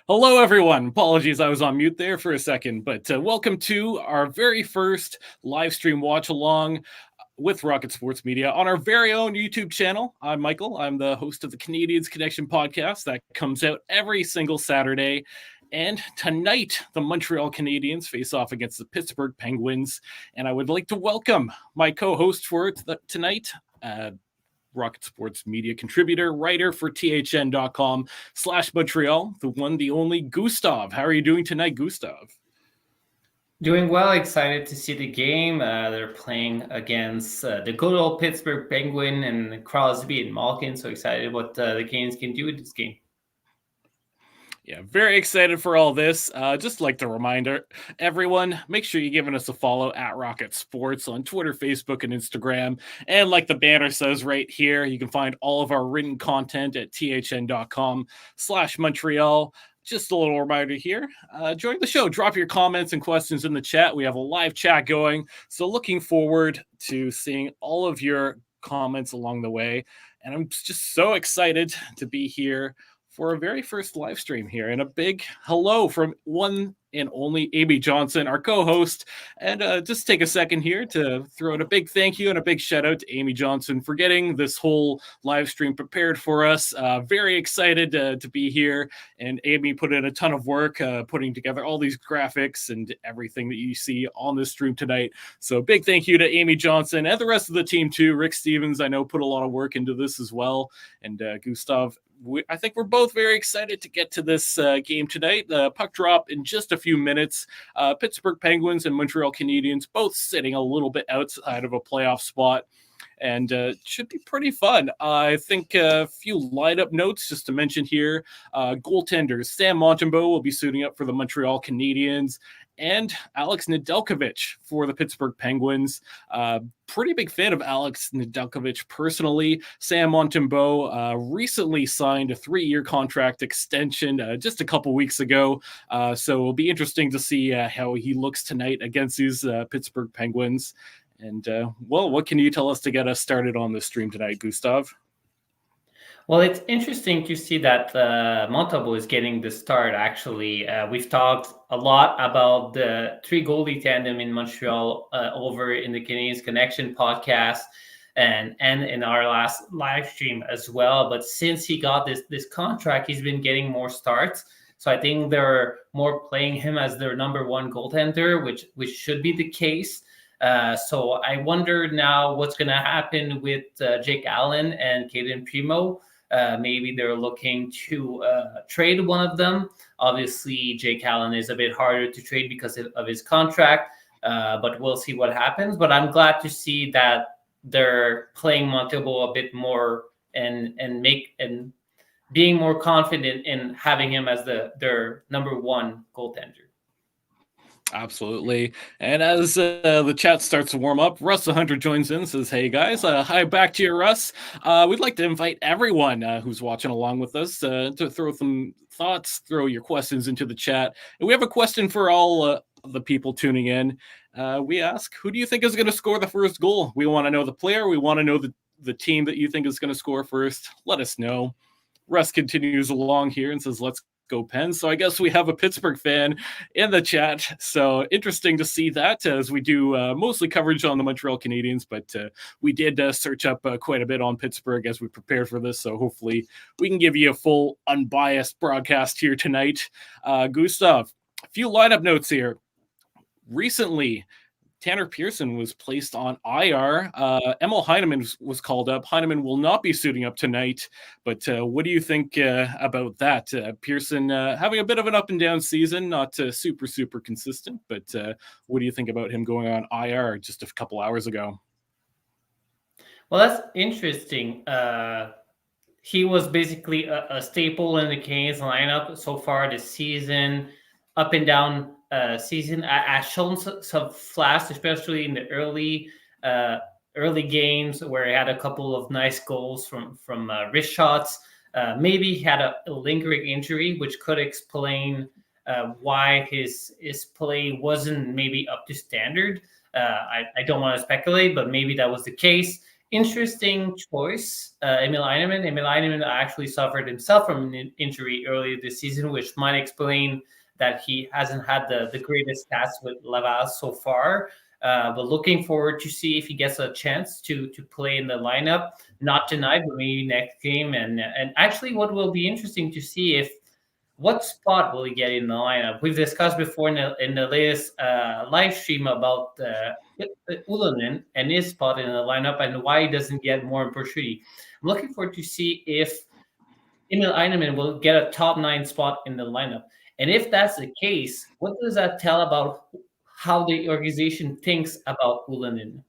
Hello, everyone. Apologies, I was on mute there for a second, but welcome to our very first live stream watch along with Rocket Sports Media on our very own YouTube channel. I'm Michael. I'm the host of the Canadiens Connection podcast that comes out every single Saturday. And tonight, the Montreal Canadiens face off against the Pittsburgh Penguins. And I would like to welcome my co-host for tonight, Rocket Sports Media contributor, writer for THN.com/Montreal, the one, the only Gustav. How are you doing tonight, Gustav? Doing well. Excited to see the game. They're playing against the good old Pittsburgh Penguin and Crosby and Malkin. So excited what the Canadiens can do with this game. Yeah, very excited for all this. Just like to remind everyone, make sure you're giving us a follow at Rocket Sports on Twitter, Facebook, and Instagram. And like the banner says right here, you can find all of our written content at THN.com/Montreal. Just a little reminder here, join the show, drop your comments and questions in the chat. We have a live chat going. So looking forward to seeing all of your comments along the way. And I'm just so excited to be here for our very first live stream here, and a big hello from one and only Amy Johnson, our co-host. And just take a second here to throw out a big thank you and a big shout out to Amy Johnson for getting this whole live stream prepared for us. Very excited to be here. And Amy put in a ton of work putting together all these graphics and everything that you see on this stream tonight. So big thank you to Amy Johnson and the rest of the team too. Rick Stevens, I know, put a lot of work into this as well. And Gustav, I think we're both very excited to get to this game tonight. The puck drop in just a few minutes. Pittsburgh Penguins and Montreal Canadiens both sitting a little bit outside of a playoff spot, and should be pretty fun. I think a few lineup notes just to mention here. Goaltenders, Sam Montembeault will be suiting up for the Montreal Canadiens, and Alex Nedeljkovic for the Pittsburgh Penguins. Pretty big fan of Alex Nedeljkovic personally. Sam Montembeault recently signed a 3-year contract extension just a couple weeks ago. So it'll be interesting to see how he looks tonight against these Pittsburgh Penguins. And, well, what can you tell us to get us started on this stream tonight, Gustav? Well, it's interesting to see that Montembeault is getting the start, actually. We've talked a lot about the three goalie tandem in Montreal over in the Canadiens Connection podcast and in our last live stream as well. But since he got this contract, he's been getting more starts. So I think they're more playing him as their number one goaltender, which should be the case. So I wonder now what's going to happen with Jake Allen and Caden Primo. Maybe they're looking to trade one of them. Obviously, Jake Allen is a bit harder to trade because of his contract, but we'll see what happens. But I'm glad to see that they're playing Montembeault a bit more and being more confident in having him as their number one goaltender. Absolutely. And as the chat starts to warm up, Russ 100 joins in, says, hey guys, hi back to you, Russ. We'd like to invite everyone who's watching along with us to throw some thoughts, throw your questions into the chat. And we have a question for all the people tuning in. We ask, who do you think is going to score the first goal? We want to know the player. We want to know the team that you think is going to score first. Let us know. Russ continues along here and says, let's go Pens. So I guess we have a Pittsburgh fan in the chat. So interesting to see that as we do mostly coverage on the Montreal Canadiens, but we did search up quite a bit on Pittsburgh as we prepared for this. So hopefully we can give you a full unbiased broadcast here tonight. Gustav, a few lineup notes here. Recently, Tanner Pearson was placed on IR. Emil Heineman was called up. Heineman will not be suiting up tonight, but what do you think about that? Pearson having a bit of an up and down season, not super consistent, but what do you think about him going on IR just a couple hours ago? Well, that's interesting. He was basically a staple in the Canadiens lineup so far this season, up and down season. Has shown some flash, especially in the early games where he had a couple of nice goals from wrist shots. Maybe he had a lingering injury, which could explain why his play wasn't maybe up to standard. I don't want to speculate, but maybe that was the case. interesting choice, Emil Heinemann. Emil Heinemann actually suffered himself from an injury earlier this season, which might explain that he hasn't had the greatest stats with Laval so far. But looking forward to see if he gets a chance to play in the lineup. Not tonight, but maybe next game. And actually, what will be interesting to see if what spot will he get in the lineup? We've discussed before in the latest live stream about Ulonen and his spot in the lineup and why he doesn't get more opportunity. I'm looking forward to see if Emil Heinemann will get a top 9 spot in the lineup. And if that's the case, what does that tell about how the organization thinks about Ulonen?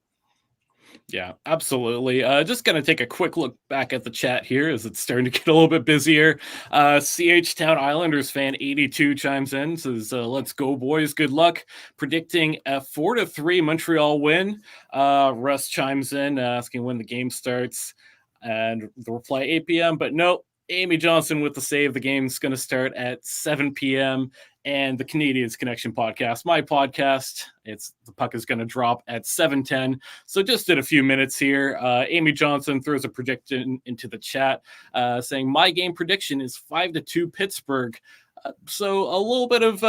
Yeah, absolutely. Just going to take a quick look back at the chat here as it's starting to get a little bit busier. CH Town Islanders fan 82 chimes in, says, let's go, boys. Good luck. Predicting a 4-3 Montreal win. Russ chimes in asking when the game starts. And the reply 8 p.m. But no, Amy Johnson with the save. The game's going to start at 7 p.m. And the Canadiens Connection podcast, my podcast, the puck is going to drop at 7:10. So just in a few minutes here, Amy Johnson throws a prediction into the chat saying my game prediction is 5-2 Pittsburgh. So a little bit of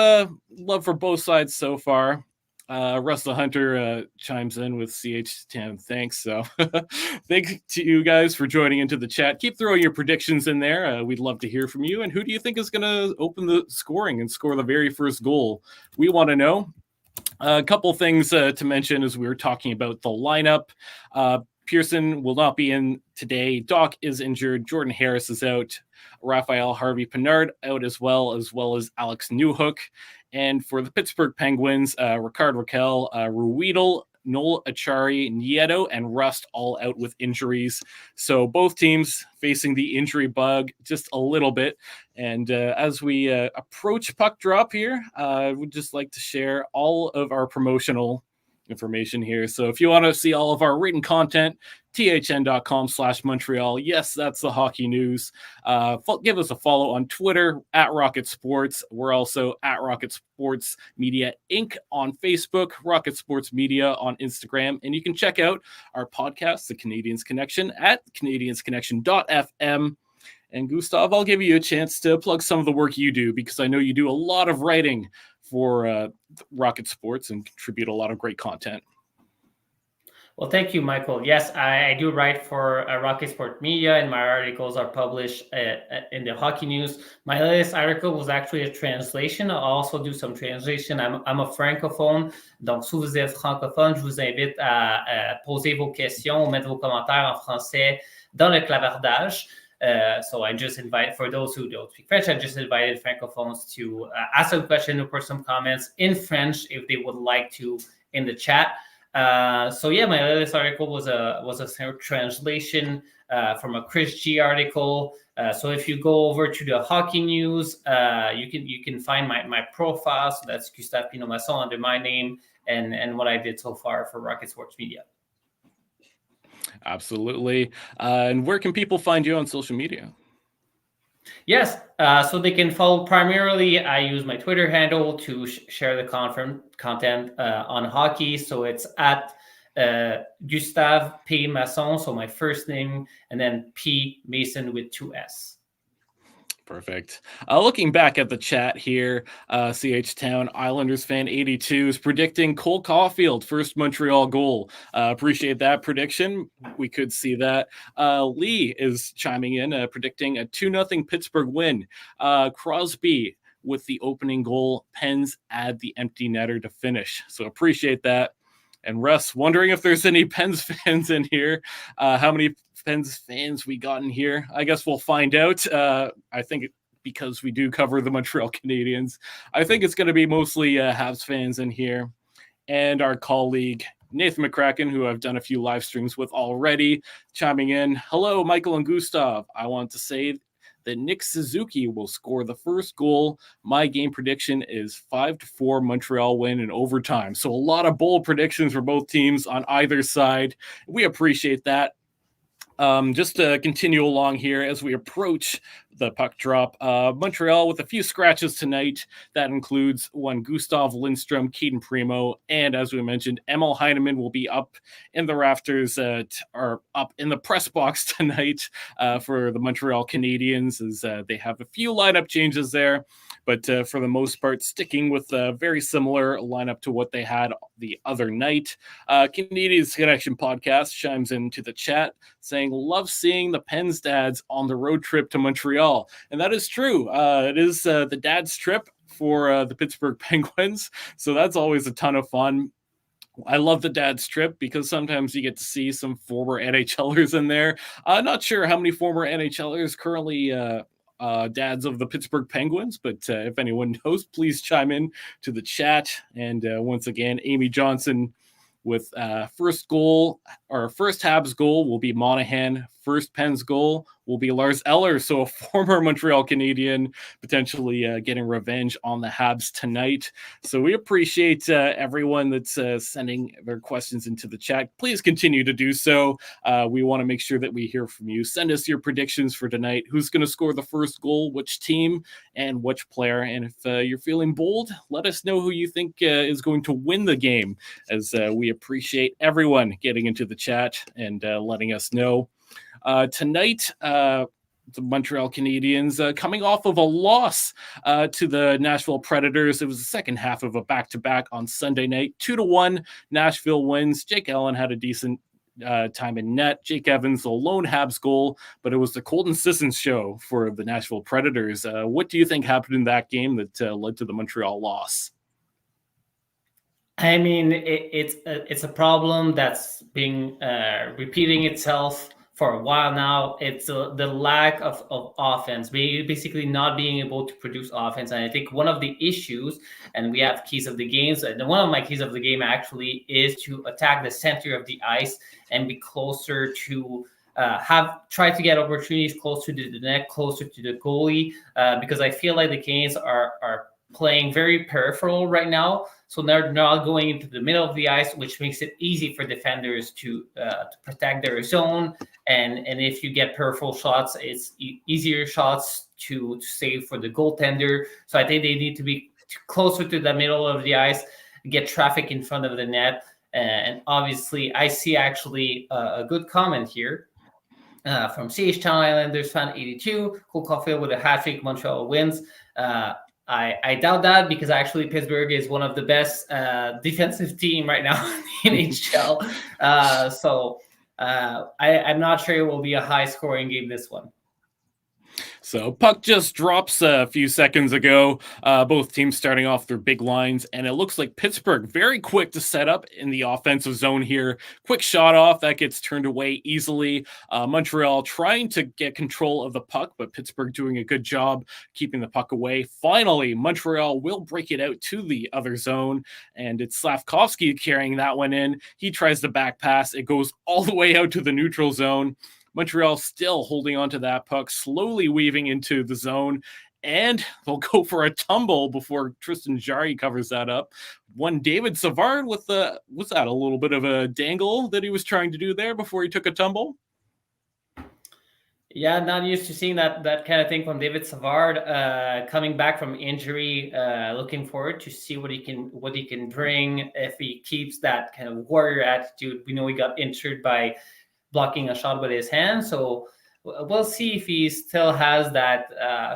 love for both sides so far. Russell Hunter chimes in with CH10. Thanks. So thanks to you guys for joining into the chat. Keep throwing your predictions in there. We'd love to hear from you. And who do you think is going to open the scoring and score the very first goal? We want to know. A couple things to mention as we were talking about the lineup. Pearson will not be in today. Doc is injured. Jordan Harris is out. Raphael Harvey-Pinard out as well as Alex Newhook. And for the Pittsburgh Penguins, Ricard Raquel, Ruedel, Noel Achari, Nieto, and Rust all out with injuries. So both teams facing the injury bug just a little bit. And as we approach puck drop here, I would just like to share all of our promotional information here. So if you want to see all of our written content, thn.com/Montreal. Yes, that's the hockey news. Give us a follow on Twitter at Rocket Sports. We're also at Rocket Sports Media Inc. on Facebook, Rocket Sports Media on Instagram, and you can check out our podcast, The Canadiens Connection, at canadiensconnection.fm. And Gustav, I'll give you a chance to plug some of the work you do, because I know you do a lot of writing for Rocket Sports and contribute a lot of great content. Well, thank you, Michael. Yes, I do write for Rocket Sport Media, and my articles are published in the hockey news. My latest article was actually a translation. I'll also do some translation. I'm a francophone, donc si vous êtes francophone, je vous invite à poser vos questions, mettre vos commentaires en français dans le clavardage. So I just invite, for those who don't speak French, I just invited francophones to ask some questions or put some comments in French if they would like to in the chat. So yeah, my latest article was a translation from a Chris G article. So if you go over to the hockey news, you can find my profile. So that's Gustave Pinot-Masson under my name and what I did so far for Rocket Sports Media. Absolutely. And where can people find you on social media? Yes, so they can follow. Primarily, I use my Twitter handle to share the content on hockey. So it's at Gustave P. Masson, so my first name, and then P. Mason with 2 S. Perfect. Looking back at the chat here, CH Town Islanders fan 82 is predicting Cole Caulfield first Montreal goal. Appreciate that prediction. We could see that. Lee is chiming in, predicting a 2-0 Pittsburgh win. Crosby with the opening goal. Pens add the empty netter to finish. So appreciate that. And Russ, wondering if there's any Pens fans in here. How many Pens fans we got in here? I guess we'll find out. I think because we do cover the Montreal Canadiens, I think it's going to be mostly Habs fans in here. And our colleague, Nathan McCracken, who I've done a few live streams with already, chiming in. Hello, Michael and Gustav. I want to say that Nick Suzuki will score the first goal. My game prediction is 5-4 Montreal win in overtime. So a lot of bold predictions for both teams on either side. We appreciate that. Just to continue along here as we approach the puck drop, Montreal with a few scratches tonight. That includes one Gustav Lindstrom, Caden Primo, and as we mentioned, Emil Heineman will be up in the rafters, or up in the press box tonight for the Montreal Canadiens, as they have a few lineup changes there. But for the most part, sticking with a very similar lineup to what they had the other night. Canadiens Connection podcast chimes into the chat saying, love seeing the Pens dads on the road trip to Montreal. And that is true. It is the dad's trip for the Pittsburgh Penguins. So that's always a ton of fun. I love the dad's trip because sometimes you get to see some former NHLers in there. I'm not sure how many former NHLers currently dads of the Pittsburgh Penguins, but if anyone knows, please chime in to the chat. And once again, Amy Johnson with first Habs goal will be Monahan. First Pens goal will be Lars Eller, so a former Montreal Canadian, potentially getting revenge on the Habs tonight. So we appreciate everyone that's sending their questions into the chat. Please continue to do so. We want to make sure that we hear from you. Send us your predictions for tonight. Who's going to score the first goal, which team, and which player. And if you're feeling bold, let us know who you think is going to win the game, as we appreciate everyone getting into the chat and letting us know. Tonight, the Montreal Canadiens coming off of a loss to the Nashville Predators. It was the second half of a back-to-back on Sunday night. 2-1, Nashville wins. Jake Allen had a decent time in net. Jake Evans, the lone Habs goal, but it was the Colton Sissons show for the Nashville Predators. What do you think happened in that game that led to the Montreal loss? I mean, it's a problem that's being repeating itself for a while now. It's the lack of offense, basically not being able to produce offense. And I think one of the issues, and we have keys of the games, and one of my keys of the game actually is to attack the center of the ice and be closer to try to get opportunities closer to the net, closer to the goalie, because I feel like the Canadiens are playing very peripheral right now. So they're not going into the middle of the ice, which makes it easy for defenders to protect their zone. And if you get peripheral shots, it's easier shots to save for the goaltender. So I think they need to be closer to the middle of the ice, get traffic in front of the net. And obviously, I see actually a good comment here from CH Town Islanders fan 82. Cole Caulfield with a hat trick. Montreal wins. I doubt that, because actually Pittsburgh is one of the best defensive team right now in NHL. So I'm not sure it will be a high scoring game, this one. So puck just drops a few seconds ago. Both teams starting off their big lines, and it looks like Pittsburgh very quick to set up in the offensive zone here. Quick shot off that gets turned away easily. Montreal trying to get control of the puck, but Pittsburgh doing a good job keeping the puck away. Finally, Montreal will break it out to the other zone, and it's Slavkovsky carrying that one in. He tries the back pass. It goes all the way out to the neutral zone. Montreal still holding on to that puck, slowly weaving into the zone, and they'll go for a tumble before Tristan Jarry covers that up. One David Savard with was that a little bit of a dangle that he was trying to do there before he took a tumble? Yeah, not used to seeing that kind of thing from David Savard, coming back from injury. Looking forward to see what he can bring if he keeps that kind of warrior attitude. We know he got injured by blocking a shot with his hand, so we'll see if he still has that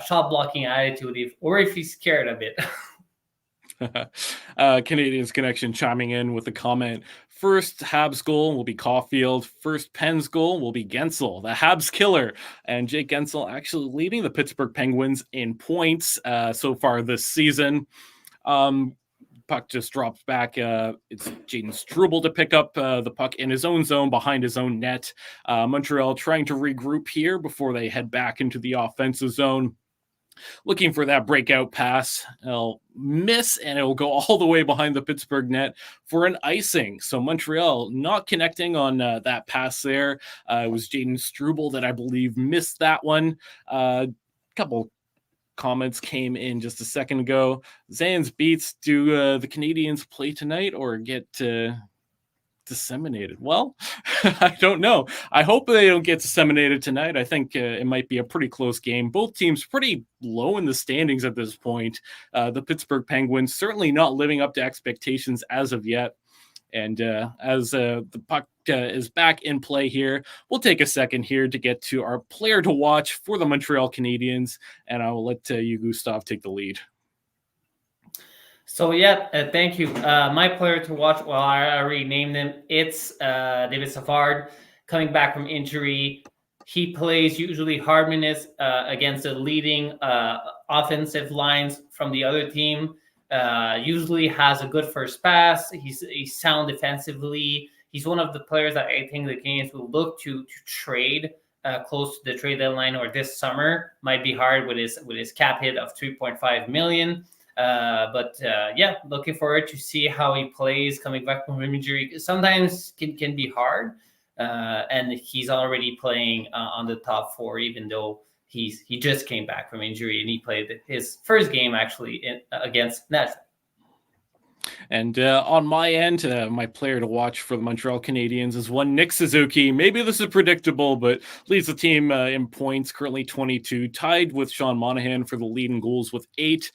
shot blocking attitude, or if he's scared a bit. Canadiens Connection chiming in with a comment. First Habs goal will be Caulfield. First Pens goal will be Gensel, the Habs killer. And Jake Gensel actually leading the Pittsburgh Penguins in points so far this season. Puck just drops back. It's Jaden Struble to pick up the puck in his own zone behind his own net. Montreal trying to regroup here before they head back into the offensive zone. Looking for that breakout pass. It'll miss, and it'll go all the way behind the Pittsburgh net for an icing. So Montreal not connecting on that pass there. It was Jaden Struble that I believe missed that one. Couple comments came in just a second ago. Zans beats, do the Canadiens play tonight or get disseminated. Well, I don't know. I hope they don't get disseminated tonight. I think it might be a pretty close game. Both teams pretty low in the standings at this point. The Pittsburgh Penguins certainly not living up to expectations as of yet. And as the puck is back in play here, we'll take a second here to get to our player to watch for the Montreal Canadiens. And I will let you, Gustav, take the lead. So, thank you. My player to watch, well, I already named him. It's David Savard, coming back from injury. He plays usually hard minutes against the leading offensive lines from the other team. Usually has a good first pass. He's sound defensively. He's one of the players that I think the Canadiens will look to trade close to the trade deadline or this summer. Might be hard with his cap hit of $3.5 million. But looking forward to see how he plays coming back from injury. Sometimes can be hard, and he's already playing on the top four, even though he just came back from injury and he played his first game actually against Nashville. And on my end, my player to watch for the Montreal Canadiens is one Nick Suzuki. Maybe this is predictable, but leads the team in points, currently 22, tied with Sean Monahan for the lead in goals with 8.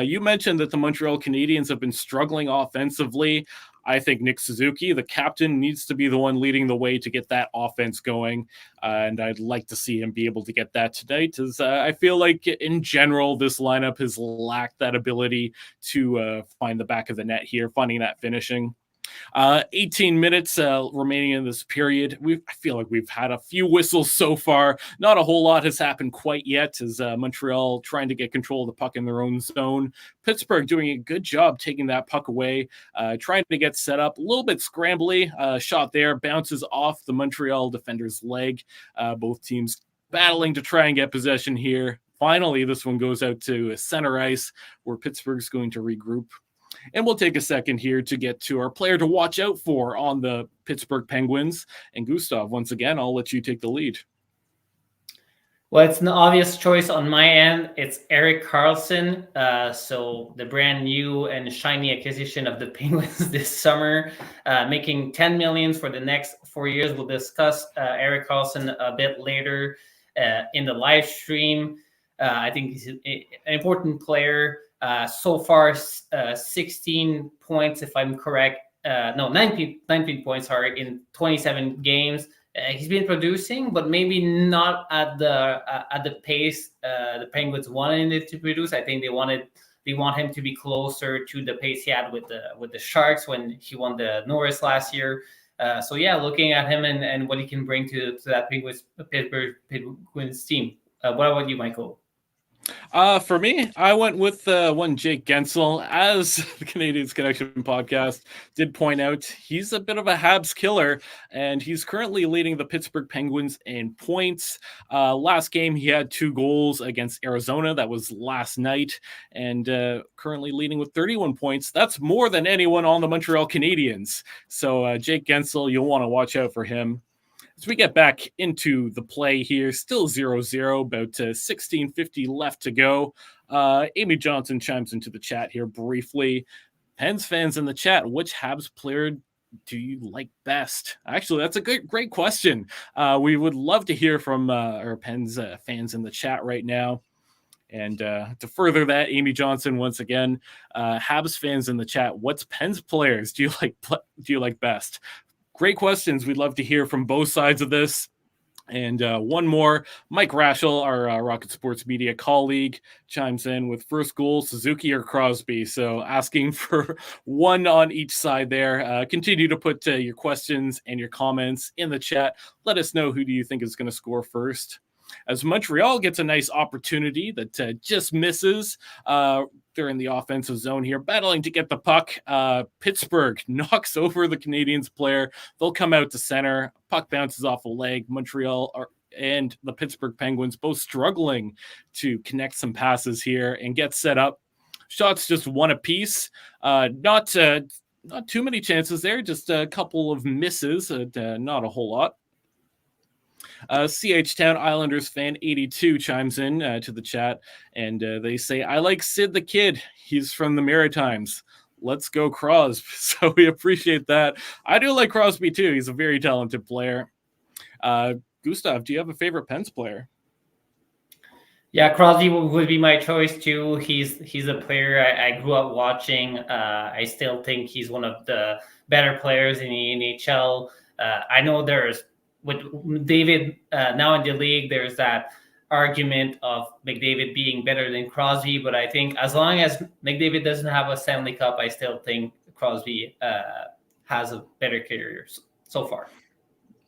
You mentioned that the Montreal Canadiens have been struggling offensively. I think Nick Suzuki, the captain, needs to be the one leading the way to get that offense going. And I'd like to see him be able to get that tonight, as I feel like in general, this lineup has lacked that ability to find the back of the net here, finding that finishing. 18 minutes remaining in this period. I feel like we've had a few whistles so far. Not a whole lot has happened quite yet, as Montreal trying to get control of the puck in their own zone. Pittsburgh doing a good job taking that puck away, trying to get set up. A little bit scrambly. Shot there, bounces off the Montreal defender's leg. Both teams battling to try and get possession here. Finally, this one goes out to center ice, where Pittsburgh's going to regroup. And we'll take a second here to get to our player to watch out for on the Pittsburgh Penguins. And Gustav, once again, I'll let you take the lead. Well, it's an obvious choice on my end. It's Erik Karlsson. So the brand new and shiny acquisition of the Penguins this summer, making $10 million for the next 4 years. We'll discuss Erik Karlsson a bit later in the live stream. I think he's an important player. So far, 16 points, if I'm correct. 19 points in 27 games. He's been producing, but maybe not at the pace the Penguins wanted it to produce. I think they want him to be closer to the pace he had with the Sharks when he won the Norris last year. Looking at him and what he can bring to that Pittsburgh Penguins team. What about you, Michael? For me, I went with one Jake Gensel. As the Canadiens Connection podcast did point out, he's a bit of a Habs killer, and he's currently leading the Pittsburgh Penguins in points. Last game, he had 2 goals against Arizona. That was last night, and currently leading with 31 points. That's more than anyone on the Montreal Canadiens. So Jake Gensel, you'll want to watch out for him. As we get back into the play here, still 0-0, about 16:50 left to go. Amy Johnson chimes into the chat here briefly. Pens fans in the chat, which Habs player do you like best? Actually, that's a great question. We would love to hear from our Pens fans in the chat right now. And to further that, Amy Johnson, once again, Habs fans in the chat, what's Pens players do you like best? Great questions. We'd love to hear from both sides of this. And one more, Mike Raschel, our Rocket Sports Media colleague, chimes in with first goal, Suzuki or Crosby. So asking for one on each side there. Continue to put your questions and your comments in the chat. Let us know who do you think is going to score first. As Montreal gets a nice opportunity that just misses. They're in the offensive zone here, battling to get the puck. Pittsburgh knocks over the Canadiens player. They'll come out to center. Puck bounces off a leg. Montreal and the Pittsburgh Penguins both struggling to connect some passes here and get set up. Shots just one apiece. Not too many chances there, just a couple of misses, not a whole lot. CH Town Islanders fan 82 chimes in to the chat, and they say, I like Sid the Kid. He's from the Maritimes. let's go Crosby. So we appreciate that. I do like Crosby too. He's a very talented player. Gustav, do you have a favorite Pens player? Yeah, Crosby would be my choice too. He's a player I grew up watching. I still think he's one of the better players in the NHL. I know there's with McDavid now in the league, there's that argument of McDavid being better than Crosby, but I think as long as McDavid doesn't have a Stanley Cup, I still think Crosby has a better career so far.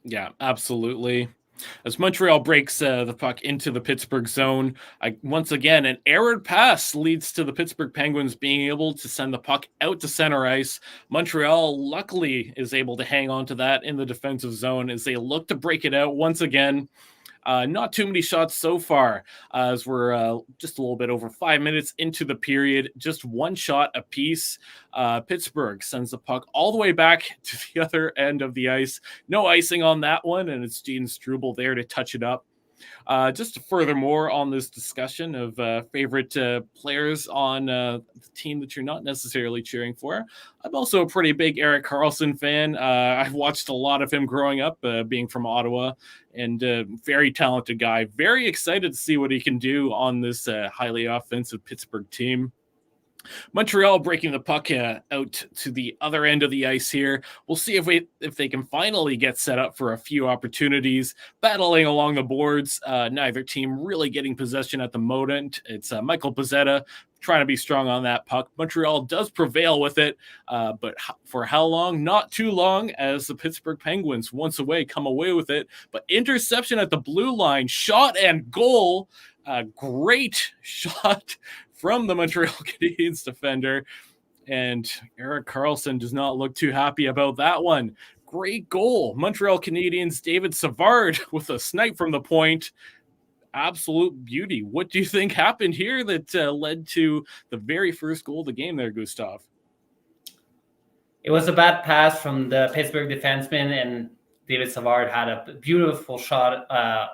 Yeah, absolutely. As Montreal breaks the puck into the Pittsburgh zone, once again, an errored pass leads to the Pittsburgh Penguins being able to send the puck out to center ice. Montreal luckily is able to hang on to that in the defensive zone as they look to break it out once again. Not too many shots so far, as we're just a little bit over 5 minutes into the period. Just one shot apiece. Pittsburgh sends the puck all the way back to the other end of the ice. No icing on that one, and it's Gene Struble there to touch it up. Just furthermore on this discussion of favorite players on the team that you're not necessarily cheering for, I'm also a pretty big Erik Karlsson fan. I've watched a lot of him growing up, being from Ottawa, and very talented guy. Very excited to see what he can do on this highly offensive Pittsburgh team. Montreal breaking the puck out to the other end of the ice here. We'll see if they can finally get set up for a few opportunities. Battling along the boards, neither team really getting possession at the moment. It's Michael Pezzetta trying to be strong on that puck. Montreal does prevail with it, but for how long? Not too long, as the Pittsburgh Penguins once come away with it. But interception at the blue line, shot and goal. Great shot from the Montreal Canadiens defender, and Erik Karlsson does not look too happy about that one. Great goal. Montreal Canadiens, David Savard with a snipe from the point. Absolute beauty. What do you think happened here that led to the very first goal of the game there, Gustav? It was a bad pass from the Pittsburgh defenseman, and David Savard had a beautiful shot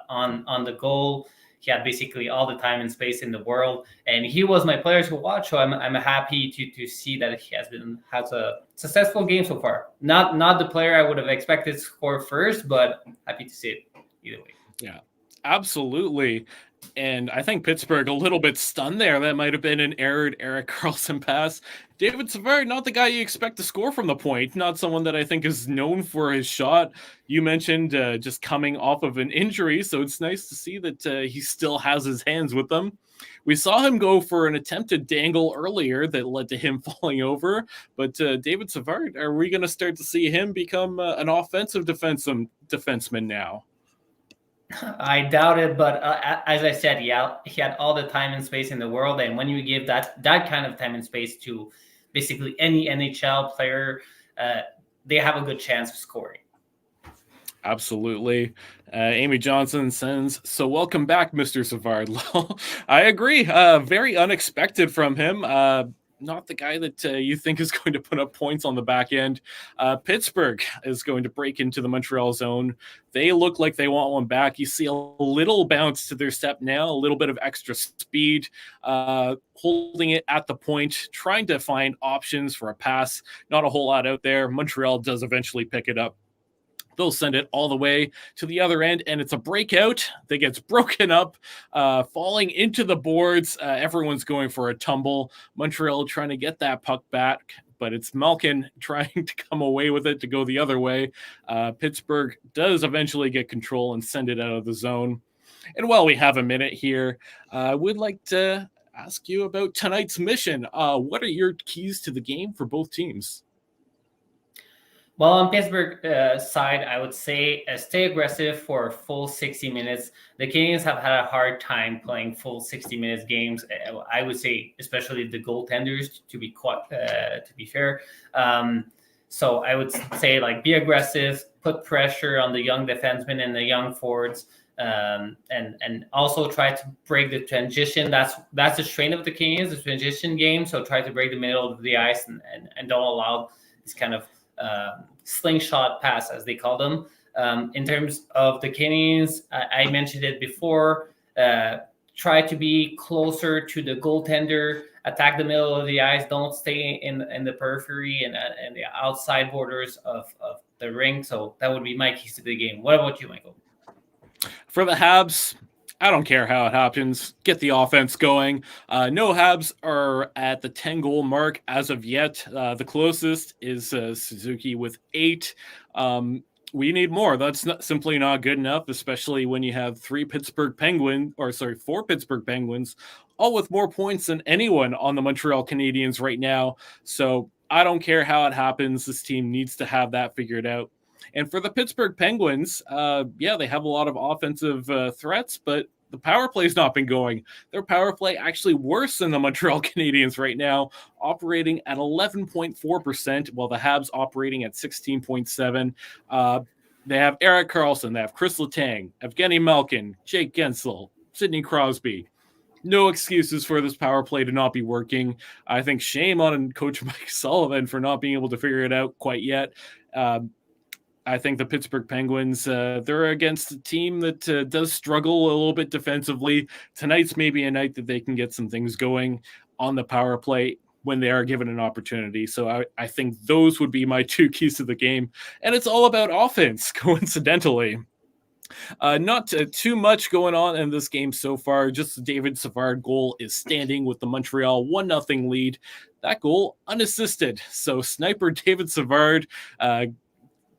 on the goal. He had basically all the time and space in the world, and he was my player to watch. So I'm happy to see that he has a successful game so far. Not the player I would have expected to score first, but happy to see it either way. Yeah, absolutely. And I think Pittsburgh a little bit stunned there. That might have been an errored Erik Karlsson pass. David Savard, not the guy you expect to score from the point. Not someone that I think is known for his shot. You mentioned just coming off of an injury, so it's nice to see that he still has his hands with them. We saw him go for an attempted dangle earlier that led to him falling over. But David Savard, are we going to start to see him become an offensive defenseman now? I doubt it, but as I said, he had all the time and space in the world, and when you give that kind of time and space to basically any NHL player, they have a good chance of scoring. Absolutely. Amy Johnson sends, so welcome back, Mr. Savard. I agree. Very unexpected from him. Not the guy that you think is going to put up points on the back end. Pittsburgh is going to break into the Montreal zone. They look like they want one back. You see a little bounce to their step now, a little bit of extra speed, holding it at the point, trying to find options for a pass. Not a whole lot out there. Montreal does eventually pick it up. They'll send it all the way to the other end, and it's a breakout that gets broken up, falling into the boards. Everyone's going for a tumble. Montreal trying to get that puck back, but it's Malkin trying to come away with it to go the other way. Pittsburgh does eventually get control and send it out of the zone. And while we have a minute here, I would like to ask you about tonight's mission. What are your keys to the game for both teams? Well, on Pittsburgh side, I would say stay aggressive for full 60 minutes. The Canadiens have had a hard time playing full 60 minutes games. I would say, especially the goaltenders, to be fair. So I would say, like, be aggressive, put pressure on the young defensemen and the young forwards, and also try to break the transition. That's the strain of the Canadiens, the transition game. So try to break the middle of the ice and don't allow this kind of slingshot pass, as they call them. In terms of the Canadiens, I mentioned it before, try to be closer to the goaltender attack the middle of the ice, don't stay in the periphery and the outside borders of the ring. So that would be my keys to the game. What about you, Michael? For the Habs, I don't care how it happens. Get the offense going. No Habs are at the 10-goal mark as of yet. The closest is Suzuki with 8. We need more. That's simply not good enough, especially when you have 4 Pittsburgh Penguins, all with more points than anyone on the Montreal Canadiens right now. So I don't care how it happens. This team needs to have that figured out. And for the Pittsburgh Penguins, they have a lot of offensive threats, but the power play's not been going. Their power play actually worse than the Montreal Canadiens right now, operating at 11.4%, while the Habs operating at 16.7%. They have Erik Karlsson, they have Chris Letang, Evgeny Malkin, Jake Gensel, Sidney Crosby. No excuses for this power play to not be working. I think shame on Coach Mike Sullivan for not being able to figure it out quite yet. I think the Pittsburgh Penguins, they're against a team that does struggle a little bit defensively. Tonight's maybe a night that they can get some things going on the power play when they are given an opportunity. So I think those would be my 2 keys to the game. And it's all about offense, coincidentally. Not too much going on in this game so far. Just the David Savard goal is standing with the Montreal 1-0 lead. That goal unassisted. So sniper David Savard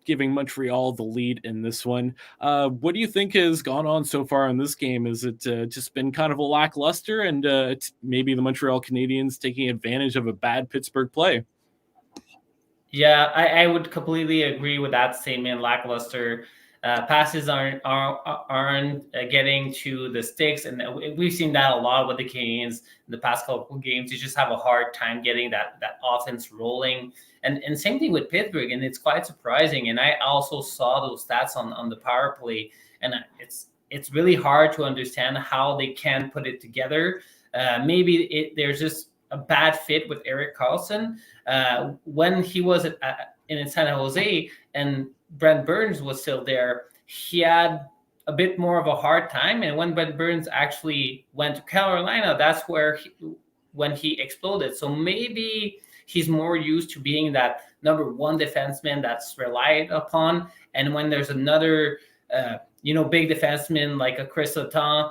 giving Montreal the lead in this one. What do you think has gone on so far in this game? Is it just been kind of a lackluster and maybe the Montreal Canadiens taking advantage of a bad Pittsburgh play? Yeah, I would completely agree with that statement. Lackluster. Passes aren't getting to the sticks, and we've seen that a lot with the Canadiens in the past couple of games. You just have a hard time getting that offense rolling, and same thing with Pittsburgh, and it's quite surprising. And I also saw those stats on the power play, and it's really hard to understand how they can put it together. Maybe there's just a bad fit with Erik Karlsson when he was in San Jose and Brent Burns was still there. He had a bit more of a hard time, and when Brent Burns actually went to Carolina, that's when he exploded. So maybe he's more used to being that number 1 defenseman that's relied upon, and when there's another big defenseman like a Chris Letang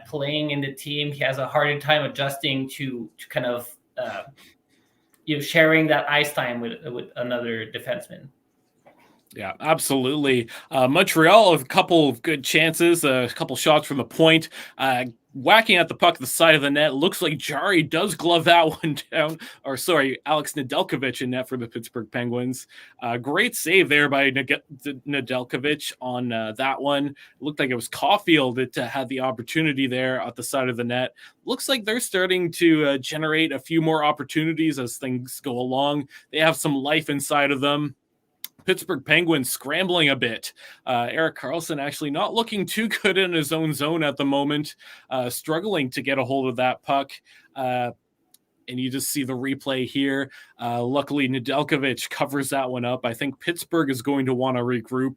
playing in the team, he has a harder time adjusting to kind of sharing that ice time with another defenseman. Yeah, absolutely. Montreal, a couple of good chances, a couple shots from the point. Whacking at the puck at the side of the net. Looks like Jari does glove that one down. Alex Nedeljkovic in net for the Pittsburgh Penguins. Great save there by Nedeljkovic on that one. Looked like it was Caulfield that had the opportunity there at the side of the net. Looks like they're starting to generate a few more opportunities as things go along. They have some life inside of them. Pittsburgh Penguins scrambling a bit. Erik Karlsson actually not looking too good in his own zone at the moment, struggling to get a hold of that puck. And you just see the replay here. Luckily, Nedeljkovic covers that one up. I think Pittsburgh is going to want to regroup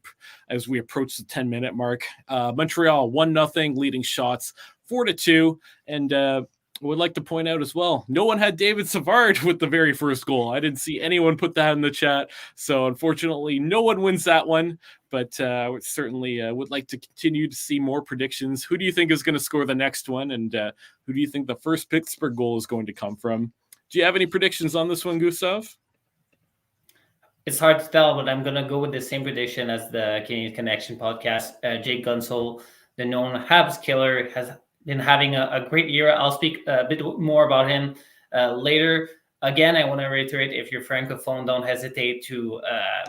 as we approach the 10-minute mark. Montreal 1-0, leading shots 4-2. And would like to point out as well, no one had David Savard with the very first goal. I didn't see anyone put that in the chat. So unfortunately, no one wins that one. But certainly would like to continue to see more predictions. Who do you think is going to score the next one? And who do you think the first Pittsburgh goal is going to come from? Do you have any predictions on this one, Gustav? It's hard to tell, but I'm going to go with the same prediction as the Canadiens Connection podcast. Jake Gensel, the known Habs killer, has been having a great year. I'll speak a bit more about him later. Again, I want to reiterate, if you're Francophone, don't hesitate to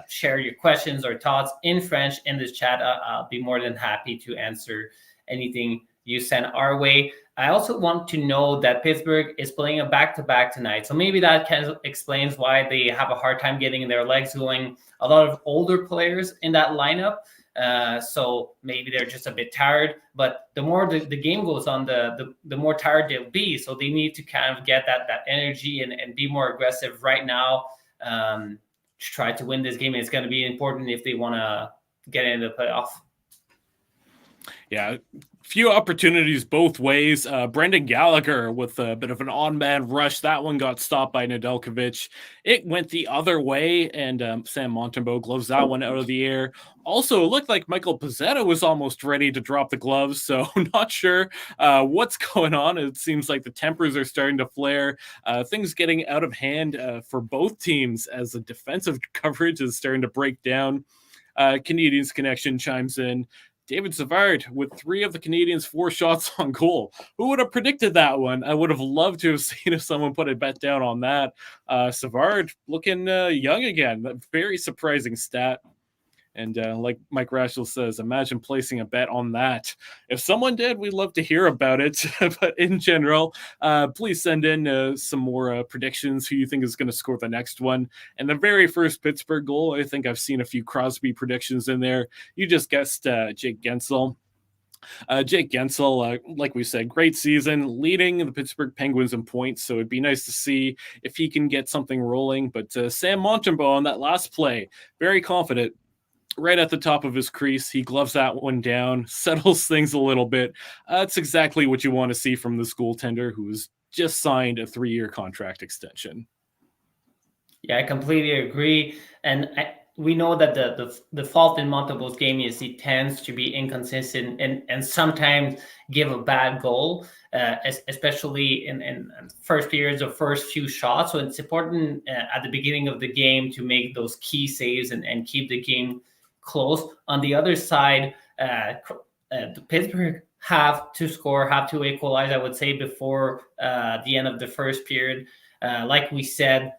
share your questions or thoughts in French in this chat. I'll be more than happy to answer anything you send our way. I also want to know that Pittsburgh is playing a back-to-back tonight. So maybe that kind of explains why they have a hard time getting their legs going. A lot of older players in that lineup. So maybe they're just a bit tired, but the more the game goes on, the more tired they'll be. So they need to kind of get that energy and be more aggressive right now to try to win this game. It's going to be important if they want to get into the playoff. Yeah, Few opportunities both ways. Brendan Gallagher with a bit of an on-man rush. That one got stopped by Nedeljkovic. It went the other way, and Sam Montembeault gloves that one out of the air. Also, it looked like Michael Pezzetta was almost ready to drop the gloves, so not sure what's going on. It seems like the tempers are starting to flare. Things getting out of hand for both teams as the defensive coverage is starting to break down. Canadiens Connection chimes in. David Savard with 3 of the Canadiens' 4 shots on goal. Who would have predicted that one? I would have loved to have seen if someone put a bet down on that. Savard looking young again. A very surprising stat. And like Mike Rashel says, imagine placing a bet on that. If someone did, we'd love to hear about it. But in general, please send in some more predictions, who you think is going to score the next one. And the very first Pittsburgh goal, I think I've seen a few Crosby predictions in there. You just guessed Jake Guentzel. Jake Guentzel, like we said, great season, leading the Pittsburgh Penguins in points, so it'd be nice to see if he can get something rolling. But Sam Montembeault on that last play, very confident. Right at the top of his crease, he gloves that one down, settles things a little bit. That's exactly what you want to see from this goaltender who's just signed a 3-year contract extension. Yeah, I completely agree. And we know that the fault in Montembeault's game is he tends to be inconsistent and sometimes give a bad goal, especially in first periods or first few shots. So it's important at the beginning of the game to make those key saves and keep the game close. On the other side, the Pittsburgh have to score, have to equalize, I would say, before the end of the first period. Like we said,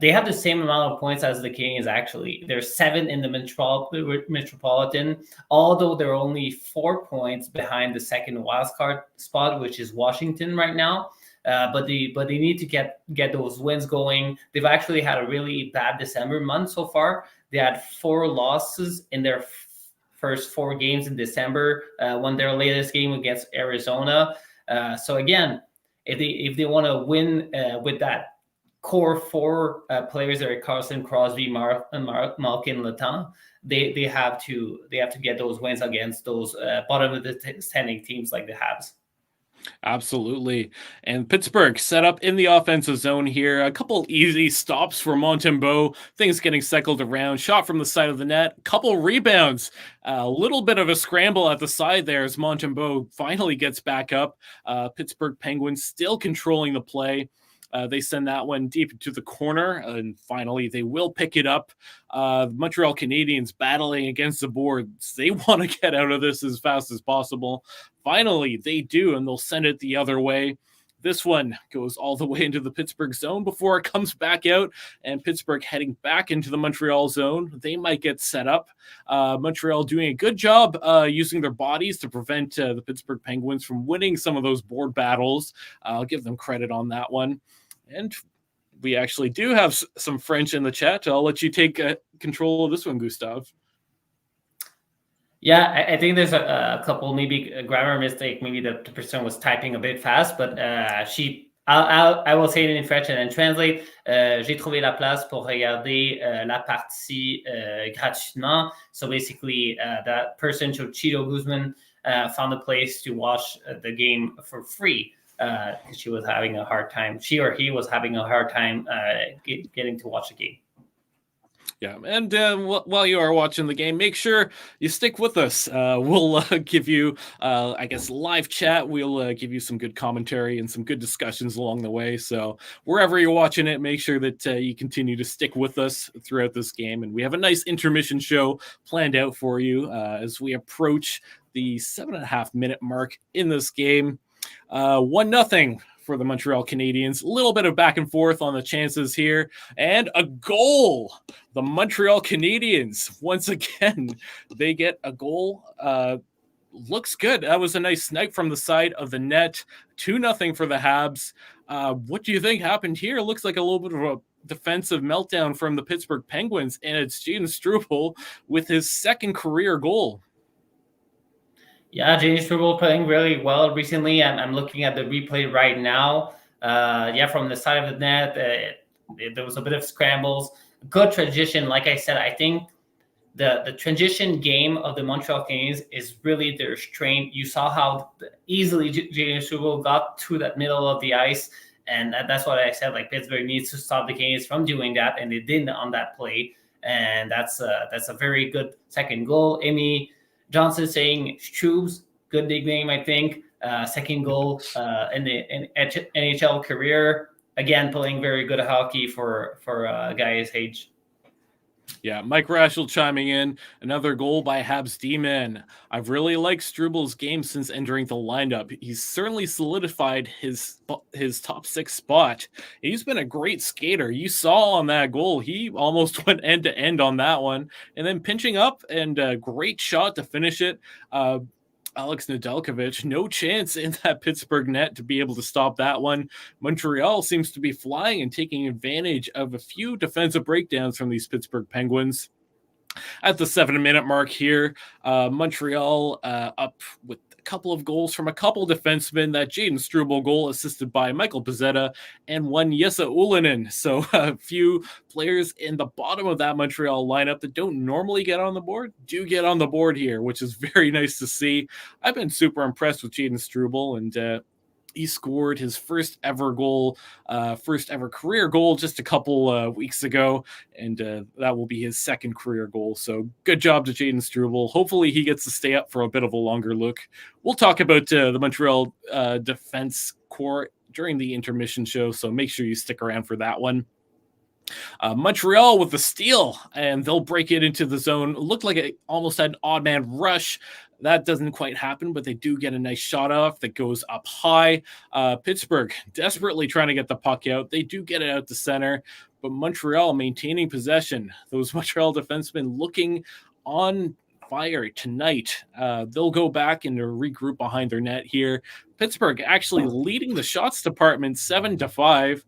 they have the same amount of points as the Canadiens, actually. There's 7 in the Metropolitan, although they're only 4 points behind the second wildcard spot, which is Washington right now. But they need to get those wins going. They've actually had a really bad December month so far. They had 4 losses in their first 4 games in December, won their latest game against Arizona. So again, if they want to win with that core 4 players, Erik Karlsson, Crosby, Malkin, Letang, they have to get those wins against those bottom of the standing teams like the Habs. Absolutely. And Pittsburgh set up in the offensive zone here. A couple easy stops for Montembeault. Things getting cycled around. Shot from the side of the net. Couple rebounds. A little bit of a scramble at the side there as Montembeault finally gets back up. Pittsburgh Penguins still controlling the play. They send that one deep into the corner, and finally they will pick it up. Montreal Canadiens battling against the boards. They want to get out of this as fast as possible. Finally, they do, and they'll send it the other way. This one goes all the way into the Pittsburgh zone before it comes back out, and Pittsburgh heading back into the Montreal zone. They might get set up. Montreal doing a good job using their bodies to prevent the Pittsburgh Penguins from winning some of those board battles. I'll give them credit on that one. And we actually do have some French in the chat. I'll let you take control of this one, Gustav. Yeah, I think there's a couple, maybe a grammar mistake. Maybe the person was typing a bit fast, but I will say it in French and then translate. J'ai trouvé la place pour regarder la partie gratuitement. So basically, that person, Chochito Guzman, found a place to watch the game for free. She was having a hard time. She or he was having a hard time getting to watch the game. Yeah, and while you are watching the game, make sure you stick with us. We'll give you, I guess, live chat. We'll give you some good commentary and some good discussions along the way. So wherever you're watching it, make sure that you continue to stick with us throughout this game. And we have a nice intermission show planned out for you as we approach the 7.5-minute mark in this game. 1-0 for the Montreal Canadiens. A little bit of back and forth on the chances here, and a goal. The Montreal Canadiens, once again, they get a goal. Looks good. That was a nice snipe from the side of the net. 2-0 for the Habs. What do you think happened here? Looks like a little bit of a defensive meltdown from the Pittsburgh Penguins, and it's Jaden Struble with his second career goal. Yeah, Jaden Struble playing really well recently. I'm looking at the replay right now. From the side of the net, there was a bit of scrambles. Good transition. Like I said, I think the transition game of the Montreal Canadiens is really their strength. You saw how easily Jaden Struble got to that middle of the ice, and that's what I said. Like, Pittsburgh needs to stop the Canadiens from doing that, and they didn't on that play. And that's a very good second goal. Amy Johnson saying Strubes, good nickname, I think. Second goal in the NHL career. Again, playing very good hockey for a guy his age. Yeah, Mike Raschel chiming in. Another goal by Habs D-Man. I've really liked Struble's game since entering the lineup. He's certainly solidified his top 6 spot. He's been a great skater. You saw on that goal, he almost went end to end on that one. And then pinching up, and a great shot to finish it. Alex Nedeljkovic, no chance in that Pittsburgh net to be able to stop that one. Montreal seems to be flying and taking advantage of a few defensive breakdowns from these Pittsburgh Penguins. At the 7-minute mark here, Montreal up with a couple of goals from a couple defensemen. That Jaden Struble goal assisted by Michael Pezzetta and one Jesse Ullinen. So a few players in the bottom of that Montreal lineup that don't normally get on the board do get on the board here, which is very nice to see. I've been super impressed with Jaden Struble, and he scored his first ever career goal just a couple weeks ago, and that will be his second career goal. So good job to Jaden Struble. Hopefully he gets to stay up for a bit of a longer look. We'll talk about the Montreal defense core during the intermission show, so make sure you stick around for that one. Montreal with the steal, and they'll break it into the zone. It looked like it almost had an odd man rush. That doesn't quite happen, but they do get a nice shot off that goes up high. Pittsburgh desperately trying to get the puck out. They do get it out to center, but Montreal maintaining possession. Those Montreal defensemen looking on fire tonight. They'll go back and regroup behind their net here. Pittsburgh actually leading the shots department 7-5.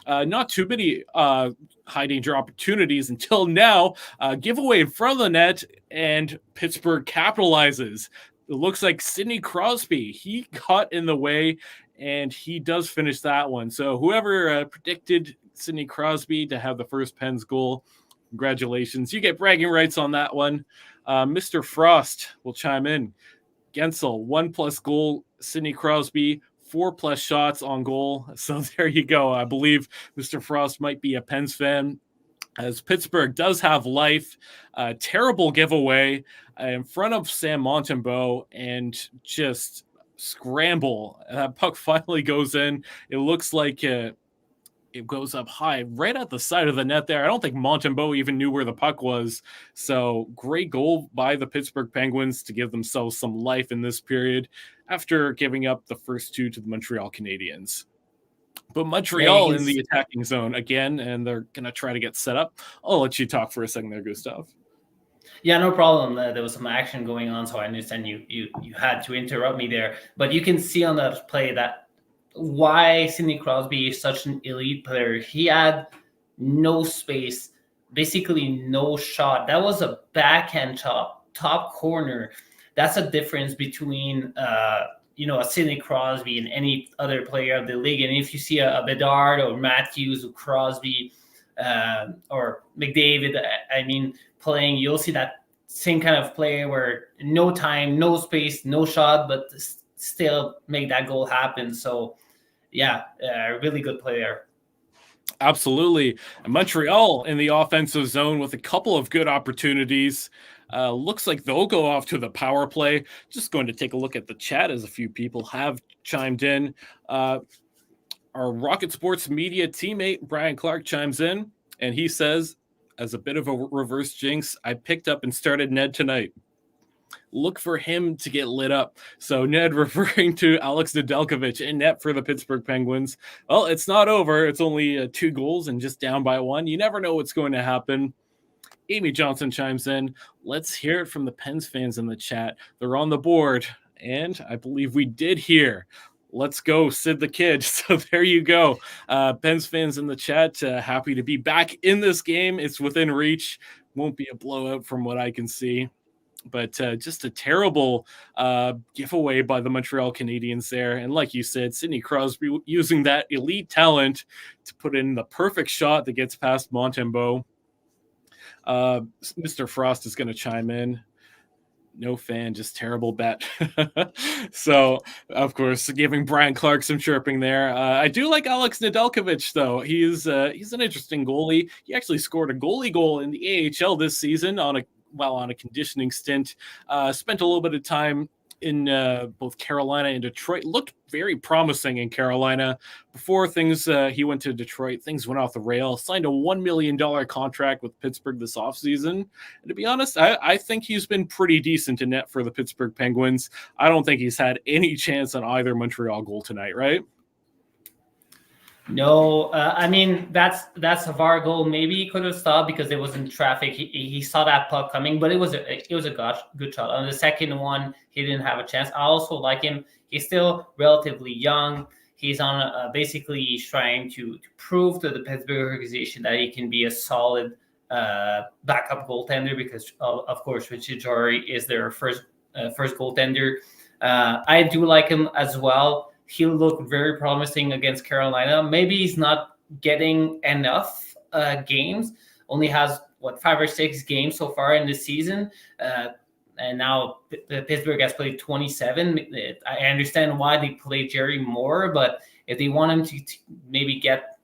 Not too many high danger opportunities until now. Giveaway in front of the net, and Pittsburgh capitalizes. It looks like Sidney Crosby. He got in the way, and he does finish that one. So whoever predicted Sidney Crosby to have the first Pens goal, congratulations. You get bragging rights on that one. Mr. Frost will chime in. Gensel, 1+ goal. Sidney Crosby, 4+ shots on goal. So there you go. I believe Mr. Frost might be a Pens fan, as Pittsburgh does have life. Terrible giveaway in front of Sam Montembeault, and just scramble. That puck finally goes in. It looks like it goes up high right at the side of the net there. I don't think Montembeault even knew where the puck was. So great goal by the Pittsburgh Penguins to give themselves some life in this period after giving up the first 2 to the Montreal Canadiens. But Montreal in the attacking zone again, and they're going to try to get set up. I'll let you talk for a second there, Gustav. Yeah, no problem. There was some action going on, so I understand you had to interrupt me there. But you can see on that play that why Sidney Crosby is such an elite player. He had no space, basically no shot. That was a backhand top corner. That's a difference between a Sidney Crosby and any other player of the league. And if you see a Bedard or Matthews or Crosby or McDavid, playing, you'll see that same kind of player where no time, no space, no shot, but still make that goal happen. So yeah, a really good player. Absolutely. Montreal in the offensive zone with a couple of good opportunities. Looks like they'll go off to the power play. Just going to take a look at the chat as a few people have chimed in. Our Rocket Sports media teammate, Brian Clark, chimes in, and he says, as a bit of a reverse jinx, I picked up and started Ned tonight. Look for him to get lit up. So Ned referring to Alex Nedeljkovic in net for the Pittsburgh Penguins. Well, it's not over. It's only 2 goals and just down by 1. You never know what's going to happen. Amy Johnson chimes in. Let's hear it from the Pens fans in the chat. They're on the board, and I believe we did hear. Let's go, Sid the Kid. So there you go. Pens fans in the chat, happy to be back in this game. It's within reach. Won't be a blowout from what I can see. But just a terrible giveaway by the Montreal Canadiens there. And like you said, Sidney Crosby using that elite talent to put in the perfect shot that gets past Montembeault. Mr. Frost is going to chime in. No fan, just terrible bet. So, of course, giving Brian Clark some chirping there. I do like Alex Nedeljkovic, though. He's an interesting goalie. He actually scored a goalie goal in the AHL this season on a conditioning stint. Spent a little bit of time in both Carolina and Detroit. Looked very promising in Carolina. Before he went to Detroit, things went off the rail. Signed a $1 million contract with Pittsburgh this offseason. And to be honest, I think he's been pretty decent in net for the Pittsburgh Penguins. I don't think he's had any chance on either Montreal goal tonight, right? No, I mean that's Savard goal. Maybe he could have stopped because it was in traffic. He saw that puck coming, but it was a good shot. On the second one, he didn't have a chance. I also like him. He's still relatively young. He's on basically trying to prove to the Pittsburgh organization that he can be a solid backup goaltender because of course Richard Jory is their first goaltender. I do like him as well. He looked very promising against Carolina. Maybe he's not getting enough games. Only has 5 or 6 games so far in the season. And now Pittsburgh has played 27. I understand why they play Jerry more, but if they want him to maybe get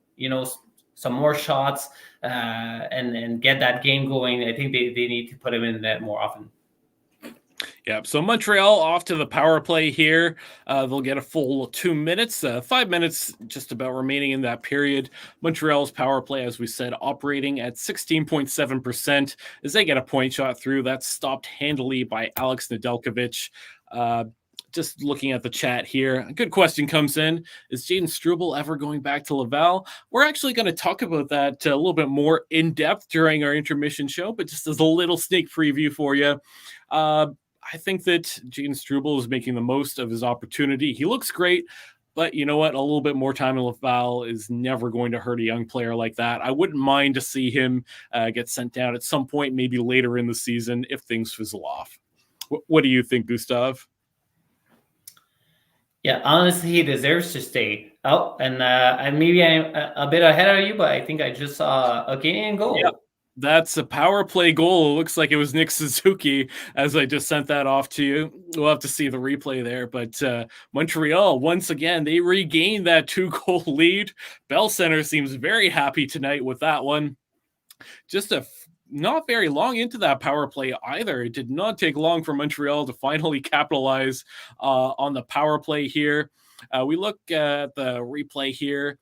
some more shots and get that game going, I think they need to put him in that more often. Yeah, so Montreal off to the power play here. They'll get a full 2 minutes, 5 minutes just about remaining in that period. Montreal's power play, as we said, operating at 16.7% as they get a point shot through. That's stopped handily by Alex Nedeljkovic. Just looking at the chat here, a good question comes in. Is Jaden Struble ever going back to Laval? We're actually going to talk about that a little bit more in depth during our intermission show, but just as a little sneak preview for you. I think that Jaden Struble is making the most of his opportunity. He looks great, but you know what? A little bit more time in Laval is never going to hurt a young player like that. I wouldn't mind to see him get sent down at some point, maybe later in the season if things fizzle off. What do you think, Gustav? Yeah, honestly, he deserves to stay. Oh, and maybe I'm a bit ahead of you, but I think I just saw a Canadian goal. Yeah. That's a power play goal. It looks like it was Nick Suzuki as I just sent that off to you. We'll have to see the replay there. But Montreal, once again, they regained that 2-goal lead. Bell Center seems very happy tonight with that one. Just not very long into that power play either. It did not take long for Montreal to finally capitalize on the power play here. We look at the replay here.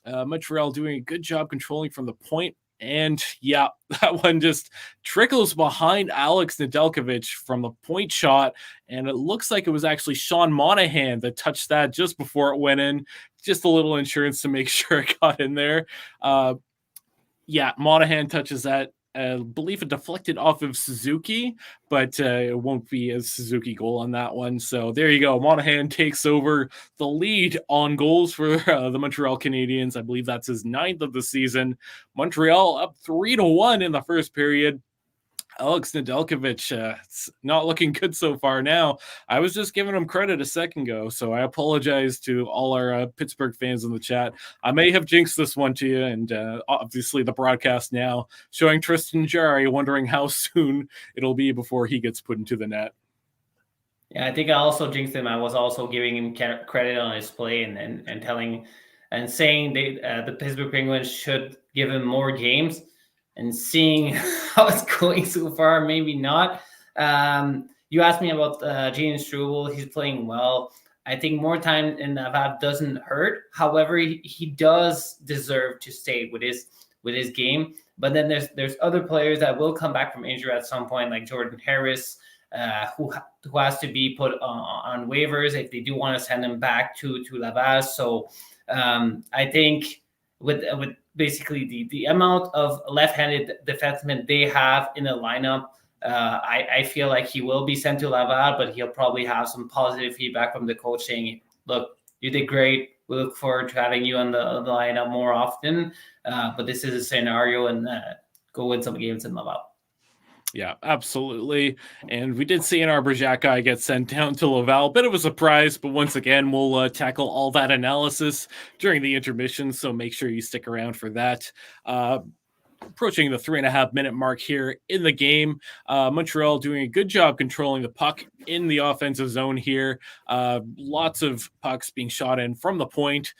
Montreal doing a good job controlling from the point. And yeah, that one just trickles behind Alex Nedeljkovic from the point shot. And it looks like it was actually Sean Monahan that touched that just before it went in. Just a little insurance to make sure it got in there. Yeah, Monahan touches that. I believe it deflected off of Suzuki, but it won't be a Suzuki goal on that one. So there you go. Monahan takes over the lead on goals for the Montreal Canadiens. I believe that's his 9th of the season. Montreal up 3-1 in the first period. Alex Nedeljkovic, it's not looking good so far now. I was just giving him credit a second ago, so I apologize to all our Pittsburgh fans in the chat. I may have jinxed this one to you, and obviously the broadcast now showing Tristan Jarry wondering how soon it'll be before he gets put into the net. Yeah, I think I also jinxed him. I was also giving him credit on his play and telling and saying the Pittsburgh Penguins should give him more games. And seeing how it's going so far, maybe not. You asked me about Jaden Struble. He's playing well. I think more time in Laval doesn't hurt. However, he does deserve to stay with his game. But then there's other players that will come back from injury at some point, like Jordan Harris, who has to be put on waivers if they do want to send him back to Laval. So I think with basically the amount of left-handed defensemen they have in the lineup, I feel like he will be sent to Laval, but he'll probably have some positive feedback from the coach saying, look, you did great. We look forward to having you on the lineup more often. But this is a scenario, and go win some games in Laval. Yeah, absolutely. And we did see an Arbor guy get sent down to Laval. Bit of a surprise, but once again, we'll tackle all that analysis during the intermission, so make sure you stick around for that. approaching the 3.5 minute mark here in the game. Montreal doing a good job controlling the puck in the offensive zone here. Lots of pucks being shot in from the point.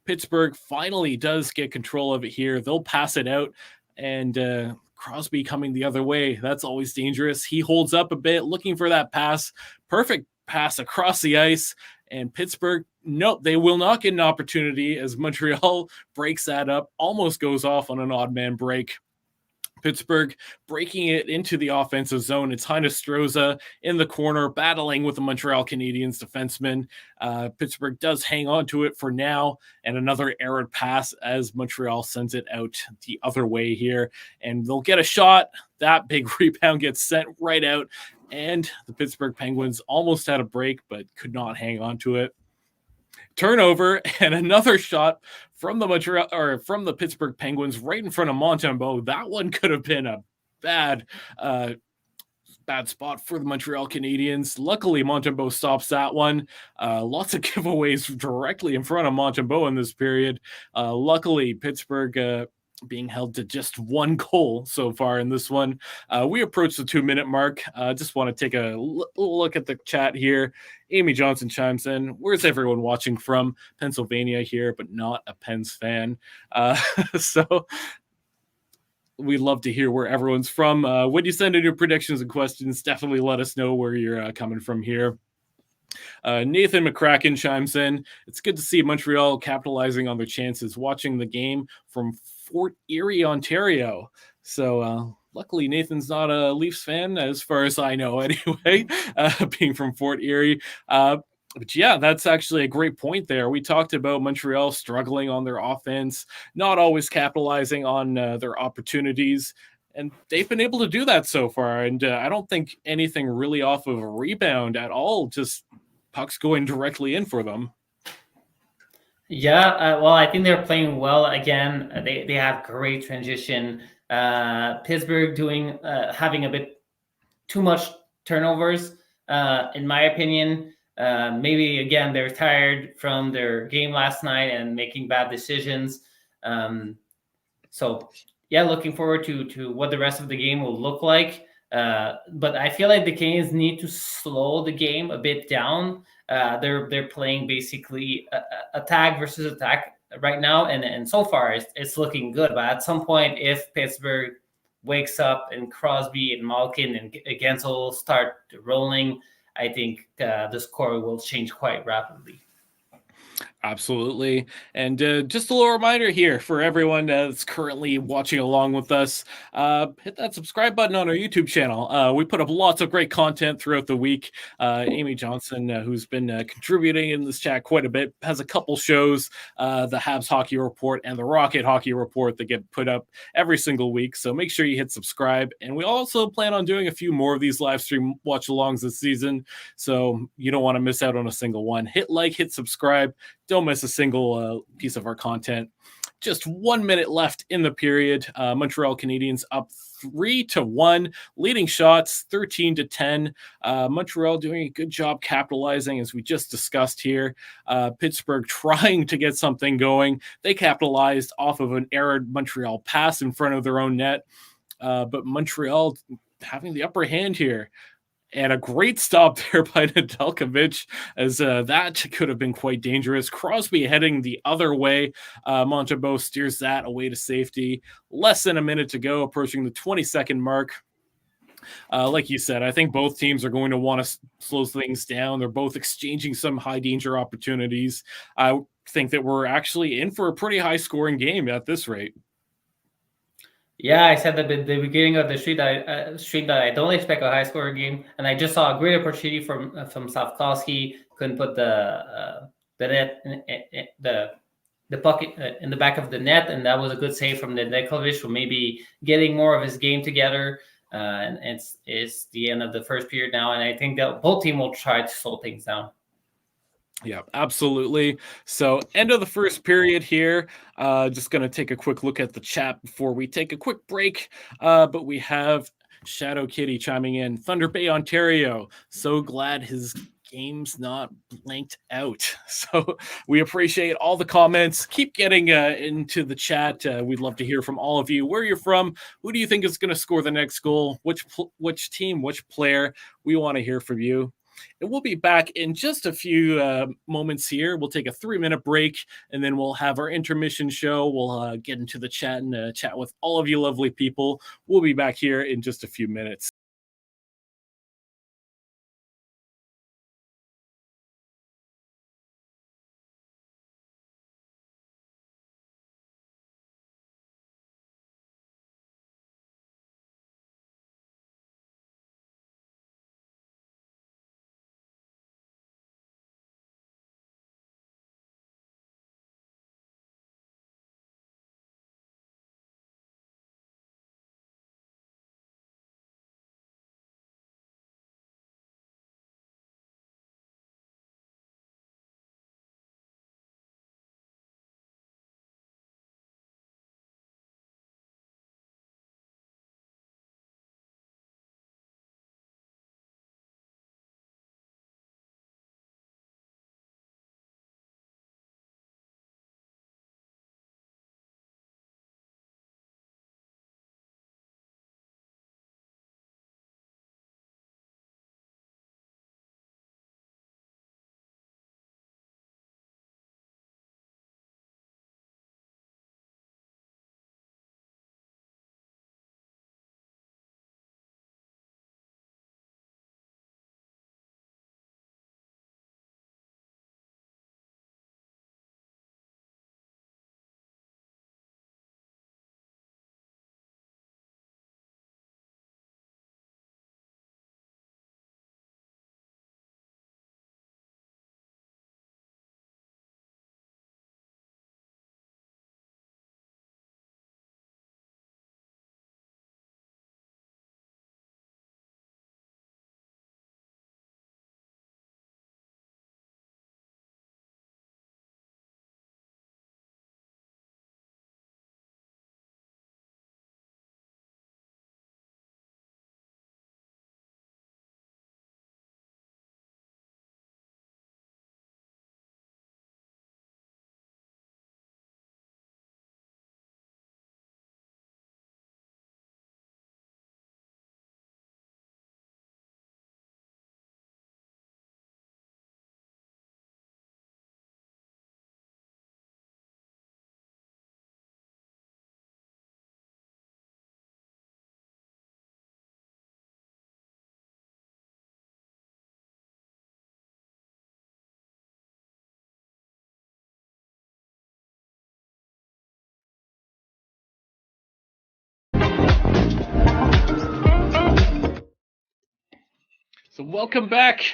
Pittsburgh finally does get control of it here. They'll pass it out, and Crosby coming the other way. That's always dangerous. He holds up a bit, looking for that pass. Perfect pass across the ice. And Pittsburgh, nope, they will not get an opportunity as Montreal breaks that up, almost goes off on an odd man break. Pittsburgh breaking it into the offensive zone. It's Heinestroza in the corner, battling with the Montreal Canadiens defenseman. Pittsburgh does hang on to it for now, and another errant pass as Montreal sends it out the other way here. And they'll get a shot. That big rebound gets sent right out, and the Pittsburgh Penguins almost had a break, but could not hang on to it. Turnover and another shot from the Pittsburgh Penguins right in front of Montembeault. That one could have been a bad spot for the Montreal Canadiens. Luckily, Montembeault stops that one. Lots of giveaways directly in front of Montembeault in this period. Luckily, Pittsburgh being held to just one goal so far in this one. We approach the 2-minute mark. Just want to take a look at the chat here. Amy Johnson chimes in. Where's everyone watching from? Pennsylvania here, but not a Pens fan. So we'd love to hear where everyone's from. When you send in your predictions and questions, definitely let us know where you're coming from here. Nathan McCracken chimes in. It's good to see Montreal capitalizing on their chances. Watching the game from Fort Erie, Ontario. So luckily Nathan's not a Leafs fan, as far as I know anyway, being from Fort Erie. But yeah, that's actually a great point there. We talked about Montreal struggling on their offense, not always capitalizing on their opportunities. And they've been able to do that so far. And I don't think anything really off of a rebound at all, just pucks going directly in for them. Yeah, well, I think they're playing well again. They have great transition. Pittsburgh having a bit too much turnovers, in my opinion. Maybe again they're tired from their game last night and making bad decisions. So yeah, looking forward to what the rest of the game will look like. But I feel like the Canadiens need to slow the game a bit down. They're playing basically attack versus attack right now, and so far it's looking good. But at some point, if Pittsburgh wakes up and Crosby and Malkin and Gensel start rolling, I think the score will change quite rapidly. Absolutely. And just a little reminder here for everyone that's currently watching along with us, hit that subscribe button on our YouTube channel. We put up lots of great content throughout the week. Amy Johnson, who's been contributing in this chat quite a bit, has a couple shows, the Habs Hockey Report and the Rocket Hockey Report, that get put up every single week. So make sure you hit subscribe. And we also plan on doing a few more of these live stream watch-alongs this season, so you don't want to miss out on a single one. Hit like, hit subscribe. Don't miss a single piece of our content. Just 1 minute left in the period. Montreal Canadiens up 3-1, leading shots 13-10. Montreal doing a good job capitalizing, as we just discussed here. Pittsburgh trying to get something going. They capitalized off of an errant Montreal pass in front of their own net, but Montreal having the upper hand here. And a great stop there by Nedeljkovic, as that could have been quite dangerous. Crosby heading the other way. Montembeault steers that away to safety. Less than a minute to go, approaching the 20-second mark. Like you said, I think both teams are going to want to slow things down. They're both exchanging some high-danger opportunities. I think that we're actually in for a pretty high-scoring game at this rate. Yeah, I said at the beginning of the stream that I don't expect a high-scoring game, and I just saw a great opportunity from Slavkovsky. Couldn't put the net the puck in the back of the net, and that was a good save from Nedeljkovic, who maybe getting more of his game together. And it's the end of the first period now, and I think that both teams will try to slow things down. Yeah, absolutely. So end of the first period here. Just going to take a quick look at the chat before we take a quick break. But we have Shadow Kitty chiming in. Thunder Bay, Ontario. So glad his game's not blanked out. So we appreciate all the comments. Keep getting into the chat. We'd love to hear from all of you. Where you're from, who do you think is going to score the next goal? Which team, which player? We want to hear from you. And we'll be back in just a few moments here. We'll take a 3-minute break, and then we'll have our intermission show. We'll get into the chat and chat with all of you lovely people. We'll be back here in just a few minutes. So welcome back.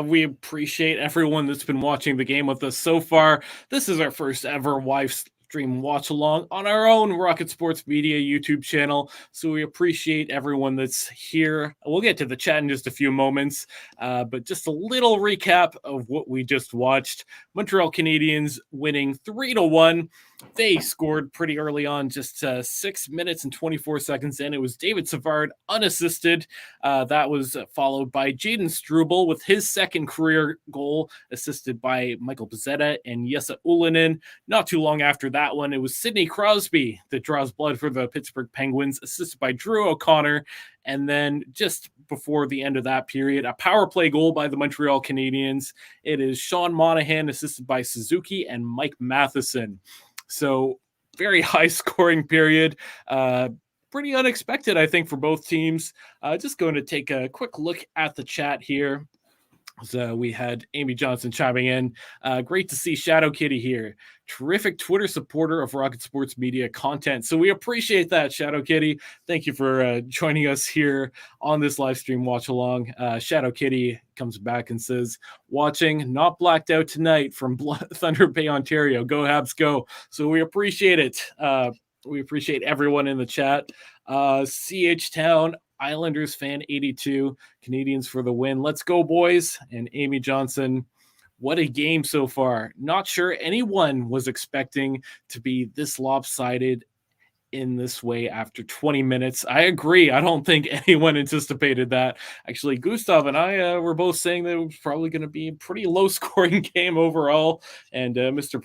We appreciate everyone that's been watching the game with us so far. This is our first ever live stream watch along on our own Rocket Sports Media YouTube channel. So we appreciate everyone that's here. We'll get to the chat in just a few moments, but just a little recap of what we just watched. Montreal Canadiens winning 3-1. They scored pretty early on, just 6 minutes and 24 seconds in. It was David Savard unassisted. That was followed by Jaden Struble with his second career goal, assisted by Michael Pezzetta and Jesse Ullinen. Not too long after that one, it was Sidney Crosby that draws blood for the Pittsburgh Penguins, assisted by Drew O'Connor. And then just before the end of that period, a power play goal by the Montreal Canadiens. It is Sean Monahan, assisted by Suzuki and Mike Matheson. So very high scoring period. Pretty unexpected, I think, for both teams. Just going to take a quick look at the chat here. So we had Amy Johnson chiming in. Great to see Shadow Kitty here. Terrific Twitter supporter of Rocket Sports Media content. So we appreciate that, Shadow Kitty. Thank you for joining us here on this live stream watch along. Shadow Kitty comes back and says, watching, not blacked out tonight from Thunder Bay, Ontario. Go Habs, go. So we appreciate it. We appreciate everyone in the chat. CH Town, Islanders fan 82, Canadiens for the win. Let's go, boys. And Amy Johnson, what a game so far. Not sure anyone was expecting to be this lopsided in this way after 20 minutes. I agree. I don't think anyone anticipated that. Actually, Gustav and I were both saying that it was probably going to be a pretty low-scoring game overall, and Mr.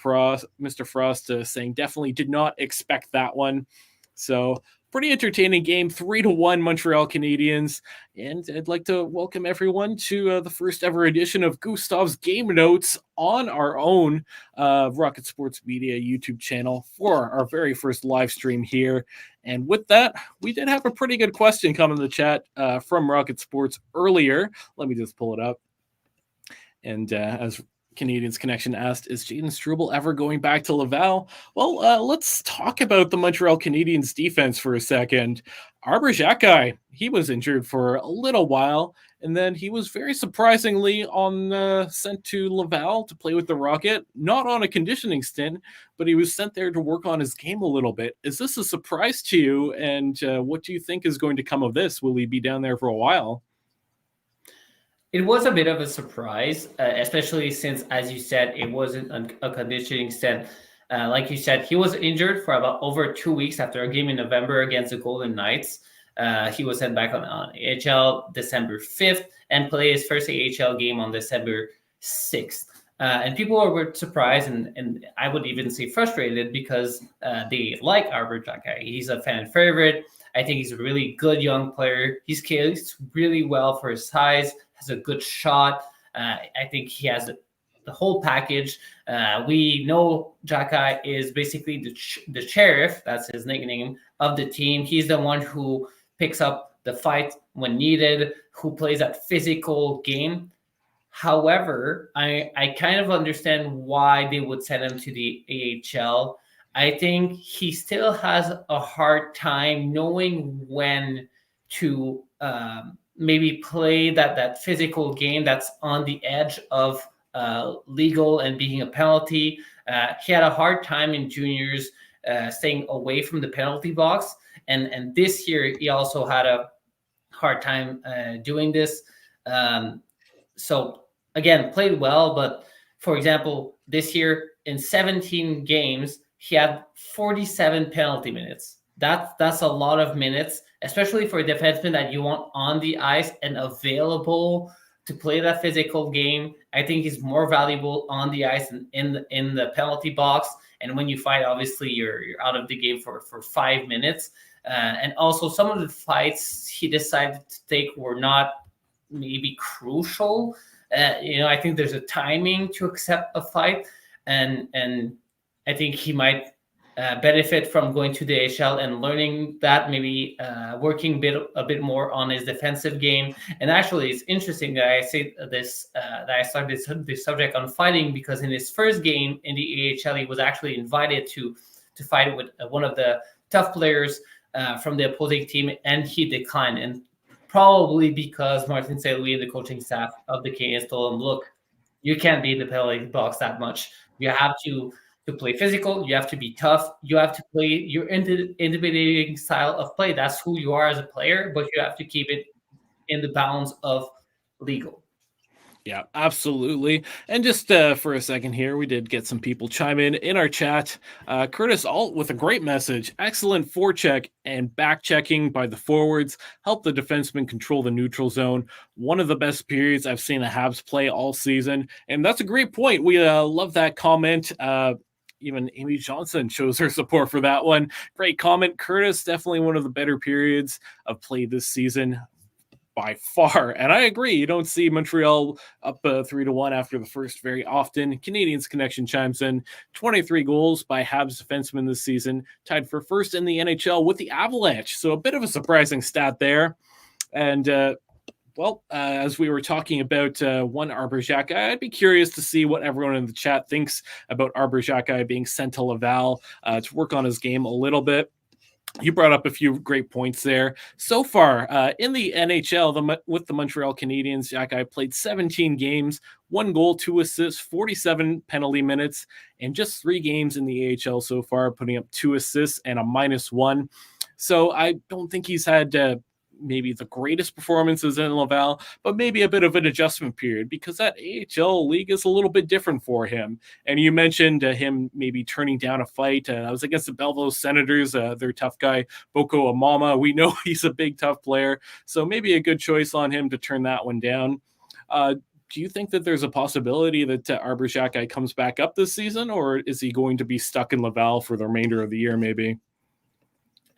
Frost saying definitely did not expect that one. So pretty entertaining game, 3-1 Montreal Canadiens. And I'd like to welcome everyone to the first ever edition of Gustav's Game Notes on our own Rocket Sports Media YouTube channel for our very first live stream here. And with that, we did have a pretty good question come in the chat from Rocket Sports earlier. Let me just pull it up. And as Canadiens Connection asked, is Jayden Struble ever going back to Laval? Well, let's talk about the Montreal Canadiens defense for a second. Arber Xhekaj, he was injured for a little while, and then he was very surprisingly sent to Laval to play with the Rocket, not on a conditioning stint, but he was sent there to work on his game a little bit. Is this a surprise to you, and what do you think is going to come of this? Will he be down there for a while? It was a bit of a surprise, especially since, as you said, it wasn't a conditioning stint. Like you said, he was injured for about over 2 weeks after a game in November against the Golden Knights. He was sent back on AHL December 5th and played his first AHL game on December 6th. And people were surprised and I would even say frustrated because they like Arber Xhekaj. He's a fan favorite. I think he's a really good young player. He skates really well for his size, has a good shot. I think he has the whole package. We know Xhekaj is basically the sheriff, that's his nickname, of the team. He's the one who picks up the fight when needed, who plays that physical game. However, I kind of understand why they would send him to the AHL. I think he still has a hard time knowing when to maybe play that physical game that's on the edge of legal and being a penalty. He had a hard time in juniors staying away from the penalty box. And this year, he also had a hard time doing this. So, again, played well. But, for example, this year in 17 games, he had 47 penalty minutes. That's a lot of minutes, especially for a defenseman that you want on the ice and available to play that physical game. I think he's more valuable on the ice and in the penalty box. And when you fight, obviously you're out of the game for 5 minutes. And also some of the fights he decided to take were not maybe crucial. I think there's a timing to accept a fight, and I think he might benefit from going to the AHL and learning that, maybe working a bit more on his defensive game. And actually, it's interesting that I say this, that I started this subject on fighting, because in his first game in the AHL, he was actually invited to fight with one of the tough players from the opposing team, and he declined. And probably because Martin St. Louis and the coaching staff of the Canadiens told him, look, you can't be in the penalty box that much. You have to play physical. You have to be tough. You have to play your intimidating style of play. That's who you are as a player, but you have to keep it in the bounds of legal. Yeah, absolutely. And just for a second here, we did get some people chime in our chat. Curtis Alt with a great message. Excellent forecheck and back checking by the forwards. Help the defensemen control the neutral zone. One of the best periods I've seen the Habs play all season. And that's a great point. We love that comment. Even Amy Johnson shows her support for that one. Great comment. Curtis, definitely one of the better periods of play this season by far. And I agree. You don't see Montreal up 3-1 after the first very often. Canadiens Connection chimes in. 23 goals by Habs defensemen this season, tied for first in the NHL with the Avalanche. So a bit of a surprising stat there. And as we were talking about one Arber Xhekaj, I'd be curious to see what everyone in the chat thinks about Arber Xhekaj being sent to Laval to work on his game a little bit. You brought up a few great points there. So far, in the NHL, with the Montreal Canadiens, Xhekaj played 17 games, 1 goal, 2 assists, 47 penalty minutes, and just 3 games in the AHL so far, putting up 2 assists and a -1. So I don't think he's had maybe the greatest performances in Laval, but maybe a bit of an adjustment period because that AHL league is a little bit different for him. And you mentioned him maybe turning down a fight. I was against the Belleville Senators, their tough guy, Boko Amama. We know he's a big, tough player. So maybe a good choice on him to turn that one down. Do you think that there's a possibility that Arbor Xhekaj comes back up this season, or is he going to be stuck in Laval for the remainder of the year maybe?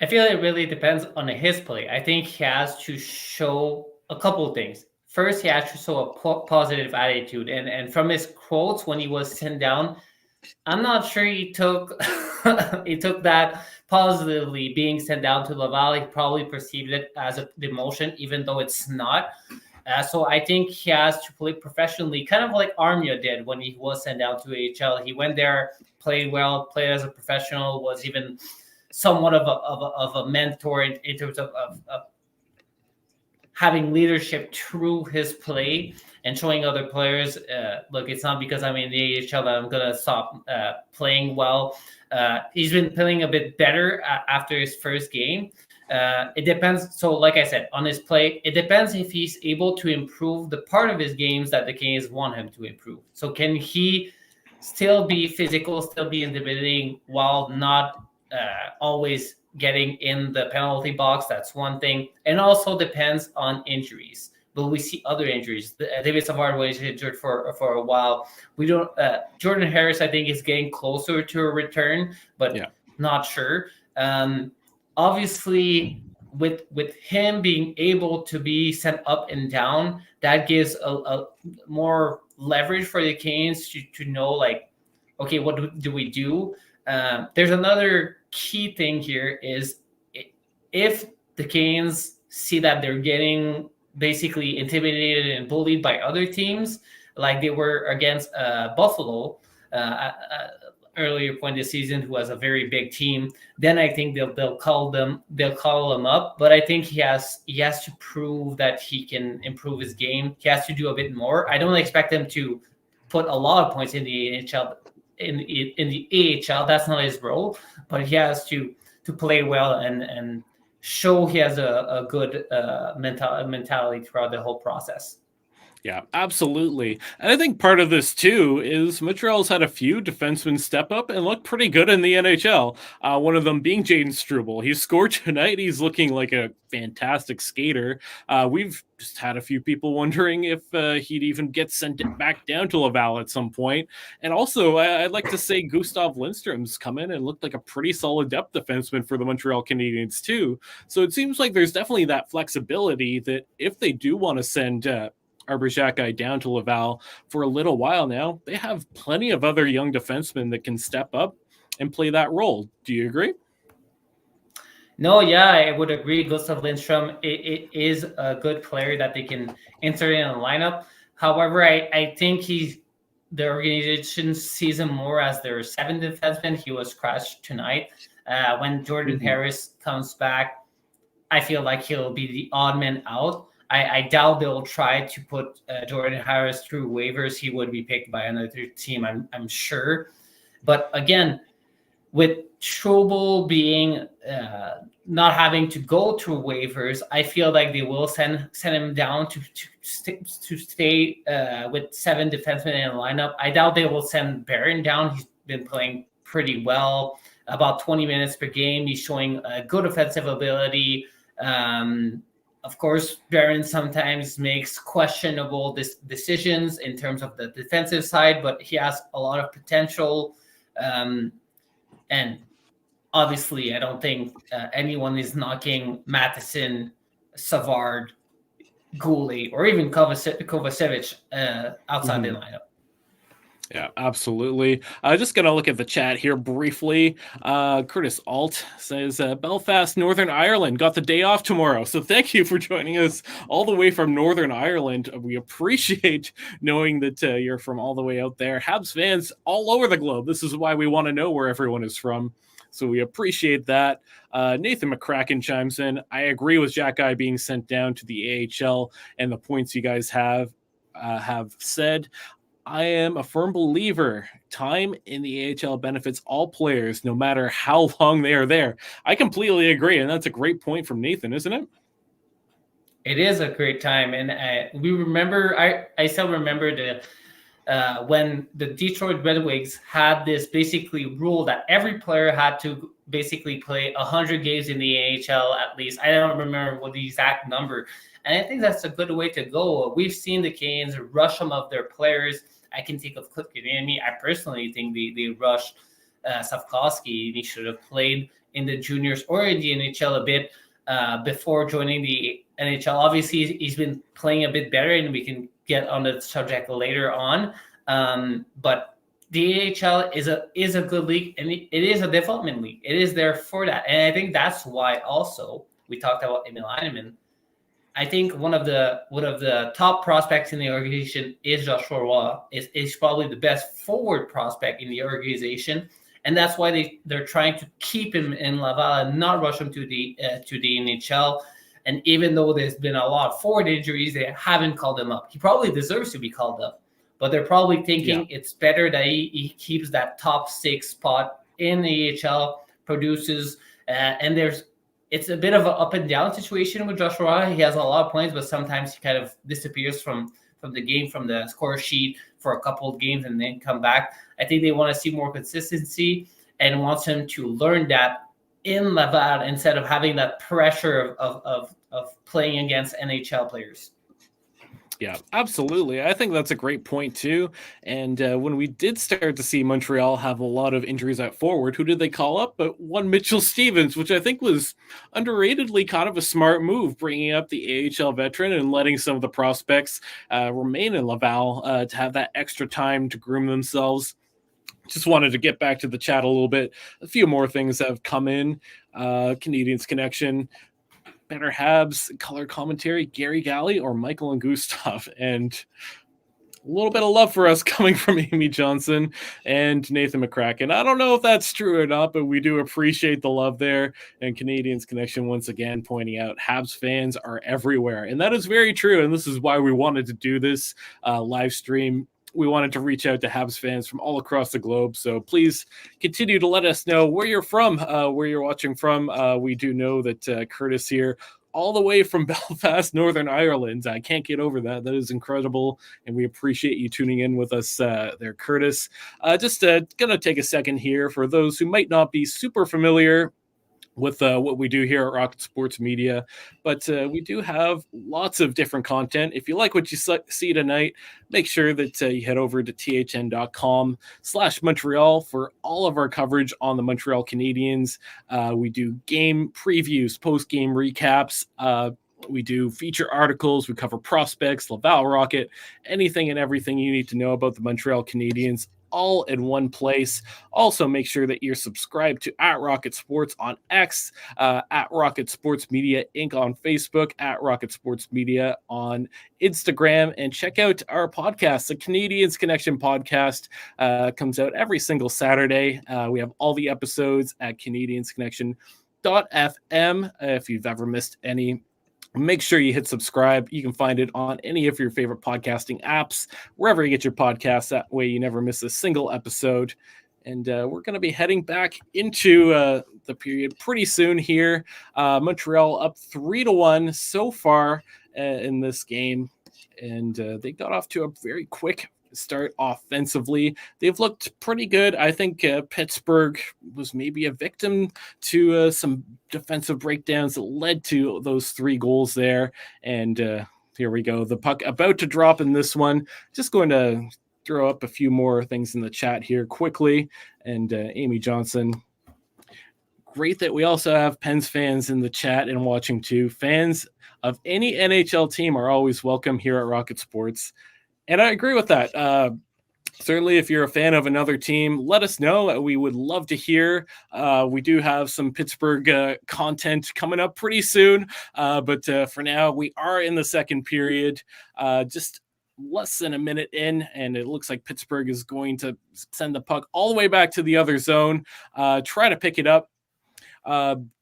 I feel it really depends on his play. I think he has to show a couple of things. First, he has to show a positive attitude. And from his quotes when he was sent down, I'm not sure he took he took that positively, being sent down to Laval. He probably perceived it as a demotion, even though it's not. So I think he has to play professionally, kind of like Armia did when he was sent down to AHL. He went there, played well, played as a professional, was even somewhat of a mentor in terms of having leadership through his play and showing other players, look, it's not because I'm in the AHL that I'm going to stop playing well. He's been playing a bit better after his first game. It depends. So like I said, on his play, it depends if he's able to improve the part of his games that the Canadiens want him to improve. So can he still be physical, still be intimidating while not always getting in the penalty box? That's one thing. And also depends on injuries. Will we see other injuries? David Savard was injured for a while. We don't. Jordan Harris, I think, is getting closer to a return, but not sure. Obviously, with him being able to be sent up and down, that gives a more leverage for the Canes to know, like, okay, what do we do? There's another key thing here is if the Canes see that they're getting basically intimidated and bullied by other teams, like they were against Buffalo earlier point this season, who has a very big team, then I think they'll call them up. But I think he has to prove that he can improve his game. He has to do a bit more. I don't expect him to put a lot of points in the NHL. In the AHL, that's not his role, but he has to play well and show he has a good mentality throughout the whole process. Yeah, absolutely. And I think part of this, too, is Montreal's had a few defensemen step up and look pretty good in the NHL. One of them being Jaden Struble. He scored tonight. He's looking like a fantastic skater. We've just had a few people wondering if he'd even get sent back down to Laval at some point. And also, I'd like to say Gustav Lindstrom's come in and looked like a pretty solid depth defenseman for the Montreal Canadiens, too. So it seems like there's definitely that flexibility that if they do want to send Arbor Xhekaj down to Laval for a little while now, they have plenty of other young defensemen that can step up and play that role. Do you agree? No, yeah, I would agree. Gustav Lindstrom it is a good player that they can insert in a lineup. However, I think the organization sees him more as their seventh defenseman. He was crushed tonight. When Jordan Harris comes back, I feel like he'll be the odd man out. I doubt they'll try to put Jordan Harris through waivers. He would be picked by another team, I'm sure. But again, with Struble being not having to go through waivers, I feel like they will send him down to stay with seven defensemen in the lineup. I doubt they will send Barron down. He's been playing pretty well, about 20 minutes per game. He's showing a good offensive ability. Of course, Barron sometimes makes questionable decisions in terms of the defensive side, but he has a lot of potential. And obviously, I don't think anyone is knocking Matheson, Savard, Goalie, or even Kovacevic outside the lineup. Yeah, absolutely. Just going to look at the chat here briefly. Curtis Alt says, Belfast, Northern Ireland got the day off tomorrow. So thank you for joining us all the way from Northern Ireland. We appreciate knowing that you're from all the way out there. Habs fans all over the globe. This is why we want to know where everyone is from. So we appreciate that. Nathan McCracken chimes in. I agree with Xhekaj being sent down to the AHL and the points you guys have said. I am a firm believer time in the AHL benefits all players, no matter how long they are there. I completely agree, and that's a great point from Nathan, isn't it? It is a great time, and we remember. I still remember when the Detroit Red Wings had this basically rule that every player had to basically play 100 games in the NHL at least. I don't remember what the exact number, and I think that's a good way to go. We've seen the Canes rush some of their players. I can think of Kotkaniemi. I personally think they rushed Safkowski. He should have played in the juniors or in the NHL a bit before joining the NHL. Obviously, he's been playing a bit better, and we can get on the subject later on. But the AHL is a good league, and it is a development league. It is there for that, and I think that's why also we talked about Emil Heineman. I think one of the top prospects in the organization is Joshua Roy. Is probably the best forward prospect in the organization, and that's why they're trying to keep him in Laval and not rush him to the NHL. And even though there's been a lot of forward injuries, they haven't called him up. He probably deserves to be called up, but they're probably thinking it's better that he keeps that top 6 spot in the AHL, produces, and it's a bit of an up and down situation with Joshua Roy. He has a lot of points, but sometimes he kind of disappears from the game, from the score sheet for a couple of games and then come back. I think they want to see more consistency and wants him to learn that in Laval instead of having that pressure of playing against NHL players. Yeah, absolutely. I think that's a great point too. And when we did start to see Montreal have a lot of injuries at forward, who did they call up? But one Mitchell Stevens, which I think was underratedly kind of a smart move, bringing up the AHL veteran and letting some of the prospects remain in Laval to have that extra time to groom themselves. Just wanted to get back to the chat a little bit. A few more things have come in. Canadiens Connection, better Habs, color commentary, Gary Galley or Michael and Gustav. And a little bit of love for us coming from Amy Johnson and Nathan McCracken. I don't know if that's true or not, but we do appreciate the love there. And Canadiens Connection once again pointing out Habs fans are everywhere. And that is very true. And this is why we wanted to do this live stream. We wanted to reach out to Habs fans from all across the globe. So please continue to let us know where you're from, where you're watching from. We do know that Curtis here, all the way from Belfast, Northern Ireland. I can't get over that. That is incredible. And we appreciate you tuning in with us there, Curtis. Just going to take a second here for those who might not be super familiar with what we do here at Rocket Sports Media, but we do have lots of different content. If you like what you see tonight, make sure that you head over to thn.com/Montreal for all of our coverage on the Montreal Canadiens. We do game previews, post-game recaps. We do feature articles. We cover prospects, Laval Rocket, anything and everything you need to know about the Montreal Canadiens, all in one place. Also, make sure that you're subscribed to @Rocket Sports on X, @Rocket Sports Media Inc. on Facebook, @Rocket Sports Media on Instagram, and check out our podcast. The Canadiens Connection podcast comes out every single Saturday. We have all the episodes at CanadiensConnection.fm. If you've ever missed any, make sure you hit subscribe. You can find it on any of your favorite podcasting apps, wherever you get your podcasts. That way you never miss a single episode. And we're going to be heading back into the period pretty soon here. Montreal up 3-1 so far in this game. And they got off to a very quick start offensively. They've looked pretty good. I think Pittsburgh was maybe a victim to some defensive breakdowns that led to those 3 goals there. And here we go. The puck about to drop in this one. Just going to throw up a few more things in the chat here quickly. And Amy Johnson, great that we also have Pens fans in the chat and watching too. Fans of any NHL team are always welcome here at Rocket Sports. And I agree with that. Certainly, if you're a fan of another team, let us know. We would love to hear. We do have some Pittsburgh content coming up pretty soon. But for now, we are in the second period, just less than a minute in. And it looks like Pittsburgh is going to send the puck all the way back to the other zone, try to pick it up.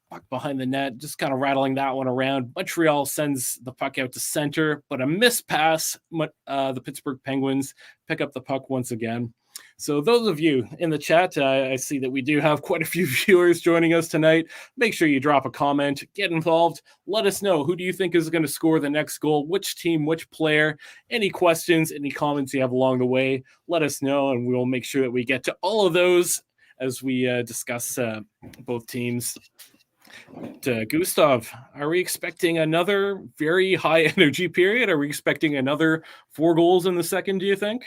Puck behind the net, just kind of rattling that one around. Montreal sends the puck out to center, but a missed pass. The Pittsburgh Penguins pick up the puck once again. So those of you in the chat, I see that we do have quite a few viewers joining us tonight. Make sure you drop a comment, get involved. Let us know, who do you think is going to score the next goal? Which team, which player? Any questions, any comments you have along the way, let us know, and we'll make sure that we get to all of those as we discuss both teams. Gustav, are we expecting another very high energy period? Are we expecting another 4 goals in the second, do you think?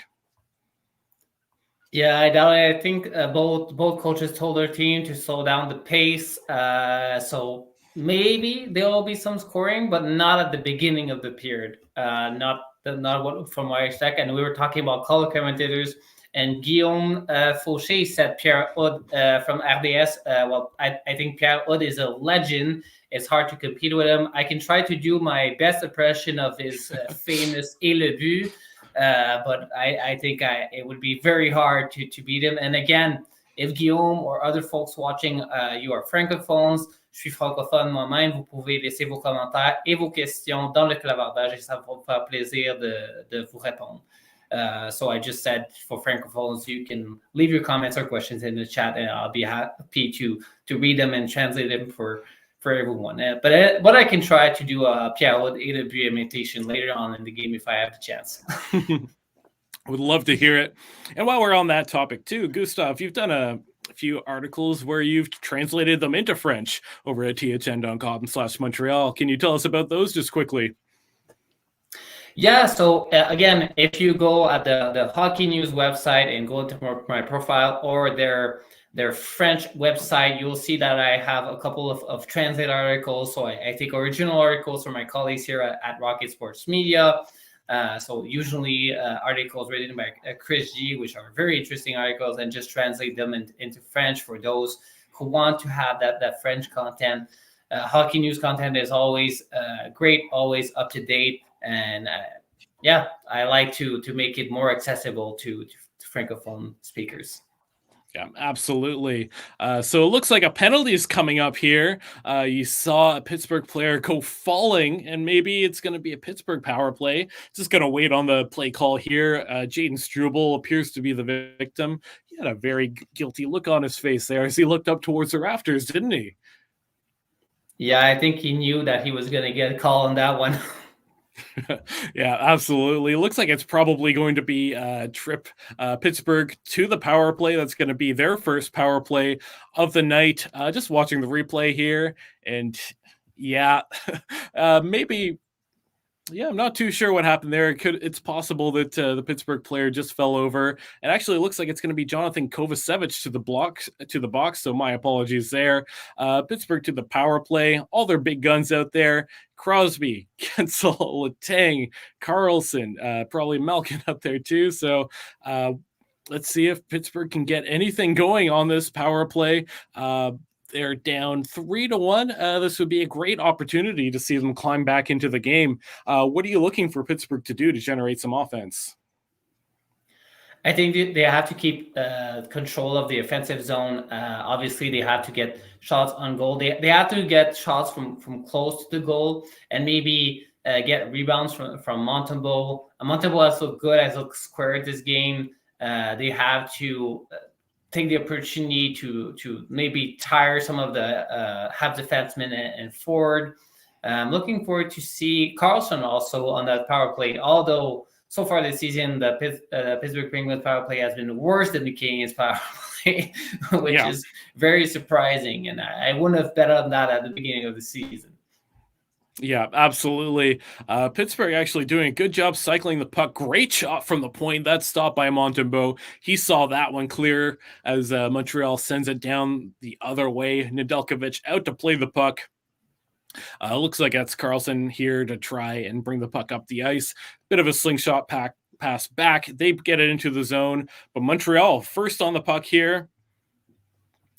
Yeah, I doubt it. I think both coaches told their team to slow down the pace. So maybe there will be some scoring, but not at the beginning of the period. Not what from what I expect. And we were talking about color commentators, and Guillaume Fauché said Pierre Hood from RDS. Well, I think Pierre Hood is a legend. It's hard to compete with him. I can try to do my best impression of his famous "Et le but." But I think it would be very hard to beat him. And again, if Guillaume or other folks watching, you are francophones, je suis francophone moi-même, vous pouvez laisser vos commentaires et vos questions dans le clavardage et ça va me faire plaisir de vous répondre. So I just said for francophones, you can leave your comments or questions in the chat, and I'll be happy to read them and translate them for everyone. But I can try to do a Pierre Wood AW imitation later on in the game if I have the chance. Would love to hear it. And while we're on that topic too, Gustav, you've done a few articles where you've translated them into French over at thn.com/Montreal. Can you tell us about those just quickly? Yeah, so again, if you go at the Hockey News website and go into my profile or their French website, you'll see that I have a couple of translate articles. So I take original articles from my colleagues here at Rocket Sports Media. So usually articles written by Chris G, which are very interesting articles, and just translate them into French for those who want to have that French content. Hockey News content is always great, always up to date. And I like to make it more accessible to Francophone speakers. Yeah, absolutely. So it looks like a penalty is coming up here. You saw a Pittsburgh player go falling, and maybe it's going to be a Pittsburgh power play. Just going to wait on the play call here. Jaden Struble appears to be the victim. He had a very guilty look on his face there as he looked up towards the rafters, didn't he? Yeah, I think he knew that he was going to get a call on that one. Yeah, absolutely. It looks like it's probably going to be trip Pittsburgh to the power play. That's going to be their first power play of the night. Just watching the replay here, and maybe. Yeah, I'm not too sure what happened there. It's possible that the Pittsburgh player just fell over. It actually looks like it's going to be Jonathan Kovacevic to the box. So my apologies there. Pittsburgh to the power play. All their big guns out there. Crosby, Kensel, Letang, Carlson, probably Malkin up there too. So let's see if Pittsburgh can get anything going on this power play. They're down 3-1. This would be a great opportunity to see them climb back into the game. What are you looking for Pittsburgh to do to generate some offense? I think they have to keep control of the offensive zone. Obviously, they have to get shots on goal. They have to get shots from close to the goal and maybe get rebounds from Montembeault. Montembeault has looked good, has looked square this game. They have to take the opportunity to maybe tire some of the Habs defensemen and forward. I'm looking forward to see Carlson also on that power play, although so far this season, the Pittsburgh Penguins power play has been worse than the Canadiens power play, which is very surprising. And I wouldn't have bet on that at the beginning of the season. Yeah, absolutely. Pittsburgh actually doing a good job cycling the puck. Great shot from the point. That's stopped by Montembeault. He saw that one clear as Montreal sends it down the other way. Nedeljkovic out to play the puck. Looks like that's Carlson here to try and bring the puck up the ice. Bit of a slingshot pass back. They get it into the zone, but Montreal first on the puck here.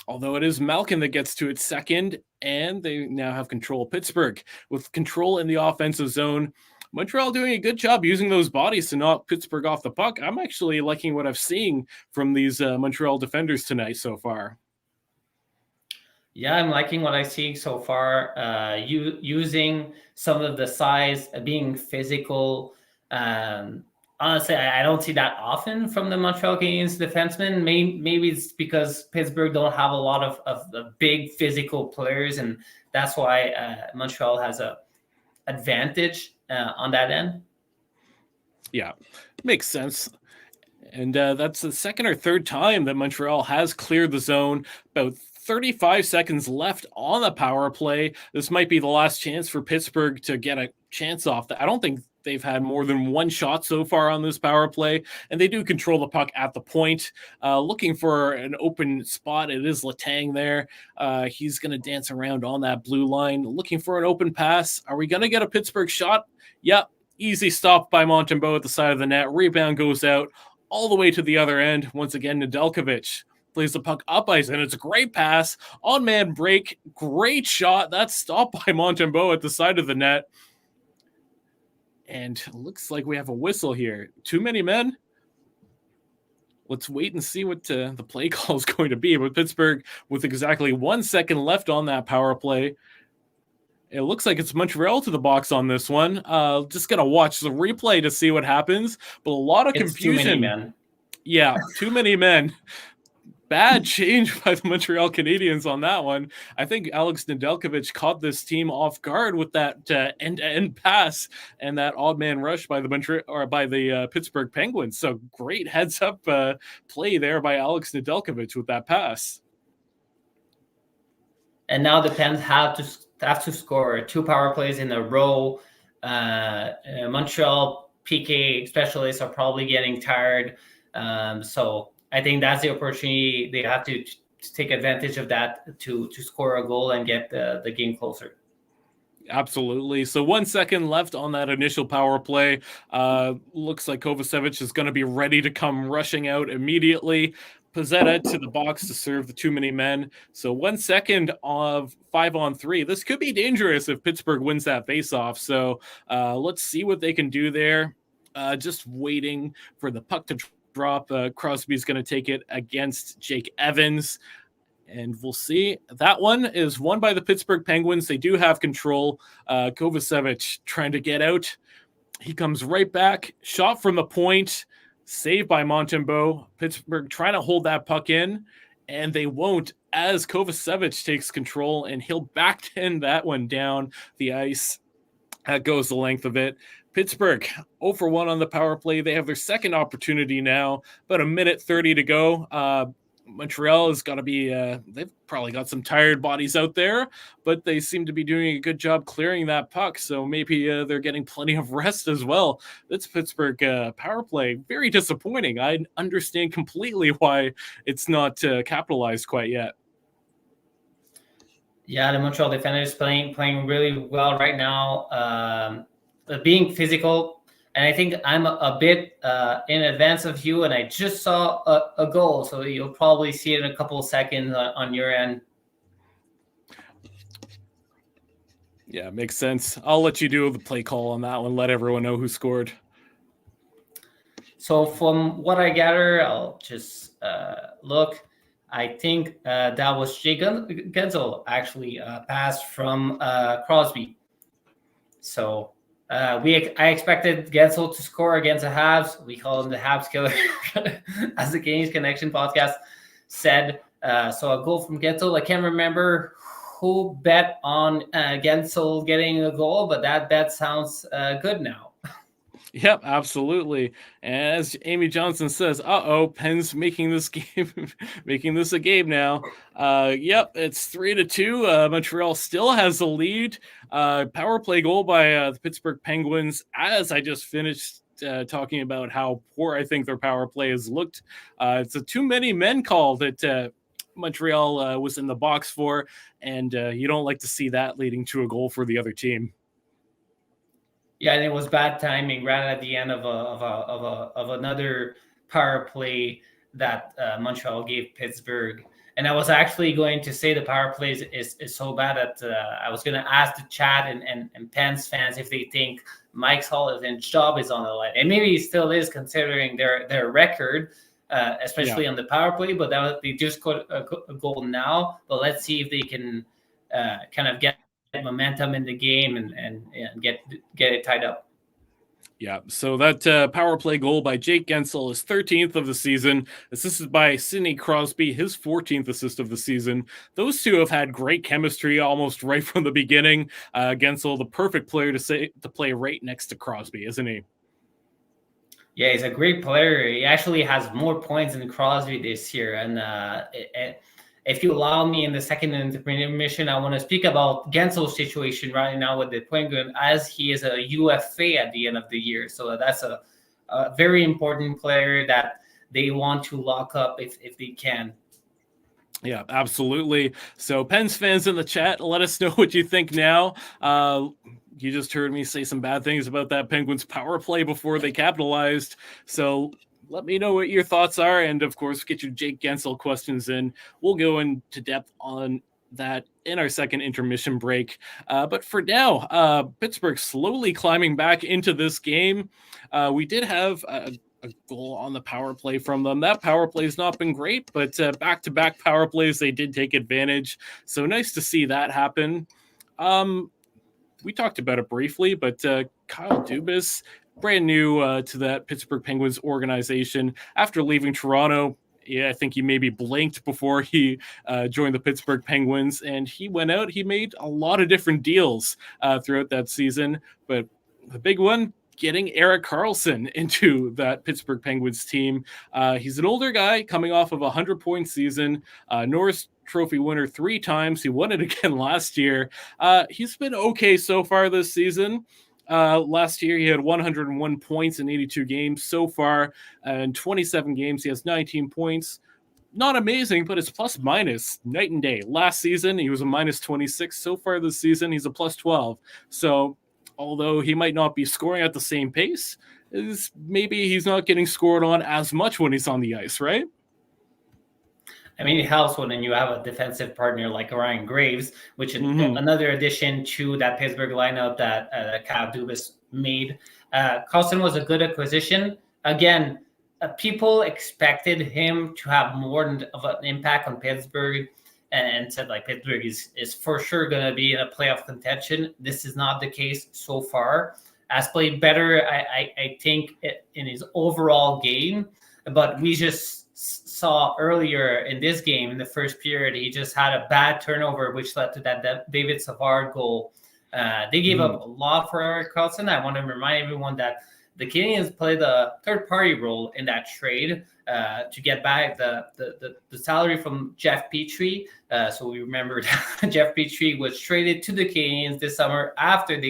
Although it is Malkin that gets to it second, and they now have control. Pittsburgh with control in the offensive zone. Montreal doing a good job using those bodies to knock Pittsburgh off the puck. I'm actually liking what I've seen from these Montreal defenders tonight so far. Yeah, I'm liking what I see so far. Using some of the size, being physical. honestly, I don't see that often from the Montreal Canadiens defensemen. Maybe it's because Pittsburgh don't have a lot of big physical players, and that's why Montreal has a advantage on that end. Yeah, makes sense. And that's the second or third time that Montreal has cleared the zone. About 35 seconds left on the power play. This might be the last chance for Pittsburgh to get a chance off. I don't think they've had more than one shot so far on this power play, and they do control the puck at the point. Looking for an open spot. It is Letang there. He's going to dance around on that blue line, looking for an open pass. Are we going to get a Pittsburgh shot? Yep. Easy stop by Montembeault at the side of the net. Rebound goes out all the way to the other end. Once again, Nedeljkovic plays the puck up ice, and it's a great pass. On-man break. Great shot. That's stopped by Montembeault at the side of the net. And looks like we have a whistle here. Too many men? Let's wait and see what the play call is going to be. But Pittsburgh, with exactly 1 second left on that power play, it looks like it's Montreal to the box on this one. Just going to watch the replay to see what happens. But a lot of confusion. Too many men. Yeah, too many men. Bad change by the Montreal Canadiens on that one. I think Alex Nedeljkovic caught this team off guard with that end-to-end pass and that odd man rush by the Pittsburgh Penguins. So great heads-up play there by Alex Nedeljkovic with that pass. And now the Pens have to score 2 power plays in a row. Montreal PK specialists are probably getting tired. So I think that's the opportunity. They have to take advantage of that to score a goal and get the game closer. Absolutely. So 1 second left on that initial power play. Looks like Kovacevic is going to be ready to come rushing out immediately. Pizzetta to the box to serve the too many men. So 1 second of 5-on-3. This could be dangerous if Pittsburgh wins that faceoff. So let's see what they can do there. Just waiting for the puck to drop. Crosby's going to take it against Jake Evans. And we'll see. That one is won by the Pittsburgh Penguins. They do have control. Kovacevic trying to get out. He comes right back. Shot from the point. Saved by Montembeault. Pittsburgh trying to hold that puck in, and they won't as Kovacevic takes control, and he'll backhand that one down the ice. That goes the length of it. Pittsburgh 0 for 1 on the power play. They have their second opportunity now. About 1:30 to go. Montreal has got to be, they've probably got some tired bodies out there, but they seem to be doing a good job clearing that puck. So maybe they're getting plenty of rest as well. That's Pittsburgh power play. Very disappointing. I understand completely why it's not capitalized quite yet. Yeah, the Montreal defenders playing really well right now. Being physical. And I think I'm a bit in advance of you, and I just saw a goal, so you'll probably see it in a couple of seconds on your end. Yeah, makes sense. I'll let you do the play call on that one. Let everyone know who scored. So from what I gather, I'll just look. I think that was Jay Gensel actually passed from Crosby. So... I expected Gensel to score against the Habs. We call him the Habs killer, as the Canadiens Connection podcast said. So a goal from Gensel. I can't remember who bet on Gensel getting a goal, but that bet sounds good now. Yep, absolutely. And as Amy Johnson says, Pens making this a game now. Yep, it's 3-2. Montreal still has the lead. Power play goal by the Pittsburgh Penguins. As I just finished talking about how poor I think their power play has looked. It's a too many men call that Montreal was in the box for, and you don't like to see that leading to a goal for the other team. Yeah, and it was bad timing right at the end of another power play that Montreal gave Pittsburgh. And I was actually going to say the power play is so bad that I was going to ask the chat and Pens fans if they think Mike Sullivan's job is on the line. And maybe he still is, considering their record, especially on the power play. But they just scored a goal now. But let's see if they can kind of get momentum in the game and get it tied up. Yeah, so that power play goal by Jake Gensel is 13th of the season, assisted by Sidney Crosby, his 14th assist of the season. Those two have had great chemistry almost right from the beginning. Gensel, the perfect player to play right next to Crosby, isn't he? Yeah, he's a great player. He actually has more points than Crosby this year. And if you allow me in the second intermission, I want to speak about Gensel's situation right now with the Penguins, as he is a UFA at the end of the year. So that's a very important player that they want to lock up if they can. Yeah, absolutely. So, Pens fans in the chat, let us know what you think now. You just heard me say some bad things about that Penguins power play before they capitalized. So, let me know what your thoughts are. And of course, get your Jake Gensel questions in. We'll go into depth on that in our second intermission break. But for now, Pittsburgh slowly climbing back into this game. We did have a goal on the power play from them. That power play has not been great, but back-to-back power plays, they did take advantage. So nice to see that happen. We talked about it briefly, but Kyle Dubas, brand new to that Pittsburgh Penguins organization. After leaving Toronto, I think he maybe blinked before he joined the Pittsburgh Penguins, and he went out. He made a lot of different deals throughout that season, but the big one, getting Erik Karlsson into that Pittsburgh Penguins team. He's an older guy coming off of a 100-point season, Norris Trophy winner 3 times. He won it again last year. He's been okay so far this season. Last year, he had 101 points in 82 games so far. In 27 games, he has 19 points. Not amazing, but it's plus minus night and day. Last season, he was a minus 26. So far this season, he's a plus 12. So although he might not be scoring at the same pace, maybe he's not getting scored on as much when he's on the ice, right? I mean, it helps when you have a defensive partner like Ryan Graves, which is another addition to that Pittsburgh lineup that Kyle Dubas made. Karlsson was a good acquisition. Again, people expected him to have more of an impact on Pittsburgh, and said like Pittsburgh is for sure going to be in a playoff contention. This is not the case so far. Has played better, I think, in his overall game, but we just saw earlier in this game, in the first period, he just had a bad turnover, which led to that David Savard goal. They gave up a lot for Erik Karlsson. I want to remind everyone that the Canadiens played a third-party role in that trade to get back the salary from Jeff Petrie. So we remember Jeff Petrie was traded to the Canadiens this summer after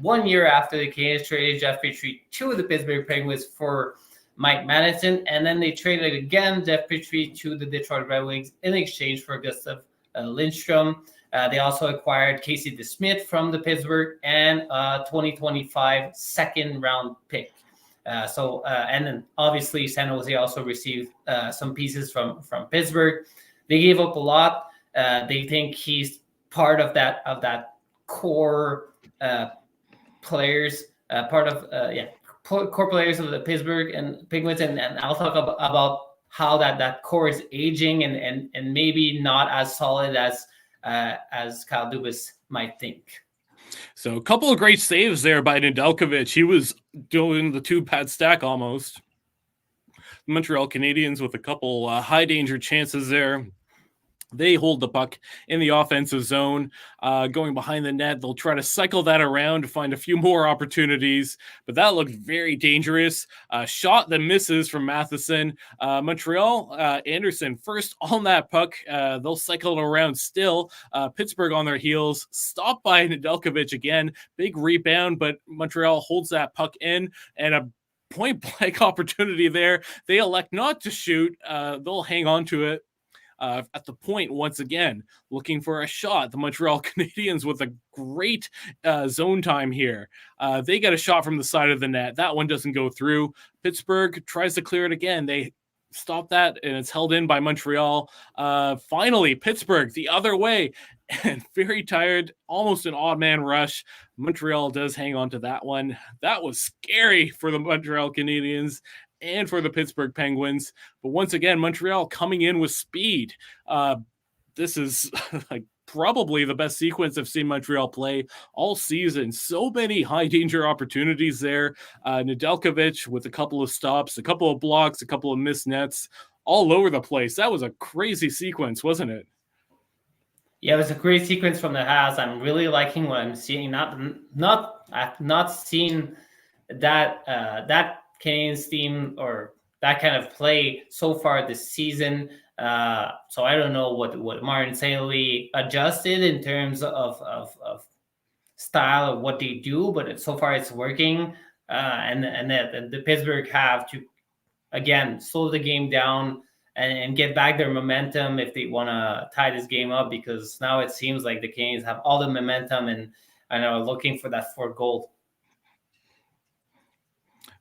1 year after the Canadiens traded Jeff Petrie to the Pittsburgh Penguins for Mike Madison, and then they traded again Jeff Petrie to the Detroit Red Wings in exchange for Gustav Lindstrom. They also acquired Casey DeSmith from the Pittsburgh and 2025 second-round pick. And then obviously San Jose also received some pieces from Pittsburgh. They gave up a lot. They think he's part of that core players, core players of the Pittsburgh and Penguins, and I'll talk about how that core is aging and maybe not as solid as Kyle Dubas might think. So a couple of great saves there by Nedeljkovic. He was doing the 2-pad stack almost. The Montreal Canadiens with a couple high danger chances there. They hold the puck in the offensive zone, going behind the net. They'll try to cycle that around to find a few more opportunities, but that looked very dangerous. Shot that misses from Matheson. Montreal, Anderson first on that puck. They'll cycle it around still. Pittsburgh on their heels, stopped by Nedeljkovic again. Big rebound, but Montreal holds that puck in, and a point-blank opportunity there. They elect not to shoot. They'll hang on to it. At the point, once again, looking for a shot. The Montreal Canadiens with a great zone time here. They get a shot from the side of the net. That one doesn't go through. Pittsburgh tries to clear it again. They stop that, and it's held in by Montreal. Finally, Pittsburgh the other way. And very tired, almost an odd man rush. Montreal does hang on to that one. That was scary for the Montreal Canadiens and for the Pittsburgh Penguins. But once again, Montreal coming in with speed. this is like probably the best sequence I've seen Montreal play all season. So many high danger opportunities there. Nedeljkovic with a couple of stops, a couple of blocks, a couple of missed nets, all over the place. That was a crazy sequence, wasn't it? Yeah, it was a great sequence from the Habs. I'm really liking what I'm seeing. I've not seen that that Canadiens team or that kind of play so far this season. So I don't know what Martin Saintly adjusted in terms of style of what they do, but so far it's working. And the Pittsburgh have to again slow the game down and get back their momentum if they want to tie this game up, because now it seems like the Canadiens have all the momentum and are looking for that fourth goal.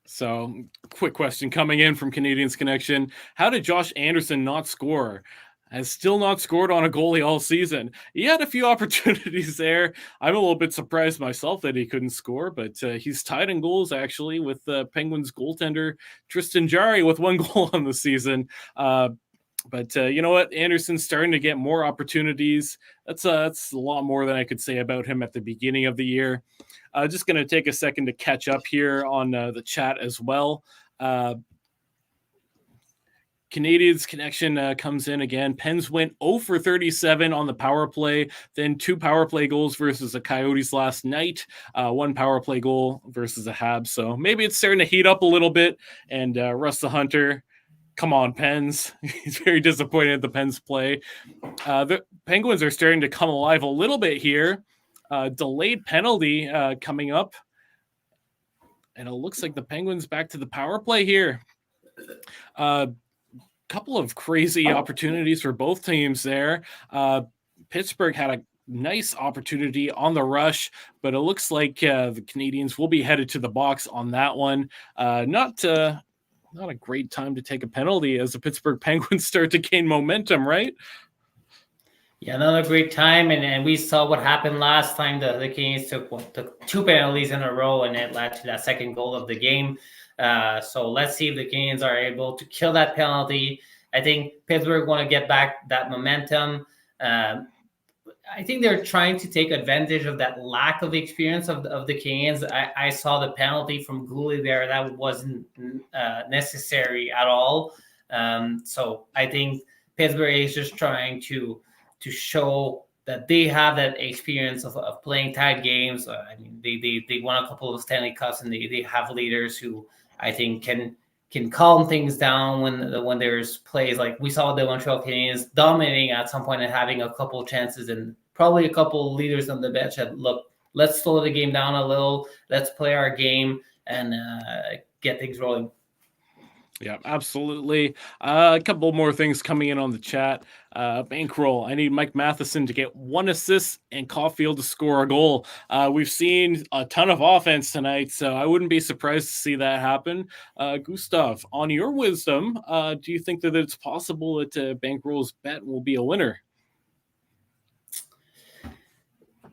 So, quick question coming in from Canadiens Connection. How did Josh Anderson not score? Has still not scored on a goalie all season. He had a few opportunities there. I'm a little bit surprised myself that he couldn't score, but he's tied in goals actually with Penguins goaltender Tristan Jarry with 1 goal on the season. But you know what? Anderson's starting to get more opportunities. That's a lot more than I could say about him at the beginning of the year. Just going to take a second to catch up here on the chat as well. Canadiens Connection comes in again. Pens went 0 for 37 on the power play, then 2 power play goals versus the Coyotes last night, 1 power play goal versus the Habs. So maybe it's starting to heat up a little bit. And Russ the Hunter, come on, Pens. He's very disappointed at the Pens play. The Penguins are starting to come alive a little bit here. Delayed penalty coming up. And it looks like the Penguins back to the power play here. Couple of crazy opportunities for both teams there. Pittsburgh had a nice opportunity on the rush, but it looks like the Canadiens will be headed to the box on that one. Not a great time to take a penalty as the Pittsburgh Penguins start to gain momentum, right? Yeah, another great time, and we saw what happened last time. The Canadiens took 2 penalties in a row, and it led to that second goal of the game. So let's see if the Canadiens are able to kill that penalty. I think Pittsburgh want to get back that momentum. I think they're trying to take advantage of that lack of experience of the Canadiens. I saw the penalty from Goalie there. That wasn't necessary at all. So I think Pittsburgh is just trying to show that they have that experience of playing tight games. I mean, they won a couple of Stanley Cups, and they have leaders who I think can calm things down when there's plays like we saw the Montreal Canadiens dominating at some point and having a couple chances, and probably a couple leaders on the bench that, look, let's slow the game down a little, let's play our game and get things rolling. Yeah, absolutely. A couple more things coming in on the chat. Bankroll. I need Mike Matheson to get 1 assist and Caulfield to score a goal. We've seen a ton of offense tonight, so I wouldn't be surprised to see that happen. Gustav, on your wisdom, do you think that it's possible that Bankroll's bet will be a winner?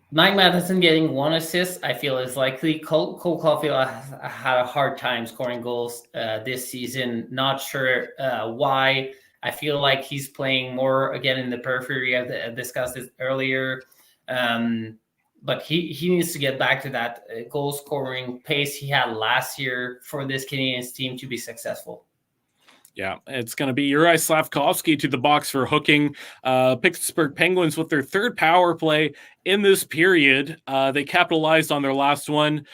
Mike Matheson getting 1 assist, I feel, is likely. Cole Caulfield had a hard time scoring goals this season. Not sure why. I feel like he's playing more again in the periphery. I discussed this earlier. But he needs to get back to that goal scoring pace he had last year for this Canadiens team to be successful. Yeah, it's going to be Uri Slavkovsky to the box for hooking. Pittsburgh Penguins with their 3rd power play in this period. They capitalized on their last one.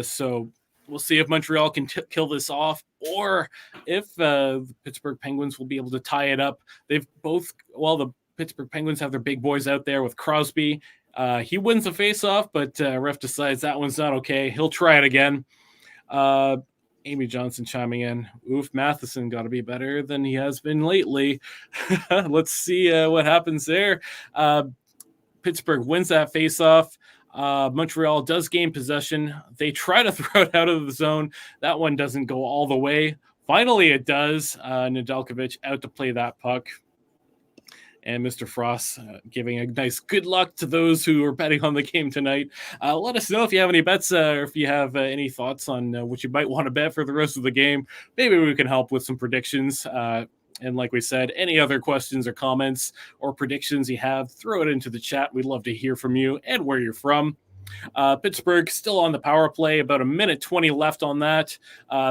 So we'll see if Montreal can kill this off, or if the Pittsburgh Penguins will be able to tie it up. The Pittsburgh Penguins have their big boys out there with Crosby. He wins the faceoff, but ref decides that one's not okay. He'll try it again. Amy Johnson chiming in. Oof, Matheson got to be better than he has been lately. Let's see what happens there. Pittsburgh wins that faceoff. Montreal does gain possession. They try to throw it out of the zone. That one doesn't go all the way. Finally, it does. Nedeljkovic out to play that puck. And Mr. Frost giving a nice good luck to those who are betting on the game tonight. Let us know if you have any bets or if you have any thoughts on what you might want to bet for the rest of the game. Maybe we can help with some predictions. And like we said, any other questions or comments or predictions you have, throw it into the chat. We'd love to hear from you and where you're from. Pittsburgh still on the power play, about a minute 20 left on that.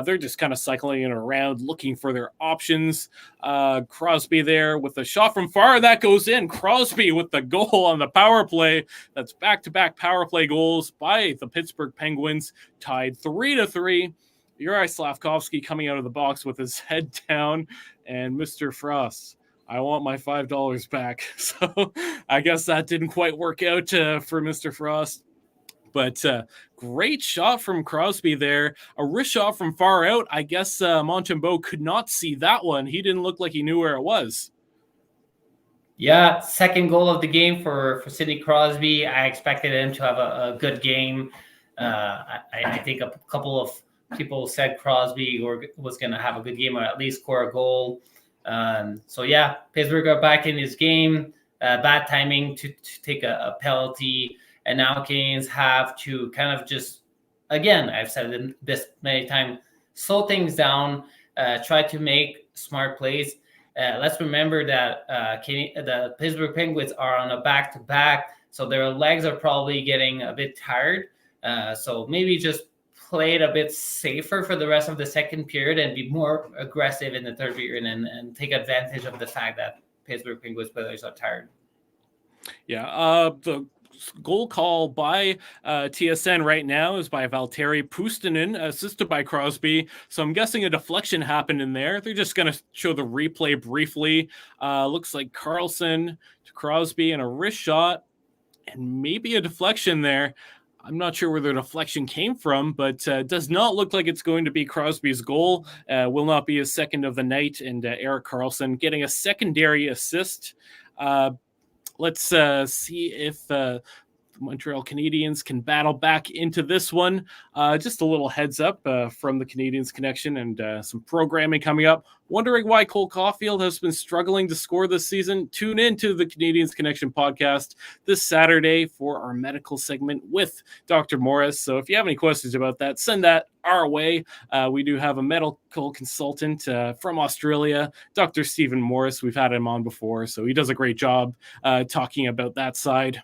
They're just kind of cycling it around, looking for their options. Crosby there with a shot from far. That goes in. Crosby with the goal on the power play. That's back-to-back power play goals by the Pittsburgh Penguins, tied 3-3. Juraj Slafkovsky coming out of the box with his head down, and Mr. Frost, I want my $5 back. So I guess that didn't quite work out for Mr. Frost. But great shot from Crosby there. A wrist shot from far out. I guess Montembeault could not see that one. He didn't look like he knew where it was. Yeah, second goal of the game for Sidney Crosby. I expected him to have a good game. I think a couple of people said Crosby was going to have a good game or at least score a goal. So, yeah, Pittsburgh got back in his game. Bad timing to take a penalty. And now Canadiens have to kind of just, again, I've said this many times, slow things down, try to make smart plays. Let's remember that the Pittsburgh Penguins are on a back-to-back, so their legs are probably getting a bit tired. So maybe just play it a bit safer for the rest of the second period and be more aggressive in the third period and take advantage of the fact that Pittsburgh Penguins players are tired. Yeah, the goal call by TSN right now is by Valtteri Puustinen, assisted by Crosby. So I'm guessing a deflection happened in there. They're just going to show the replay briefly. Looks like Carlson to Crosby and a wrist shot and maybe a deflection there. I'm not sure where the deflection came from, but does not look like it's going to be Crosby's goal. Will not be his second of the night, and Erik Karlsson getting a secondary assist. Let's see if the Montreal Canadiens can battle back into this one. Just a little heads up from the Canadiens Connection and some programming coming up. Wondering why Cole Caulfield has been struggling to score this season? Tune in to the Canadiens Connection podcast this Saturday for our medical segment with Dr. Morris. So if you have any questions about that, send that our way. We do have a medical consultant from Australia, Dr. Stephen Morris. We've had him on before, so he does a great job talking about that side.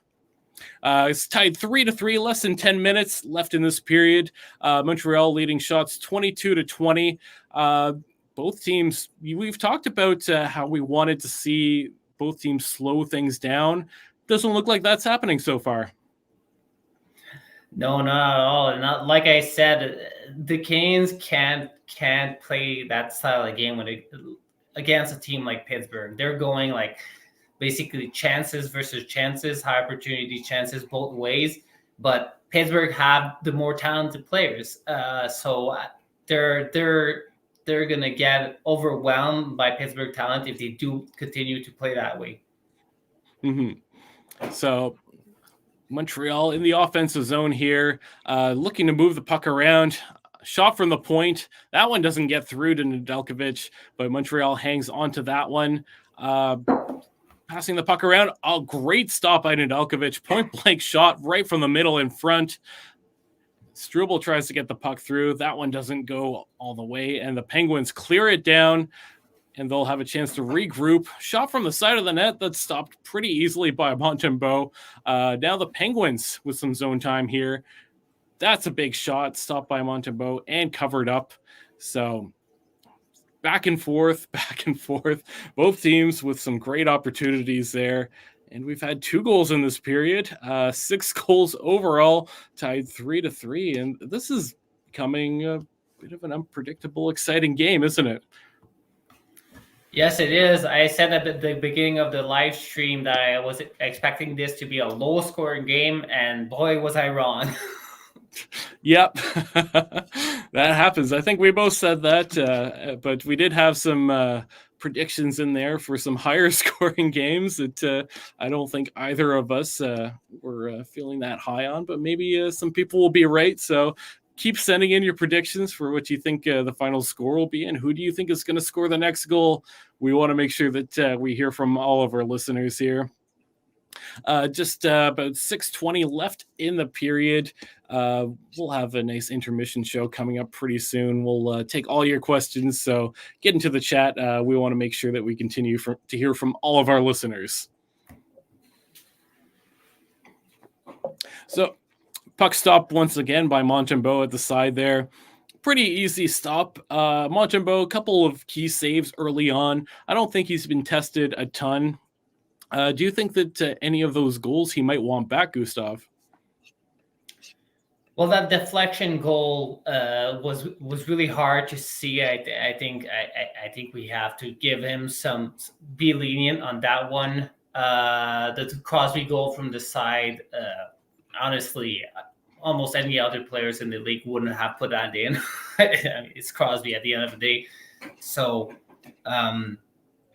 It's tied 3-3, less than 10 minutes left in this period. Montreal leading shots 22-20. Both teams, we've talked about how we wanted to see both teams slow things down. Doesn't look like that's happening so far. No, not at all. And not, like I said, the Canes can't play that style of game against a team like Pittsburgh. They're going like basically chances versus chances, high opportunity chances both ways. But Pittsburgh have the more talented players, so they're going to get overwhelmed by Pittsburgh talent if they do continue to play that way. Mm-hmm. So Montreal in the offensive zone here, looking to move the puck around. Shot from the point. That one doesn't get through to Nedeljkovic, but Montreal hangs onto that one. Passing the puck around. Oh, great stop by Nedeljkovic. Point-blank shot right from the middle in front. Struble tries to get the puck through. That one doesn't go all the way, and the Penguins clear it down, and they'll have a chance to regroup. Shot from the side of the net that's stopped pretty easily by Montembeault. Now the Penguins with some zone time here. That's a big shot, stopped by Montembeault and covered up. So back and forth. Both teams with some great opportunities there. And we've had 2 goals in this period, 6 goals overall, tied 3-3. And this is becoming a bit of an unpredictable, exciting game, isn't it? Yes, it is. I said at the beginning of the live stream that I was expecting this to be a low-scoring game, and boy, was I wrong. Yep, that happens. I think we both said that, but we did have some predictions in there for some higher scoring games that I don't think either of us were feeling that high on, but maybe some people will be right. So keep sending in your predictions for what you think the final score will be and who do you think is going to score the next goal. We want to make sure that we hear from all of our listeners here. Just about 6:20 left in the period. We'll have a nice intermission show coming up pretty soon. We'll take all your questions, so get into the chat. We want to make sure that we continue to hear from all of our listeners. So, puck stop once again by Montembeault at the side there. Pretty easy stop. Montembeault, a couple of key saves early on. I don't think he's been tested a ton. Do you think that any of those goals he might want back, Gustav? Well, that deflection goal was really hard to see. I think we have to give him be lenient on that one. The Crosby goal from the side, honestly, almost any other players in the league wouldn't have put that in. I mean, it's Crosby at the end of the day. So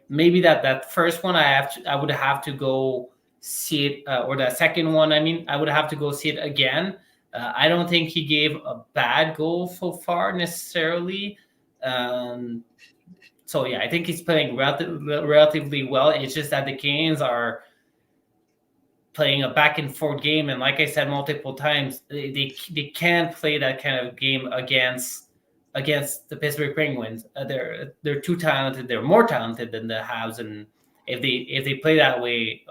maybe that first one I would have to go see it, or the second one. I mean, I would have to go see it again. I don't think he gave a bad goal so far necessarily. So yeah, I think he's playing relatively well. It's just that the Canadiens are playing a back and forth game, and like I said multiple times, they can't play that kind of game against the Pittsburgh Penguins. They're too talented. They're more talented than the Habs, and if they play that way,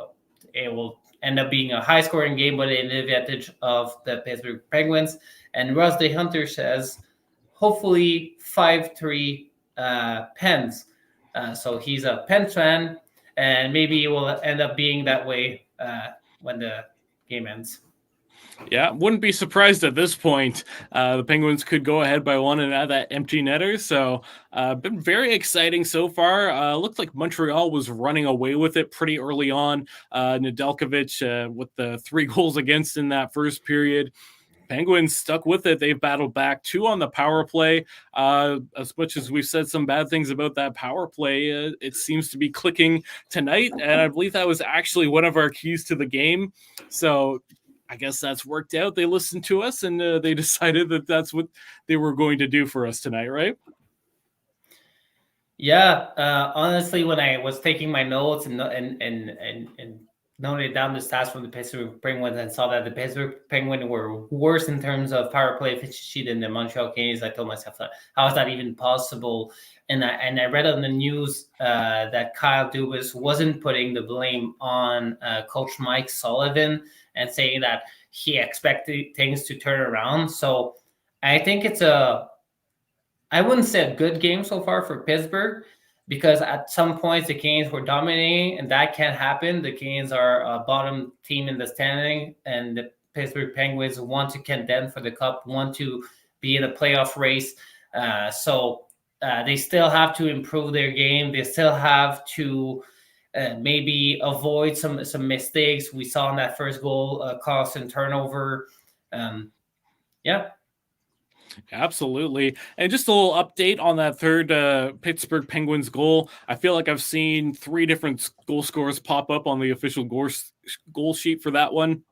it will end up being a high scoring game, but in the advantage of the Pittsburgh Penguins. And Russ the Hunter says, hopefully 5-3 Pens. So he's a Pens fan, and maybe it will end up being that way when the game ends. Yeah, wouldn't be surprised at this point. The Penguins could go ahead by one and add that empty netter. So been very exciting so far. Looked like Montreal was running away with it pretty early on. Nedeljkovic with the 3 goals against in that first period. Penguins stuck with it. They've battled back 2 on the power play. As much as we've said some bad things about that power play, it seems to be clicking tonight. And I believe that was actually one of our keys to the game. So I guess that's worked out. They listened to us and they decided that that's what they were going to do for us tonight, right? Yeah. Honestly, when I was taking my notes and noted down the stats from the Pittsburgh Penguins and saw that the Pittsburgh Penguins were worse in terms of power play efficiency than the Montreal Canadiens, I told myself, how is that even possible? And I read on the news that Kyle Dubas wasn't putting the blame on Coach Mike Sullivan and saying that he expected things to turn around. So I think I wouldn't say a good game so far for Pittsburgh, because at some points the Canadiens were dominating, and that can't happen. The Canadiens are a bottom team in the standing, and the Pittsburgh Penguins want to contend for the cup, want to be in a playoff race. So they still have to improve their game. They still have to maybe avoid some mistakes we saw in that first goal, cost and turnover. Yeah. Absolutely. And just a little update on that third Pittsburgh Penguins goal. I feel like I've seen 3 different goal scores pop up on the official goal sheet for that one.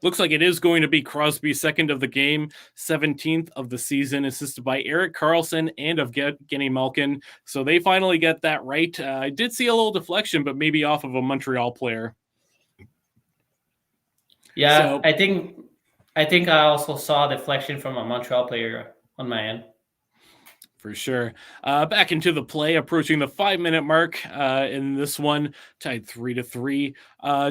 Looks like it is going to be Crosby, second of the game, 17th of the season, assisted by Erik Karlsson and of Evgeny Malkin. So they finally get that right. I did see a little deflection, but maybe off of a Montreal player. Yeah, so, I think I also saw a deflection from a Montreal player on my end. For sure. Back into the play, approaching the 5-minute mark in this one, tied 3-3.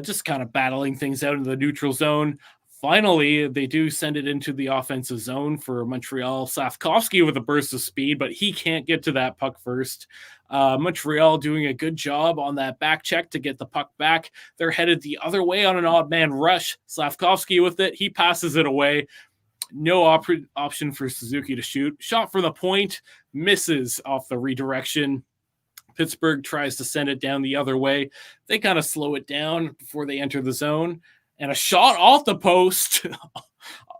Just kind of battling things out in the neutral zone. Finally, they do send it into the offensive zone for Montreal. Safkovsky with a burst of speed, but he can't get to that puck first. Montreal doing a good job on that back check to get the puck back. They're headed the other way on an odd man rush. Safkovsky with it. He passes it away. No option for Suzuki to shoot. Shot from the point, misses off the redirection. Pittsburgh tries to send it down the other way. They kind of slow it down before they enter the zone. And a shot off the post.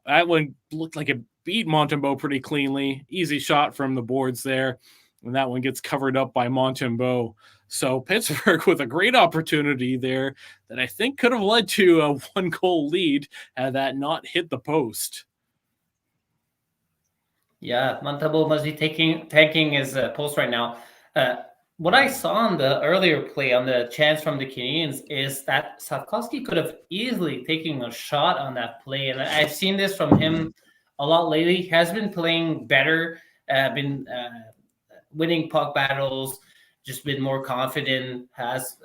That one looked like it beat Montembeault pretty cleanly. Easy shot from the boards there. And that one gets covered up by Montembeault. So Pittsburgh with a great opportunity there that I think could have led to a 1-goal lead had that not hit the post. Yeah, Montembeault must be tanking his post right now. what I saw on the earlier play on the chance from the Canadiens is that Slavkovsky could have easily taken a shot on that play. And I've seen this from him a lot lately. He has been playing better, been winning puck battles, just been more confident, has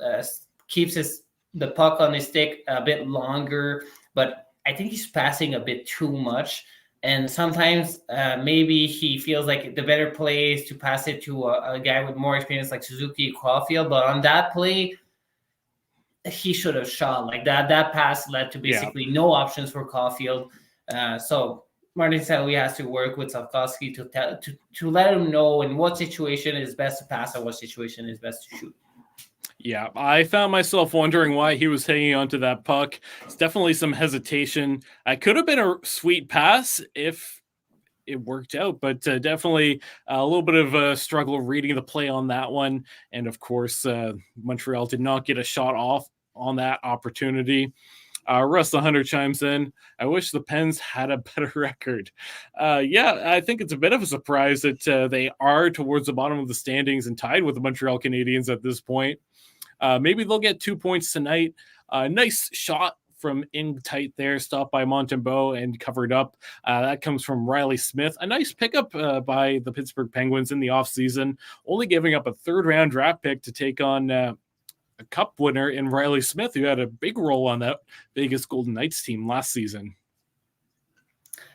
keeps the puck on his stick a bit longer. But I think he's passing a bit too much. And sometimes maybe he feels like the better play is to pass it to a guy with more experience like Suzuki Caulfield. But on that play, he should have shot like that. That pass led to basically no options for Caulfield. So Martin Selly has to work with Slavkovsky to let him know in what situation is best to pass and what situation is best to shoot. Yeah, I found myself wondering why he was hanging onto that puck. It's definitely some hesitation. It could have been a sweet pass if it worked out, but definitely a little bit of a struggle reading the play on that one. And of course, Montreal did not get a shot off on that opportunity. Russ the Hunter chimes in. I wish the Pens had a better record. Yeah, I think it's a bit of a surprise that they are towards the bottom of the standings and tied with the Montreal Canadiens at this point. Maybe they'll get 2 points tonight. Nice shot from in tight there, stopped by Montembeault and covered up. That comes from Riley Smith. A nice pickup by the Pittsburgh Penguins in the offseason, only giving up a third-round draft pick to take on a cup winner in Riley Smith, who had a big role on that Vegas Golden Knights team last season.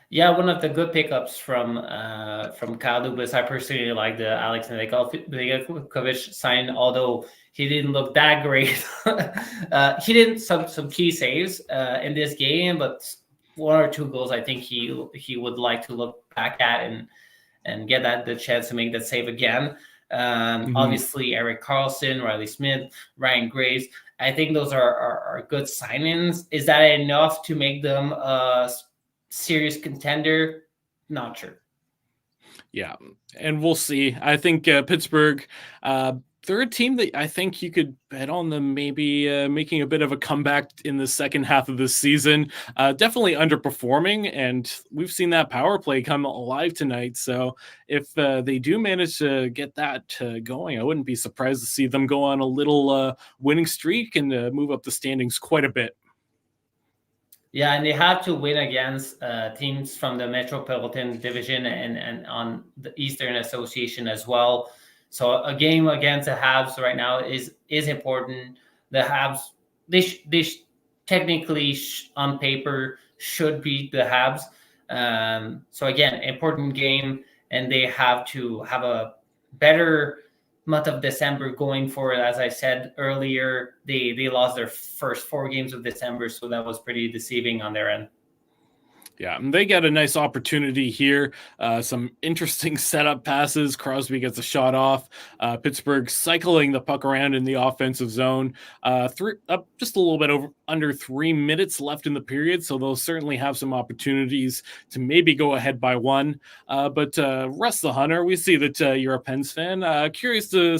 Yeah, one of the good pickups from Kyle Dubas. I personally like the Alex Nedeljkovic sign, although he didn't look that great. He did some key saves in this game, but 1 or 2 goals I think he would like to look back at and get the chance to make that save again. Obviously, Eric Carlson, Riley Smith, Ryan Graves. I think those are good signings. Is that enough to make them a serious contender? Not sure. Yeah, and we'll see. I think Pittsburgh, they're a team that I think you could bet on them maybe making a bit of a comeback in the second half of this season. Definitely underperforming, and we've seen that power play come alive tonight. So if they do manage to get that going, I wouldn't be surprised to see them go on a little winning streak and move up the standings quite a bit. Yeah, and they have to win against teams from the Metropolitan Division and on the Eastern Association as well. So a game against the Habs right now is important. The Habs, they technically on paper should beat the Habs. So again, important game, and they have to have a better month of December going forward. As I said earlier, they lost their first 4 games of December, so that was pretty deceiving on their end. Yeah, and they get a nice opportunity here. Some interesting setup passes. Crosby gets a shot off. Pittsburgh cycling the puck around in the offensive zone. Just a little bit under 3 minutes left in the period, so they'll certainly have some opportunities to maybe go ahead by 1. But Russ the Hunter, we see that you're a Pens fan. Curious to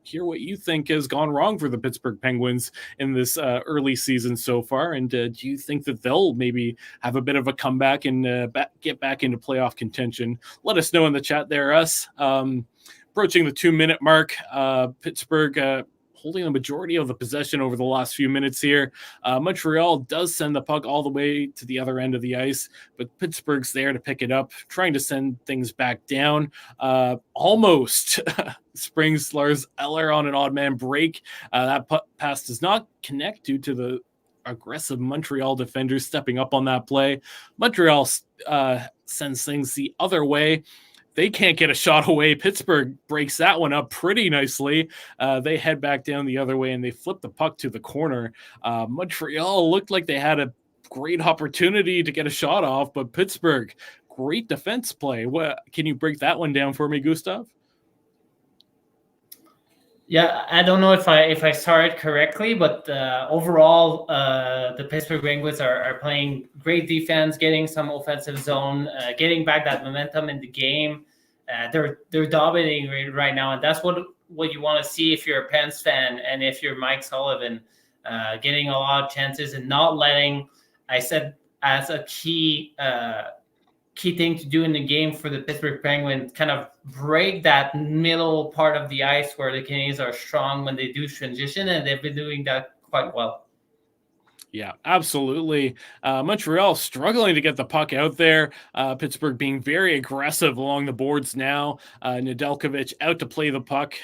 hear what you think has gone wrong for the Pittsburgh Penguins in this early season so far, and do you think that they'll maybe have a bit of a comeback and get back into playoff contention? Let us know in the chat there, us. Approaching the 2-minute mark, Pittsburgh holding the majority of the possession over the last few minutes here. Montreal does send the puck all the way to the other end of the ice, but Pittsburgh's there to pick it up, trying to send things back down. Almost springs Lars Eller on an odd man break. That pass does not connect due to the aggressive Montreal defenders stepping up on that play. Montreal sends things the other way. They can't get a shot away. Pittsburgh breaks that one up pretty nicely. They head back down the other way, and they flip the puck to the corner. Montreal looked like they had a great opportunity to get a shot off, but Pittsburgh, great defense play. Can you break that one down for me, Gustav? Yeah, I don't know if I saw it correctly, but overall, the Pittsburgh Penguins are playing great defense, getting some offensive zone, getting back that momentum in the game. They're dominating right now, and that's what you want to see if you're a Pens fan and if you're Mike Sullivan, getting a lot of chances and not letting. I said as a key key thing to do in the game for the Pittsburgh Penguins, kind of break that middle part of the ice where the Canadiens are strong when they do transition, and they've been doing that quite well. Yeah, absolutely. Montreal struggling to get the puck out there. Pittsburgh being very aggressive along the boards now. Nedeljkovic out to play the puck.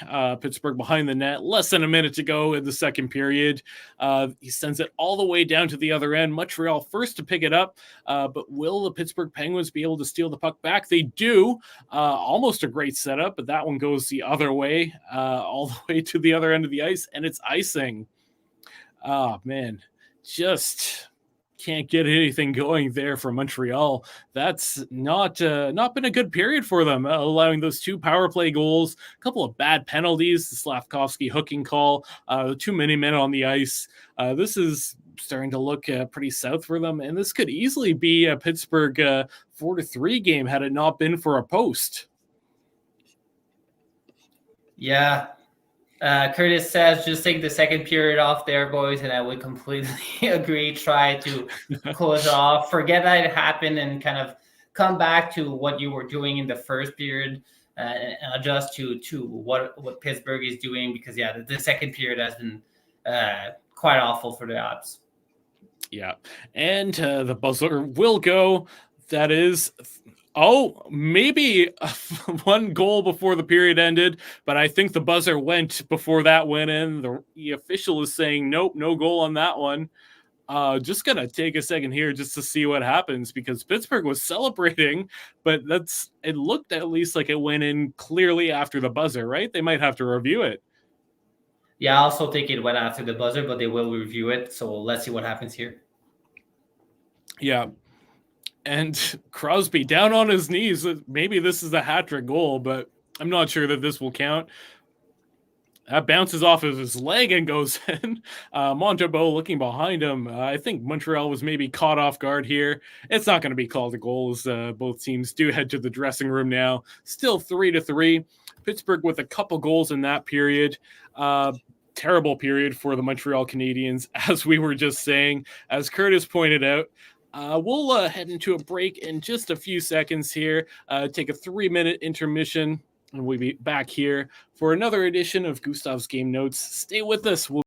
Pittsburgh behind the net. Less than a minute to go in the second period. He sends it all the way down to the other end. Montreal first to pick it up. But will the Pittsburgh Penguins be able to steal the puck back? They do. Almost a great setup, but that one goes the other way, all the way to the other end of the ice, and it's icing. Oh, man. Just can't get anything going there for Montreal. That's not been a good period for them, allowing those 2 power play goals, a couple of bad penalties, the Slavkovsky hooking call, too many men on the ice. This is starting to look pretty south for them, and this could easily be a Pittsburgh 4-3 game had it not been for a post. Yeah. Curtis says, just take the second period off there, boys, and I would completely agree. Try to close it off, forget that it happened, and kind of come back to what you were doing in the first period, and adjust to what Pittsburgh is doing, because the second period has been quite awful for the Habs. Yeah, and the buzzer will go. That is, maybe 1 goal before the period ended, but I think the buzzer went before that went in. The official is saying, nope, no goal on that one. Just gonna take a second here just to see what happens, because Pittsburgh was celebrating, but it looked at least like it went in clearly after the buzzer, right? They might have to review it. Yeah, I also think it went after the buzzer, but they will review it. So let's see what happens here. Yeah. And Crosby down on his knees. Maybe this is a hat-trick goal, but I'm not sure that this will count. That bounces off of his leg and goes in. Montembeault looking behind him. I think Montreal was maybe caught off guard here. It's not going to be called a goal, as both teams do head to the dressing room now. Still 3-3. Pittsburgh with a couple goals in that period. Terrible period for the Montreal Canadiens, as we were just saying. As Curtis pointed out, we'll head into a break in just a few seconds here. Take a 3-minute intermission, and we'll be back here for another edition of Gustav's Game Notes. Stay with us. We'll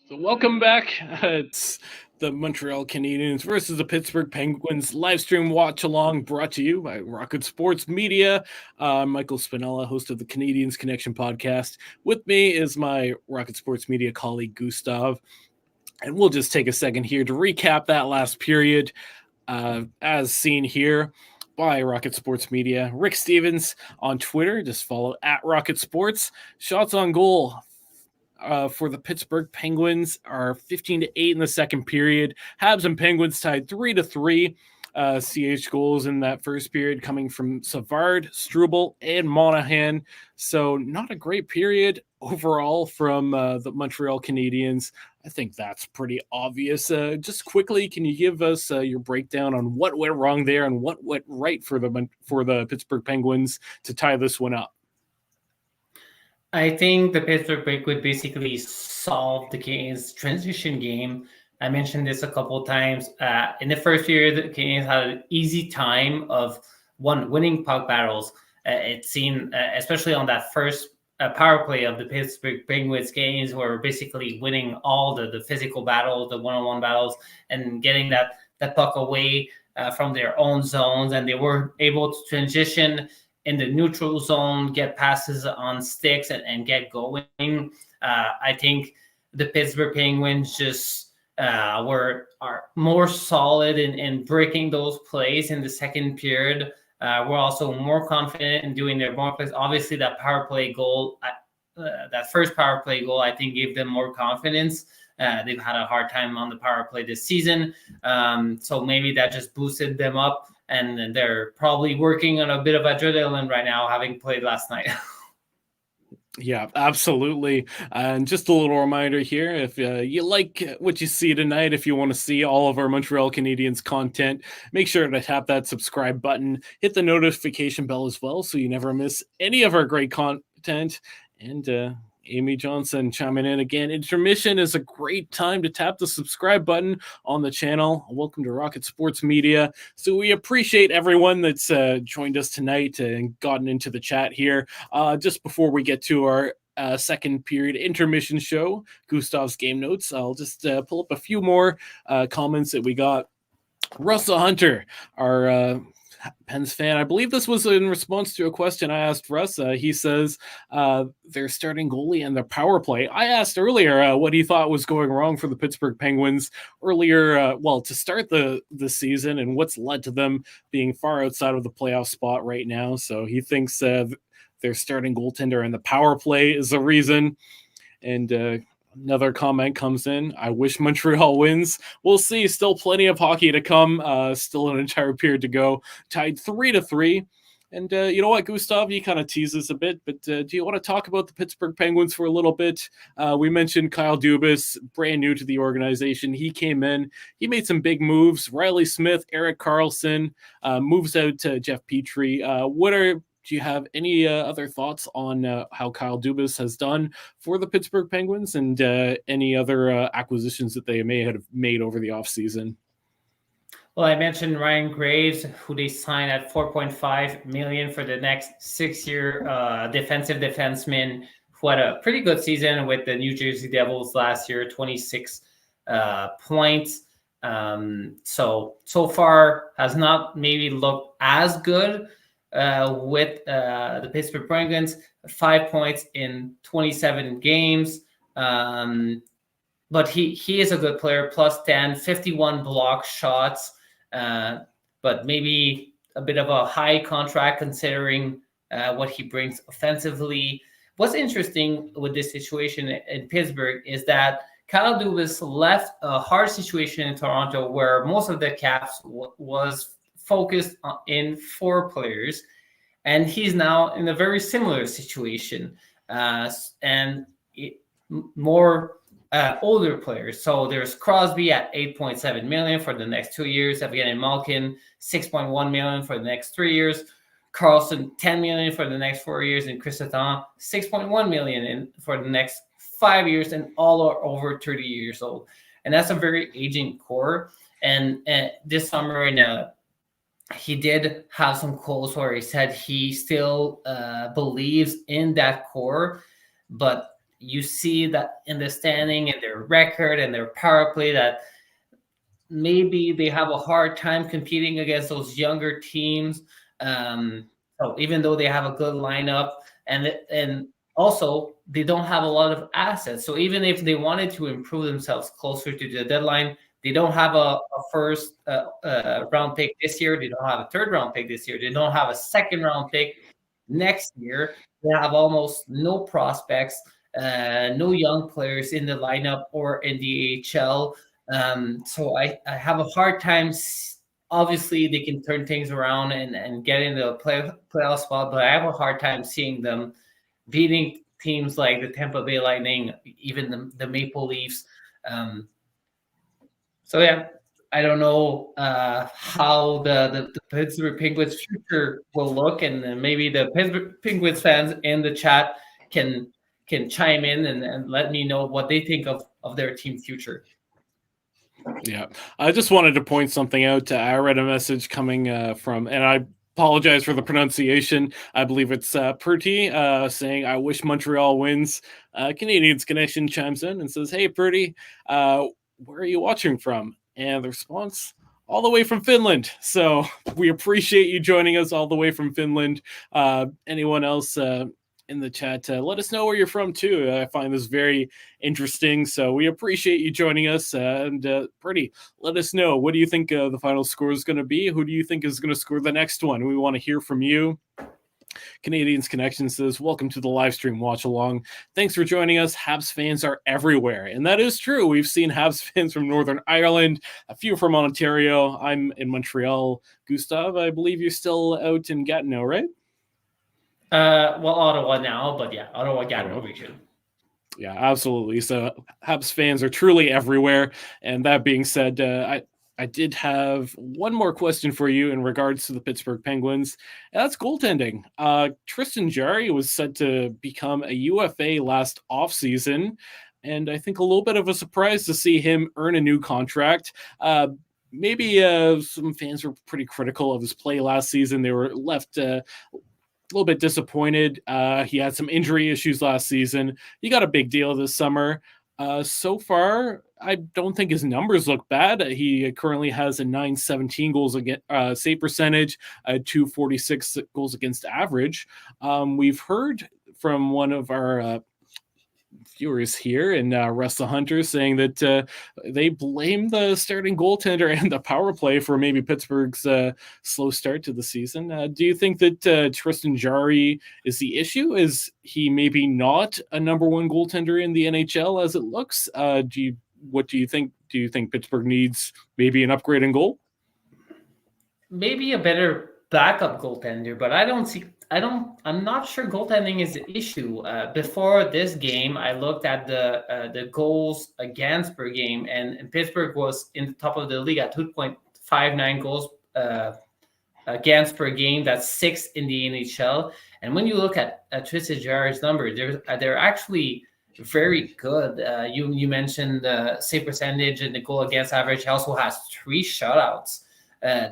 So welcome back. It's the Montreal Canadiens versus the Pittsburgh Penguins live stream watch along brought to you by Rocket Sports Media. Michael Spinella, host of the Canadiens Connection podcast. With me is my Rocket Sports Media colleague, Gustav. And we'll just take a second here to recap that last period as seen here by Rocket Sports Media. Rick Stevens on Twitter. Just follow at Rocket Sports. Shots on goal for the Pittsburgh Penguins are 15-8 in the second period. Habs and Penguins tied 3-3. CH goals in that first period coming from Savard, Struble, and Monahan. So not a great period overall from the Montreal Canadiens. I think that's pretty obvious. Just quickly, can you give us your breakdown on what went wrong there and what went right for the Pittsburgh Penguins to tie this one up? I think the Pittsburgh Penguins basically solved the Canadiens' transition game. I mentioned this a couple of times. In the first period, the Canadiens had an easy time of winning puck battles. It seemed, especially on that first power play of the Pittsburgh Penguins, Canadiens were basically winning all the physical battles, the one-on-one battles, and getting that puck away from their own zones. And they were able to transition in the neutral zone, get passes on sticks, and get going. I think the Pittsburgh Penguins just are more solid in breaking those plays in the second period. We're also more confident in doing their more plays. Obviously, that power play goal, that first power play goal, I think gave them more confidence. They've had a hard time on the power play this season. So maybe that just boosted them up. And they're probably working on a bit of adrenaline right now, having played last night. Yeah, absolutely. And just a little reminder here, if you like what you see tonight, if you want to see all of our Montreal Canadiens content, make sure to tap that subscribe button, hit the notification bell as well so you never miss any of our great content. And Amy Johnson chiming in again. Intermission is a great time to tap the subscribe button on the channel. Welcome to Rocket Sports Media. So we appreciate everyone that's joined us tonight and gotten into the chat here. Just before we get to our second period intermission show, Gustav's game notes, I'll just pull up a few more comments that we got. Russell Hunter, our Pens fan. I believe this was in response to a question I asked Russ. He says their starting goalie and their power play. I asked earlier what he thought was going wrong for the Pittsburgh Penguins earlier, to start the season and what's led to them being far outside of the playoff spot right now. So he thinks their starting goaltender and the power play is the reason. And another comment comes in. I wish Montreal wins. We'll see. Still plenty of hockey to come. Still an entire period to go. Tied 3-3. And you know what, Gustav? You kind of tease this a bit, but do you want to talk about the Pittsburgh Penguins for a little bit? We mentioned Kyle Dubas, brand new to the organization. He came in. He made some big moves. Riley Smith, Erik Karlsson, moves out to Jeff Petrie. Do you have any other thoughts on how Kyle Dubas has done for the Pittsburgh Penguins and any other acquisitions that they may have made over the offseason? Well, I mentioned Ryan Graves, who they signed at $4.5 million for the next 6-year defensive defenseman, who had a pretty good season with the New Jersey Devils last year, 26 points. So far has not maybe looked as good with the Pittsburgh Penguins, 5 points in 27 games. But he is a good player, plus 10, 51 block shots, but maybe a bit of a high contract considering what he brings offensively. What's interesting with this situation in Pittsburgh is that Kyle Dubas left a hard situation in Toronto where most of the caps was focused in 4 players, and he's now in a very similar situation and more older players. So there's Crosby at $8.7 million for the next 2 years. Evgeny Malkin, $6.1 million for the next 3 years. Karlsson, $10 million for the next 4 years, and Chris Letang, $6.1 million for the next 5 years, and all are over 30 years old. And that's a very aging core. And this summer he did have some quotes where he said he still believes in that core, but you see that in the standing and their record and their power play that maybe they have a hard time competing against those younger teams. So even though they have a good lineup, and also they don't have a lot of assets. So even if they wanted to improve themselves closer to the deadline, they don't have a first round pick this year. They don't have a third round pick this year. They don't have a second round pick next year. They have almost no prospects, no young players in the lineup or in the AHL. So I have a hard time. Obviously, they can turn things around and get into a playoff spot, but I have a hard time seeing them beating teams like the Tampa Bay Lightning, even the Maple Leafs. So yeah, I don't know how the Pittsburgh Penguins future will look, and maybe the Pittsburgh Penguins fans in the chat can chime in and let me know what they think of their team future. Yeah, I just wanted to point something out. I read a message coming from, and I apologize for the pronunciation. I believe it's Purdy saying, "I wish Montreal wins." Canadiens Connection chimes in and says, "Hey, Purdy, where are you watching from?" And the response, all the way from Finland. So we appreciate you joining us all the way from Finland. Anyone else in the chat, let us know where you're from too. I find this very interesting. So we appreciate you joining us. And Purdy, let us know. What do you think the final score is going to be? Who do you think is going to score the next one? We want to hear from you. Canadiens Connection says, welcome to the live stream watch along. Thanks for joining us. Habs fans are everywhere. And that is true. We've seen Habs fans from Northern Ireland, a few from Ontario. I'm in Montreal. Gustav, I believe you're still out in Gatineau, right? Well, Ottawa now, but yeah, Ottawa, Gatineau region. Yeah, absolutely. So Habs fans are truly everywhere. And that being said, I did have one more question for you in regards to the Pittsburgh Penguins. And that's goaltending. Tristan Jarry was set to become a UFA last offseason, and I think a little bit of a surprise to see him earn a new contract. Maybe some fans were pretty critical of his play last season. They were left a little bit disappointed. He had some injury issues last season. He got a big deal this summer. So far, I don't think his numbers look bad. He currently has a .917 goals against save percentage, 246 goals against average. We've heard from one of our viewers here in Wrestle Hunters saying that they blame the starting goaltender and the power play for maybe Pittsburgh's slow start to the season. Do you think that Tristan Jarry is the issue? Is he maybe not a number one goaltender in the NHL as it looks? What do you think? Do you think Pittsburgh needs maybe an upgrade in goal? Maybe a better backup goaltender, but I'm not sure goaltending is the issue. Before this game, I looked at the goals against per game, and Pittsburgh was in the top of the league at 2.59 goals against per game. That's 6th in the NHL. And when you look at Tristan Jarry's number, they're actually very good. You mentioned the save percentage and the goal against average. He also has 3 shutouts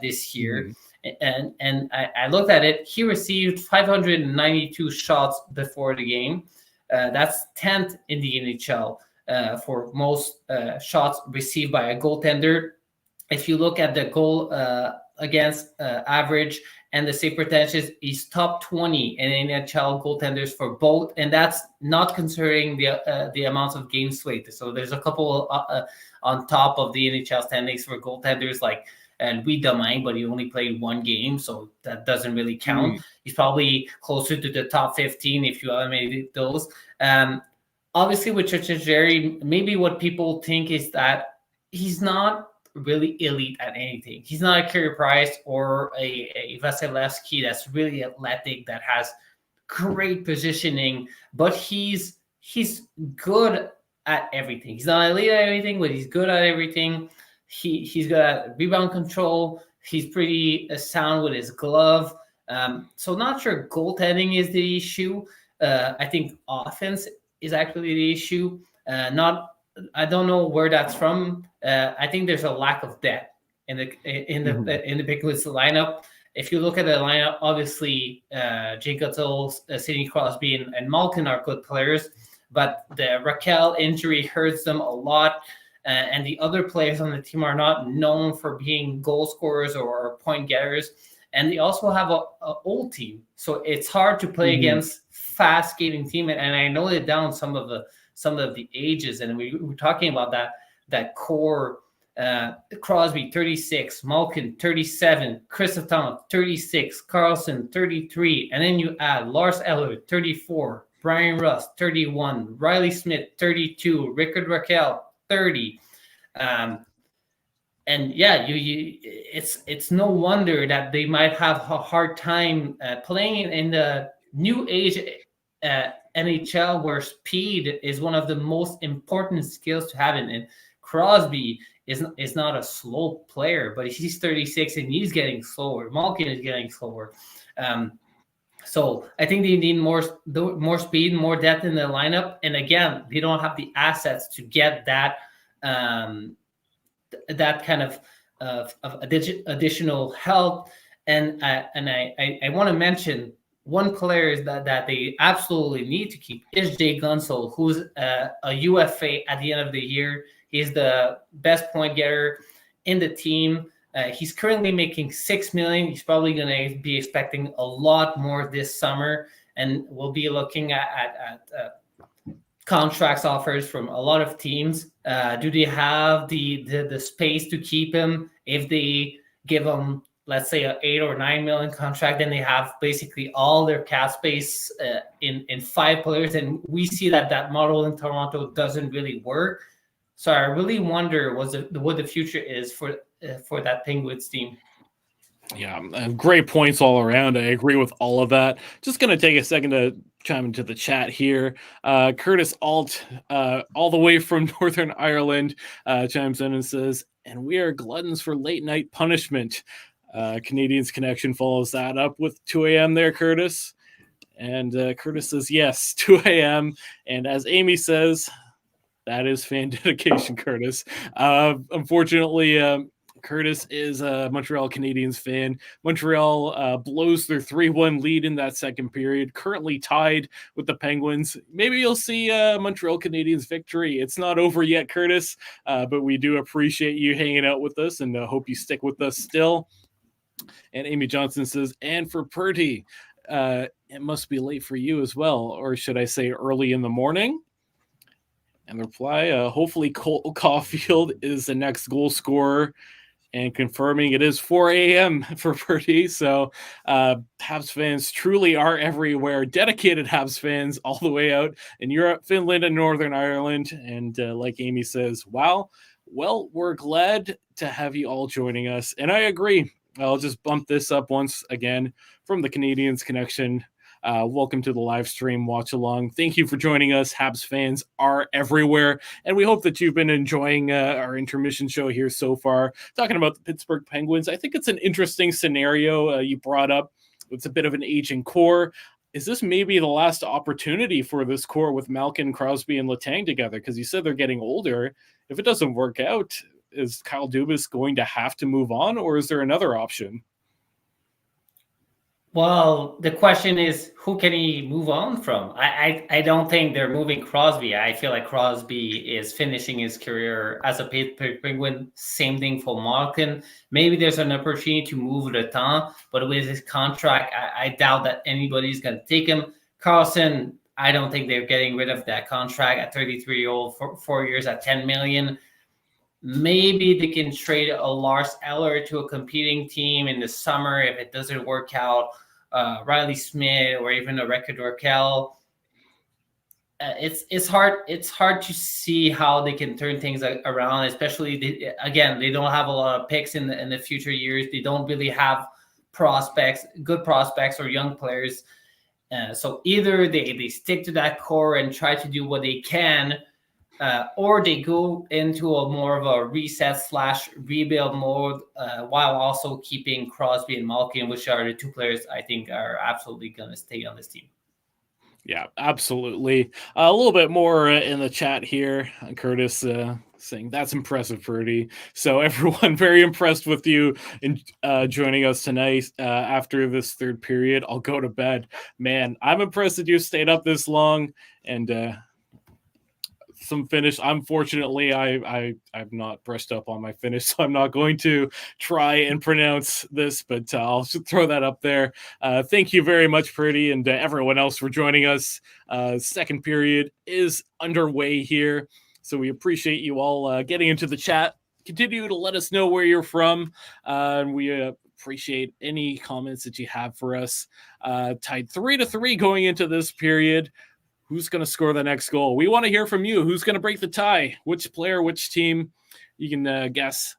this year. Mm-hmm. And I looked at it. He received 592 shots before the game. That's 10th in the NHL for most shots received by a goaltender. If you look at the goal against average and the save percentages, he's top 20 in NHL goaltenders for both, and that's not considering the amount of games played. So there's a couple on top of the NHL standings for goaltenders like Louis Domingue, but he only played 1 game, so that doesn't really count. He's probably closer to the top 15 if you eliminate those. Obviously, with Tristan Jarry, maybe what people think is that he's not really elite at anything. He's not a Carey Price or a Vasilevsky that's really athletic, that has great positioning, but he's good at everything. He's not elite at everything, but he's good at everything. He's got rebound control. He's pretty sound with his glove. So not sure goaltending is the issue. I think offense is actually the issue. I don't know where that's from. I think there's a lack of depth in the Penguins lineup. If you look at the lineup, obviously Jake Gutzel, Sidney Crosby, and Malkin are good players, but the Raquel injury hurts them a lot. And the other players on the team are not known for being goal scorers or point getters. And they also have a old team, so it's hard to play against fast skating team. And I noted down some of the ages, and we were talking about that core. Crosby 36, Malkin 37, Christophe 36, Carlson 33, and then you add Lars Eller 34, Brian Russ 31, Riley Smith 32, Rickard Raquel 30. And yeah, it's no wonder that they might have a hard time playing in the new age NHL, where speed is one of the most important skills to have. And Crosby is not a slow player, but he's 36 and he's getting slower. Malkin is getting slower. So I think they need more speed, more depth in the lineup. And again, they don't have the assets to get that that kind of additional help. And I want to mention one player that they absolutely need to keep is Jay Gunsel, who's a UFA at the end of the year. He's the best point getter in the team. He's currently making $6 million. He's probably going to be expecting a lot more this summer, and we'll be looking at contracts offers from a lot of teams. Do they have the space to keep him? If they give him, let's say, an $8 or $9 million contract, then they have basically all their cap space in 5 players, and we see that model in Toronto doesn't really work. So I really wonder what the future is for that Penguins team. Yeah, great points all around. I agree with all of that. Just going to take a second to chime into the chat here. Curtis Alt, all the way from Northern Ireland, chimes in and says, "And we are gluttons for late night punishment." Canadiens Connection follows that up with 2 a.m. there, Curtis. And Curtis says, yes, 2 a.m. And as Amy says, that is fan dedication, Curtis. Unfortunately, Curtis is a Montreal Canadiens fan. Montreal blows their 3-1 lead in that second period, currently tied with the Penguins. Maybe you'll see Montreal Canadiens victory. It's not over yet, Curtis, but we do appreciate you hanging out with us and hope you stick with us still. And Amy Johnson says, and for Purdy, it must be late for you as well, or should I say early in the morning? And the reply, hopefully Cole Caulfield is the next goal scorer, and confirming it is 4 a.m. for Purdy. So Habs fans truly are everywhere. Dedicated Habs fans all the way out in Europe, Finland, and Northern Ireland. And like Amy says, wow, well, we're glad to have you all joining us. And I agree. I'll just bump this up once again from the Canadiens Connection. Welcome to the live stream watch along. Thank you for joining us. Habs fans are everywhere, and we hope that you've been enjoying our intermission show here so far, talking about the Pittsburgh Penguins. I think it's an interesting scenario you brought up. It's a bit of an aging core. Is this maybe the last opportunity for this core with Malkin, Crosby, and Letang together? Because you said they're getting older. If it doesn't work out, is Kyle Dubas going to have to move on, or is there another option? Well, the question is, who can he move on from? I don't think they're moving Crosby. I feel like Crosby is finishing his career as a Pittsburgh Penguin. Same thing for Malkin. Maybe there's an opportunity to move Letang, but with his contract, I doubt that anybody's going to take him. Carlson, I don't think they're getting rid of that contract at 33-year-old for 4 years at $10 million. Maybe they can trade a Lars Eller to a competing team in the summer if it doesn't work out. Riley Smith or even a Rickard Raquel. It's hard to see how they can turn things around, especially they don't have a lot of picks in the future years. They don't really have good prospects or young players. So either they stick to that core and try to do what they can, or they go into a more of a reset/rebuild mode while also keeping Crosby and Malkin, which are the 2 players I think are absolutely going to stay on this team. Yeah, absolutely. A little bit more in the chat here. Curtis saying, that's impressive, Purdy. So everyone very impressed with you in joining us tonight after this third period. I'll go to bed. Man, I'm impressed that you stayed up this long, and some Finnish. Unfortunately, I've not brushed up on my Finnish, so I'm not going to try and pronounce this, but I'll throw that up there. Thank you very much, Purdy, and everyone else for joining us. Second period is underway here, so we appreciate you all getting into the chat. Continue to let us know where you're from, and we appreciate any comments that you have for us. Tied 3-3 going into this period. Who's going to score the next goal? We want to hear from you. Who's going to break the tie? Which player, which team? You can guess.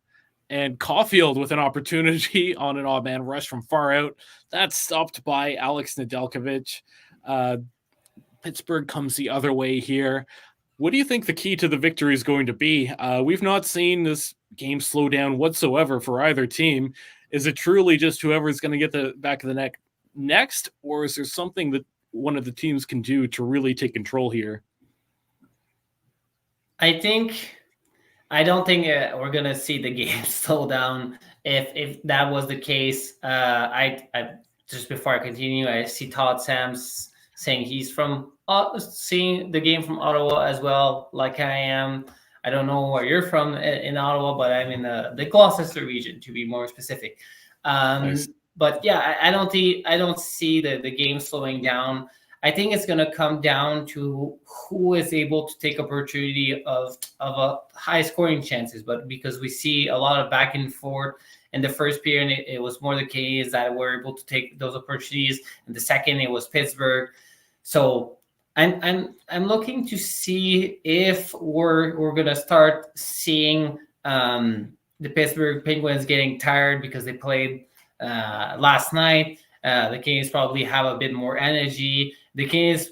And Caulfield with an opportunity on an odd man rush from far out. That's stopped by Alex Nedeljkovic. Pittsburgh comes the other way here. What do you think the key to the victory is going to be? We've not seen this game slow down whatsoever for either team. Is it truly just whoever's going to get the back of the net next, or is there something that one of the teams can do to really take control here? I don't think we're going to see the game slow down. If that was the case, I just before I continue, I see Todd Sams saying he's from seeing the game from Ottawa as well, like I am. I don't know where you're from in Ottawa, but I'm in the Gloucester region, to be more specific. Nice. But yeah, I don't see the game slowing down. I think it's going to come down to who is able to take opportunity of a high scoring chances. But because we see a lot of back and forth in the first period, it was more the Canadiens that were able to take those opportunities. In the second, it was Pittsburgh. So I'm looking to see if we're going to start seeing the Pittsburgh Penguins getting tired because they played last night. The Canadiens probably have a bit more energy. The Canadiens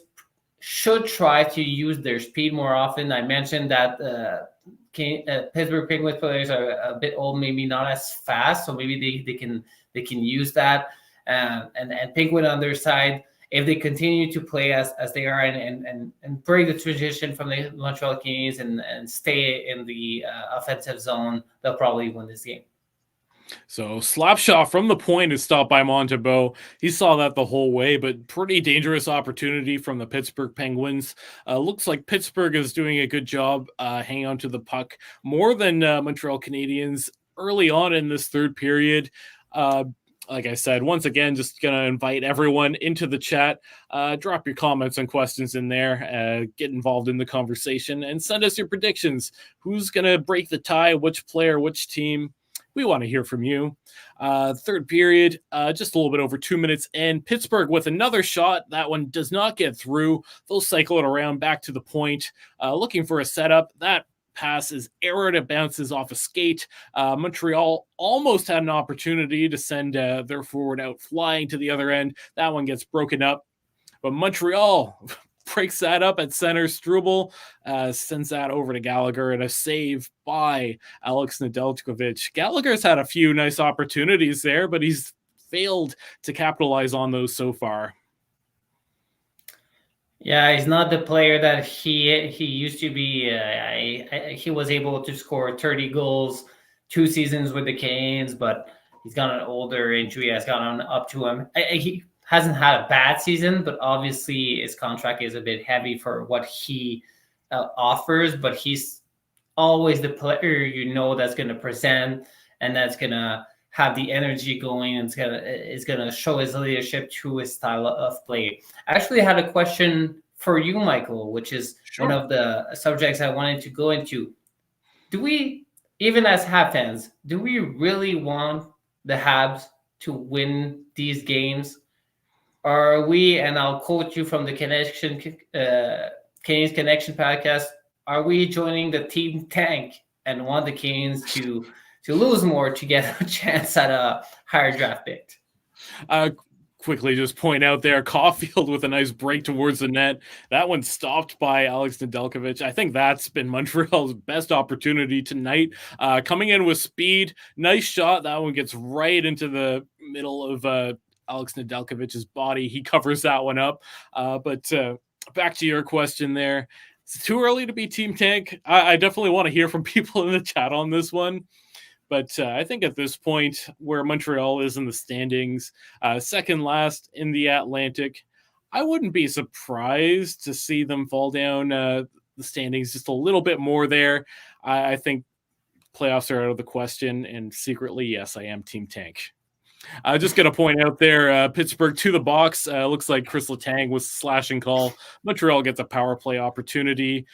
should try to use their speed more often. I mentioned that Pittsburgh Penguins players are a bit old, maybe not as fast, so maybe they can use that. And Penguin on their side, if they continue to play as they are and break the tradition from the Montreal Canadiens and stay in the offensive zone, they'll probably win this game. So slap shot from the point is stopped by Montembeault. He saw that the whole way, but pretty dangerous opportunity from the Pittsburgh Penguins. Looks like Pittsburgh is doing a good job hanging on to the puck more than Montreal Canadiens early on in this third period. Like I said, once again, just going to invite everyone into the chat. Drop your comments and questions in there. Get involved in the conversation and send us your predictions. Who's going to break the tie? Which player? Which team? We want to hear from you. Third period, just a little bit over 2 minutes in. Pittsburgh with another shot. That one does not get through. They'll cycle it around back to the point, looking for a setup. That pass is errored. It bounces off a skate. Montreal almost had an opportunity to send their forward out flying to the other end. That one gets broken up. But Montreal breaks that up at center. Struble sends that over to Gallagher, and a save by Alex Nedeljkovic. Gallagher's had a few nice opportunities there, but he's failed to capitalize on those so far. Yeah, he's not the player that he used to be. He was able to score 30 goals 2 seasons with the Canadiens, but he's got an older injury has gotten up to him. He hasn't had a bad season, but obviously his contract is a bit heavy for what he offers. But he's always the player that's going to present and that's going to have the energy going and is gonna show his leadership through his style of play. I actually had a question for you, Michael, which is one of the subjects I wanted to go into. Do we, even as Habs fans, do we really want the Habs to win these games? Or are we, and I'll quote you from the Canadiens Connection podcast, are we joining the team tank and want the Canadiens to lose more to get a chance at a higher draft pick? Quickly just point out there, Caulfield with a nice break towards the net. That one stopped by Alex Nedeljkovic. I think that's been Montreal's best opportunity tonight. Coming in with speed, nice shot. That one gets right into the middle of Alex Nedeljkovic's body. He covers that one up. But back to your question there. It's too early to be team tank. I definitely want to hear from people in the chat on this one. But I think at this point, where Montreal is in the standings, second last in the Atlantic, I wouldn't be surprised to see them fall down the standings just a little bit more there. I think playoffs are out of the question, and secretly, yes, I am Team Tank. Just going to point out there, Pittsburgh to the box. Looks like Chris Letang was slashing call. Montreal gets a power play opportunity.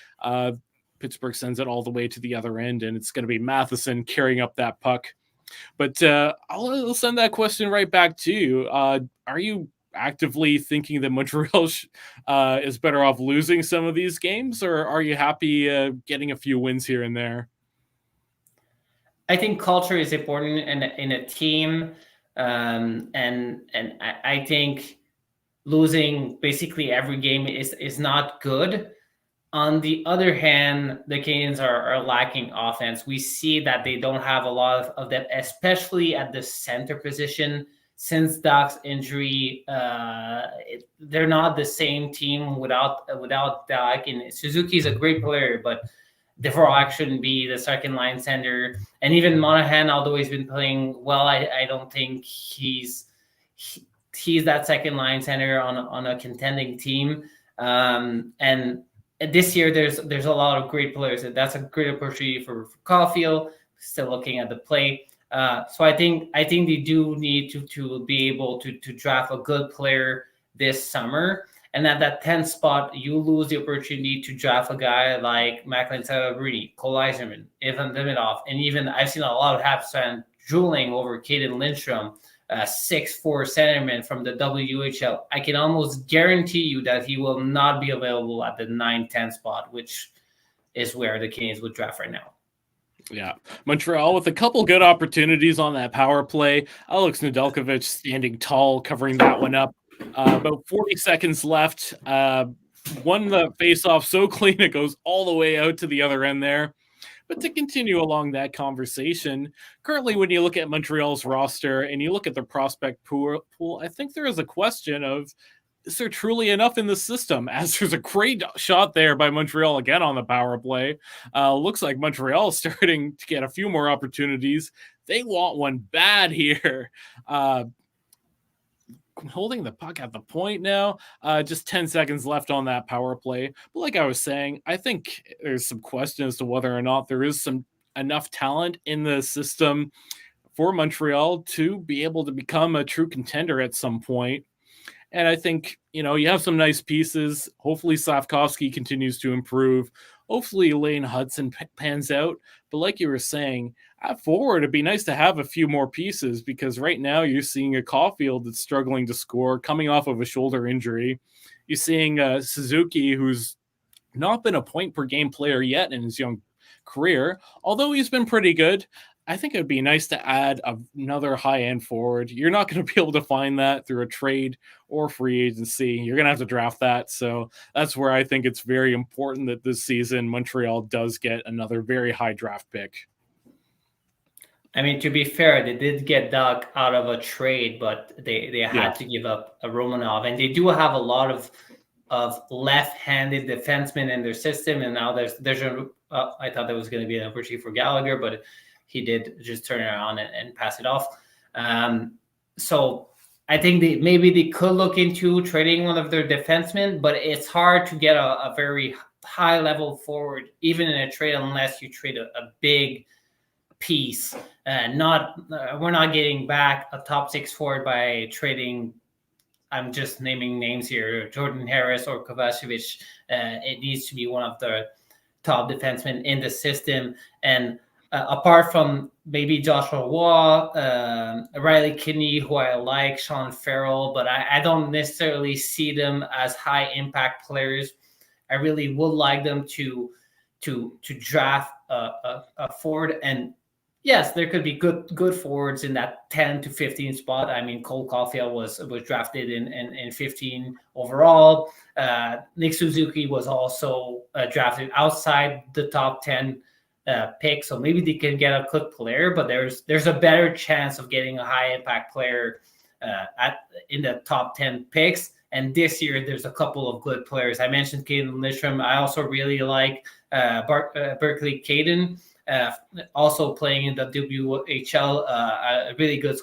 Pittsburgh sends it all the way to the other end, and it's going to be Matheson carrying up that puck. But I'll send that question right back to you. Are you actively thinking that Montreal is better off losing some of these games, or are you happy getting a few wins here and there? I think culture is important in a team. And I think losing basically every game is not good. On the other hand, the Canadiens are lacking offense. We see that they don't have a lot of depth, especially at the center position. Since Doc's injury, they're not the same team without Doc. And Suzuki is a great player, but Dvorak shouldn't be the second line center. And even Monahan, although he's been playing well, I don't think he's that second line center on a contending team. And this year there's a lot of great players. That's a great opportunity for Caulfield. Still looking at the play. So I think they do need to be able to draft a good player this summer. And at that 10th spot, you lose the opportunity to draft a guy like Macklin Celebrini, Cole Eiserman, Ivan Demidov, and even I've seen a lot of Habs fans drooling over Caden Lindstrom, 6'4" centerman from the WHL. I can almost guarantee you that he will not be available at the 9-10 spot, which is where the Canadiens would draft right now. Yeah, Montreal with a couple good opportunities on that power play. Alex Nedeljkovic standing tall, covering that one up. About 40 seconds left. Won the face-off so clean it goes all the way out to the other end there. But to continue along that conversation, currently when you look at Montreal's roster and you look at the prospect pool, I think there is a question of, is there truly enough in the system? As there's a great shot there by Montreal again on the power play. Looks like Montreal is starting to get a few more opportunities. They want one bad here. Holding the puck at the point now. Just 10 seconds left on that power play. But like I was saying, I think there's some question as to whether or not there is enough talent in the system for Montreal to be able to become a true contender at some point. And I think, you have some nice pieces. Hopefully Slavkovsky continues to improve. Hopefully Lane Hudson pans out. But like you were saying, at forward, it'd be nice to have a few more pieces, because right now you're seeing a Caulfield that's struggling to score, coming off of a shoulder injury. You're seeing Suzuki, who's not been a point-per-game player yet in his young career, although he's been pretty good. I think it would be nice to add another high-end forward. You're not going to be able to find that through a trade or free agency. You're going to have to draft that. So that's where I think it's very important that this season Montreal does get another very high draft pick. I mean, to be fair, they did get Doug out of a trade, but they had to give up a Romanov. And they do have a lot of left-handed defensemen in their system. And now there's I thought there was going to be an opportunity for Gallagher, but he did just turn it around and pass it off. So I think maybe they could look into trading one of their defensemen, but it's hard to get a very high-level forward, even in a trade, unless you trade a big piece. We're not getting back a top 6 forward by trading. I'm just naming names here: Jordan Harris or Kovacevic. It needs to be one of the top defensemen in the system. And apart from maybe Joshua Waugh, Riley Kidney, who I like, Sean Farrell, but I don't necessarily see them as high impact players. I really would like them to draft a forward. And yes, there could be good forwards in that 10 to 15 spot. I mean, Cole Caulfield was drafted in 15 overall. Nick Suzuki was also drafted outside the top 10 pick, so maybe they can get a good player, but there's a better chance of getting a high impact player in the top 10 picks. And this year, there's a couple of good players. I mentioned Caden Lindstrom. I also really like Berkeley Caden. Also playing in the WHL, a really good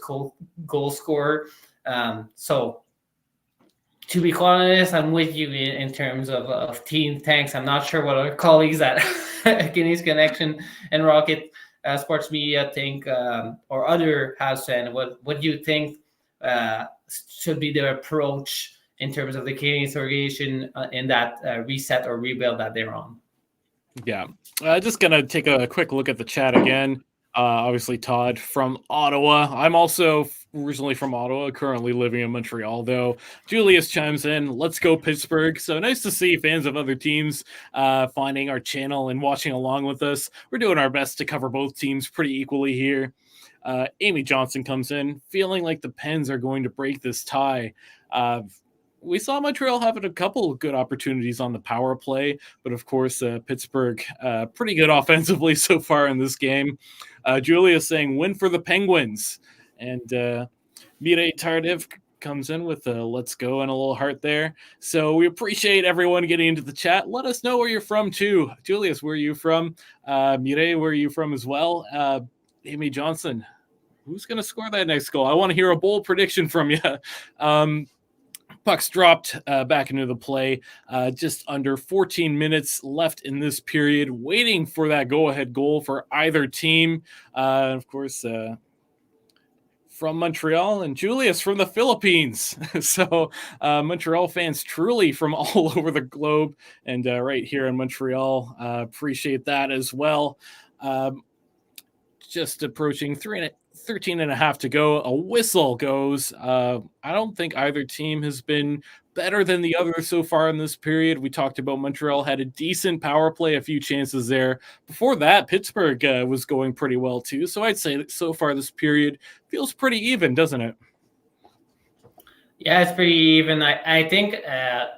goal scorer. So To be quite honest, I'm with you in terms of team tanks. I'm not sure what our colleagues at Canadiens Connection and Rocket Sports Media think, or other house fan. What do you think should be their approach in terms of the Canadiens organization in that reset or rebuild that they're on? Yeah, just gonna take a quick look at the chat again. Obviously, Todd from Ottawa. I'm also originally from Ottawa, currently living in Montreal, though. Julius chimes in, let's go Pittsburgh. So nice to see fans of other teams finding our channel and watching along with us. We're doing our best to cover both teams pretty equally here. Amy Johnson comes in, feeling like the Pens are going to break this tie. We saw Montreal having a couple of good opportunities on the power play, but of course, Pittsburgh pretty good offensively so far in this game. Julia saying win for the Penguins, and Mireille Tardif comes in with a let's go and a little heart there. So we appreciate everyone getting into the chat. Let us know where you're from too. Julius, where are you from? Mireille, where are you from as well? Amy Johnson, who's going to score that next goal? I want to hear a bold prediction from you. Puck's dropped back into the play. Just under 14 minutes left in this period, waiting for that go-ahead goal for either team. Of course, from Montreal, and Julius from the Philippines. So Montreal fans truly from all over the globe, and right here in Montreal, appreciate that as well. Just approaching 13 and a half to go. A whistle goes. I don't think either team has been better than the other so far in this period. We talked about Montreal had a decent power play, a few chances there. Before that, Pittsburgh was going pretty well too. So I'd say that so far this period feels pretty even, doesn't it? Yeah, it's pretty even. I think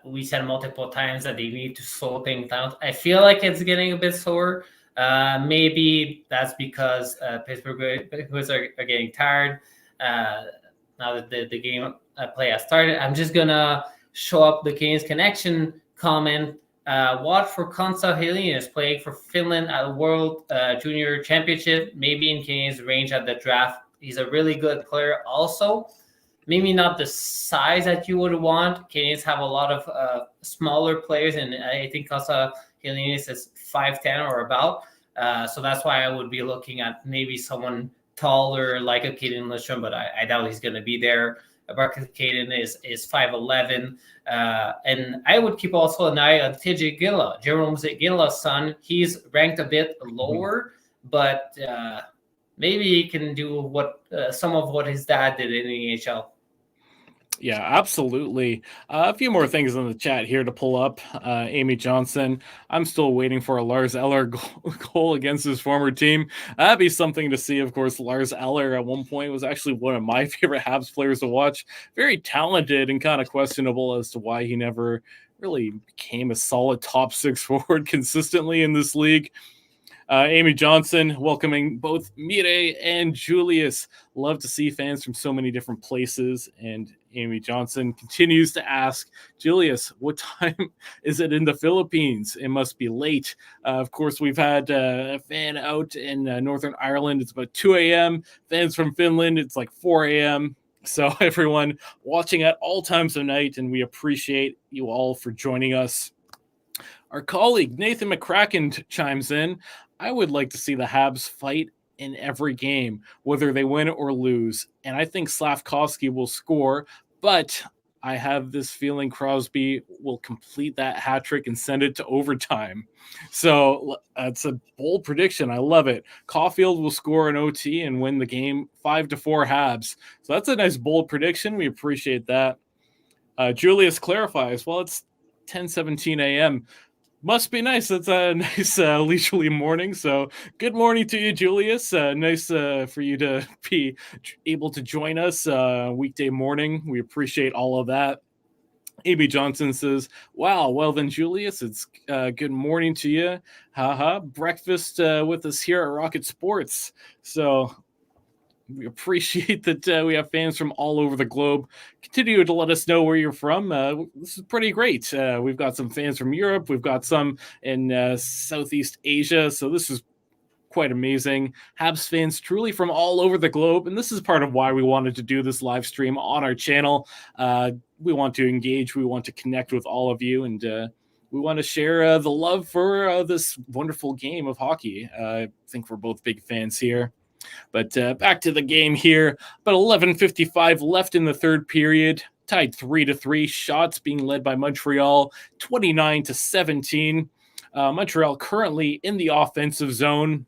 we said multiple times that they need to slow things down. I feel like it's getting a bit slower. Maybe that's because Pittsburgh Penguins are getting tired now that the game play has started. I'm just going to show up the Canadiens Connection comment. Watch for Konsta Helenius playing for Finland at the World Junior Championship, maybe in Canadiens' range at the draft. He's a really good player also. Maybe not the size that you would want. Canadiens have a lot of smaller players, and I think Konsta Helenius is 5'10" or about. So that's why I would be looking at maybe someone taller like a Caden Lindstrom, but I doubt he's going to be there. Marcus Caden is 5'11". And I would keep also an eye on TJ Gilla, Jerome Gilla's son. He's ranked a bit lower, but maybe he can do what some of what his dad did in the NHL. Yeah, absolutely. A few more things in the chat here to pull up. Amy Johnson, I'm still waiting for a Lars Eller goal against his former team. That'd be something to see. Of course, Lars Eller at one point was actually one of my favorite Habs players to watch. Very talented and kind of questionable as to why he never really became a solid top six forward consistently in this league. Amy Johnson, welcoming both Mireille and Julius. Love to see fans from so many different places. And Amy Johnson continues to ask, Julius, what time is it in the Philippines? It must be late. Of course, we've had a fan out in Northern Ireland. It's about 2 a.m. Fans from Finland, it's like 4 a.m. So everyone watching at all times of night, and we appreciate you all for joining us. Our colleague Nathan McCracken chimes in. I would like to see the Habs fight in every game, whether they win or lose. And I think Slavkovsky will score, but I have this feeling Crosby will complete that hat trick and send it to overtime. So that's a bold prediction. I love it. Caulfield will score an OT and win the game 5-4 Habs. So that's a nice bold prediction. We appreciate that. Julius clarifies, well, it's 10:17 a.m. Must be nice. It's a nice leisurely morning. So good morning to you, Julius. Nice for you to be able to join us weekday morning. We appreciate all of that. AB Johnson says, wow, well then, Julius, it's good morning to you. Haha, breakfast with us here at Rocket Sports. So we appreciate that we have fans from all over the globe. Continue to let us know where you're from. This is pretty great. We've got some fans from Europe. We've got some in Southeast Asia. So this is quite amazing. Habs fans truly from all over the globe, and this is part of why we wanted to do this live stream on our channel. We want to engage, we want to connect with all of you, and we want to share the love for this wonderful game of hockey. I think we're both big fans here. But back to the game here. About 11:55 left in the third period. Tied 3-3. Shots being led by Montreal, 29-17. Montreal currently in the offensive zone,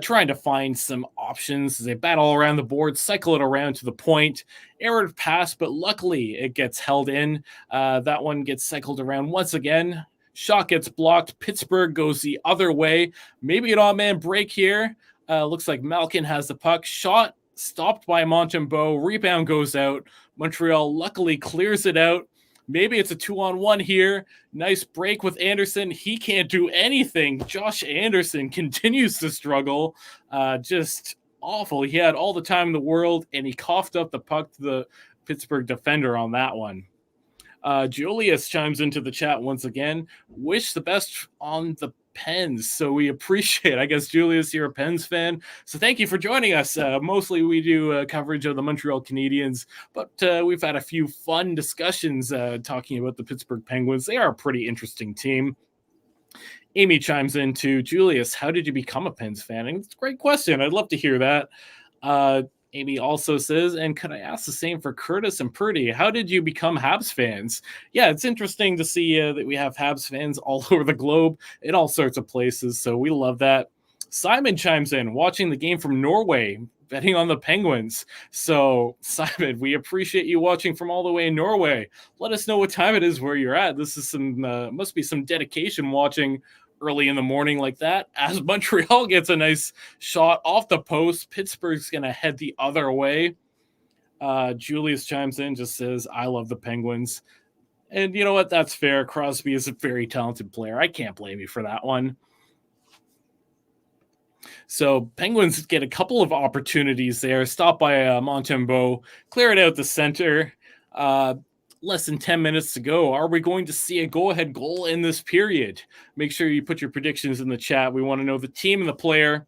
trying to find some options as they battle around the board, cycle it around to the point. Error pass, but luckily it gets held in. That one gets cycled around once again. Shot gets blocked. Pittsburgh goes the other way. Maybe an odd-man break here. Looks like Malkin has the puck. Shot stopped by Montembeault. Rebound goes out. Montreal luckily clears it out. Maybe it's a 2-on-1 here. Nice break with Anderson. He can't do anything. Josh Anderson continues to struggle. Just awful. He had all the time in the world, and he coughed up the puck to the Pittsburgh defender on that one. Julius chimes into the chat once again. Wish the best on the Pens. So we appreciate, I guess, Julius, you're a Pens fan. So thank you for joining us. Mostly we do coverage of the Montreal Canadiens, but we've had a few fun discussions talking about the Pittsburgh Penguins. They are a pretty interesting team. Amy chimes in to Julius, how did you become a Pens fan? And it's a great question. I'd love to hear that. Amy also says, and could I ask the same for Curtis and Purdy? How did you become Habs fans? Yeah, it's interesting to see that we have Habs fans all over the globe in all sorts of places, so we love that. Simon chimes in, watching the game from Norway, betting on the Penguins. So, Simon, we appreciate you watching from all the way in Norway. Let us know what time it is where you're at. This is some must be some dedication watching early in the morning like that, as Montreal gets a nice shot off the post. Pittsburgh's going to head the other way. Julius chimes in, just says, I love the Penguins. And you know what? That's fair. Crosby is a very talented player. I can't blame you for that one. So Penguins get a couple of opportunities there. Stopped by Montembeault. Clear it out the center. Less than 10 minutes to go. Are we going to see a go-ahead goal in this period? Make sure you put your predictions in the chat. We want to know the team and the player.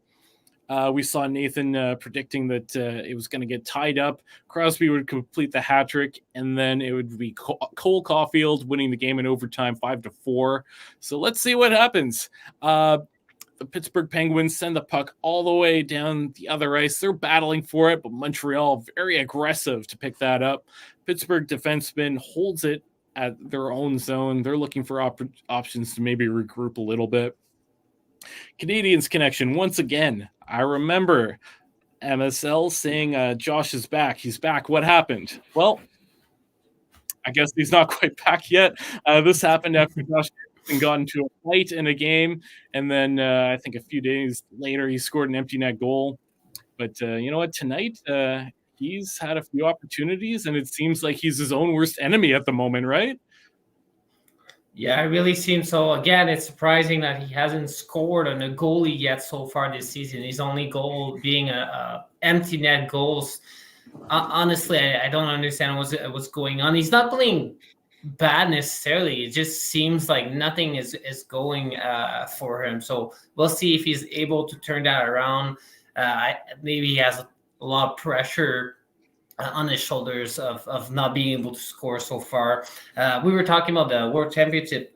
We saw Nathan predicting that it was going to get tied up. Crosby would complete the hat trick, and then it would be Cole Caulfield winning the game in overtime 5-4. So let's see what happens. The Pittsburgh Penguins send the puck all the way down the other ice. They're battling for it, but Montreal very aggressive to pick that up. Pittsburgh defenseman holds it at their own zone. They're looking for options to maybe regroup a little bit. Canadiens Connection, once again, I remember MSL saying Josh is back. He's back. What happened? Well, I guess he's not quite back yet. This happened after Josh got into a fight in a game, and then I think a few days later he scored an empty net goal. But you know what? Tonight he's had a few opportunities, and it seems like he's his own worst enemy at the moment, right? Yeah, it really seems so. Again, it's surprising that he hasn't scored on a goalie yet so far this season. His only goal being a empty net goals. Honestly, I don't understand what's going on. He's not playing bad necessarily. It just seems like nothing is going for him. So we'll see if he's able to turn that around. Maybe he has a lot of pressure on his shoulders of not being able to score so far. We were talking about the World Championship,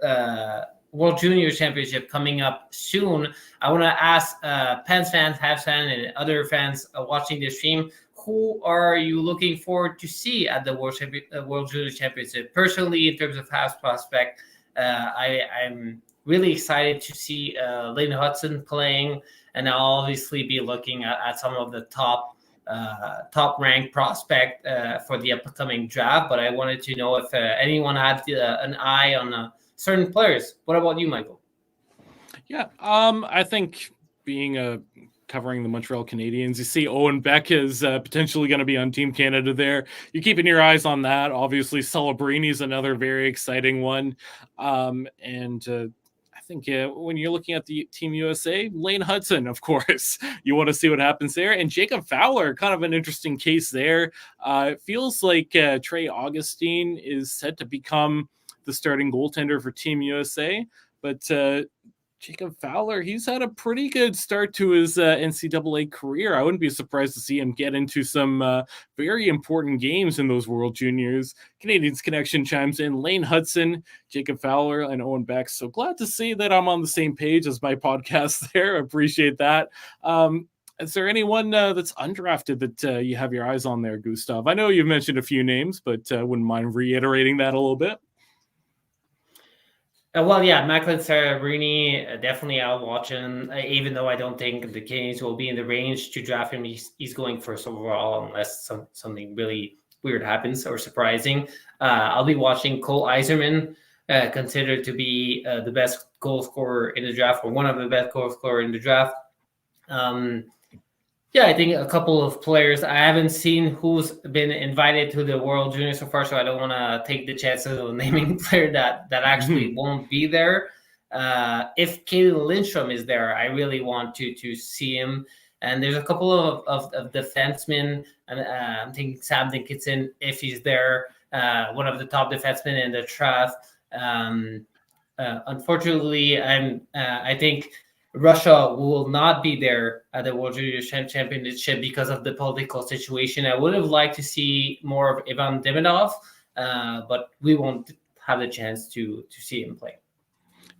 World Junior Championship coming up soon. I want to ask Pens fans, Habs fans, and other fans watching this stream, who are you looking forward to see at the World Junior Championship? Personally, in terms of Habs prospect, I'm really excited to see Lane Hudson playing, and I'll obviously be looking at some of the top ranked prospect for the upcoming draft. But I wanted to know if anyone had an eye on certain players. What about you, Michael? Yeah, I think being covering the Montreal Canadiens, you see Owen Beck is potentially going to be on Team Canada there. You're keeping your eyes on that. Obviously, Celebrini is another very exciting one. I think when you're looking at the Team USA, Lane Hudson, of course, you want to see what happens there. And Jacob Fowler, kind of an interesting case there. It feels like Trey Augustine is set to become the starting goaltender for Team USA, but Jacob Fowler, he's had a pretty good start to his NCAA career. I wouldn't be surprised to see him get into some very important games in those World Juniors. Canadiens Connection chimes in. Lane Hudson, Jacob Fowler, and Owen Beck. So glad to see that I'm on the same page as my podcast there. I appreciate that. Is there anyone that's undrafted that you have your eyes on there, Gustav? I know you've mentioned a few names, but wouldn't mind reiterating that a little bit. Well, yeah, Macklin Sabrini, definitely out watching, even though I don't think the Canadiens will be in the range to draft him. He's going first overall unless something really weird happens or surprising. I'll be watching Cole Eiserman, considered to be the best goal scorer in the draft, or one of the best goal scorers in the draft. Yeah, I think a couple of players. I haven't seen who's been invited to the World Junior so far, so I don't want to take the chances of naming a player that actually won't be there. If Caden Lindstrom is there, I really want to see him. And there's a couple of defensemen, and I'm thinking Sam Dickinson, if he's there, one of the top defensemen in the draft. Unfortunately, I think Russia will not be there at the World Junior Championship because of the political situation. I would have liked to see more of Ivan Demidov, but we won't have the chance to see him play.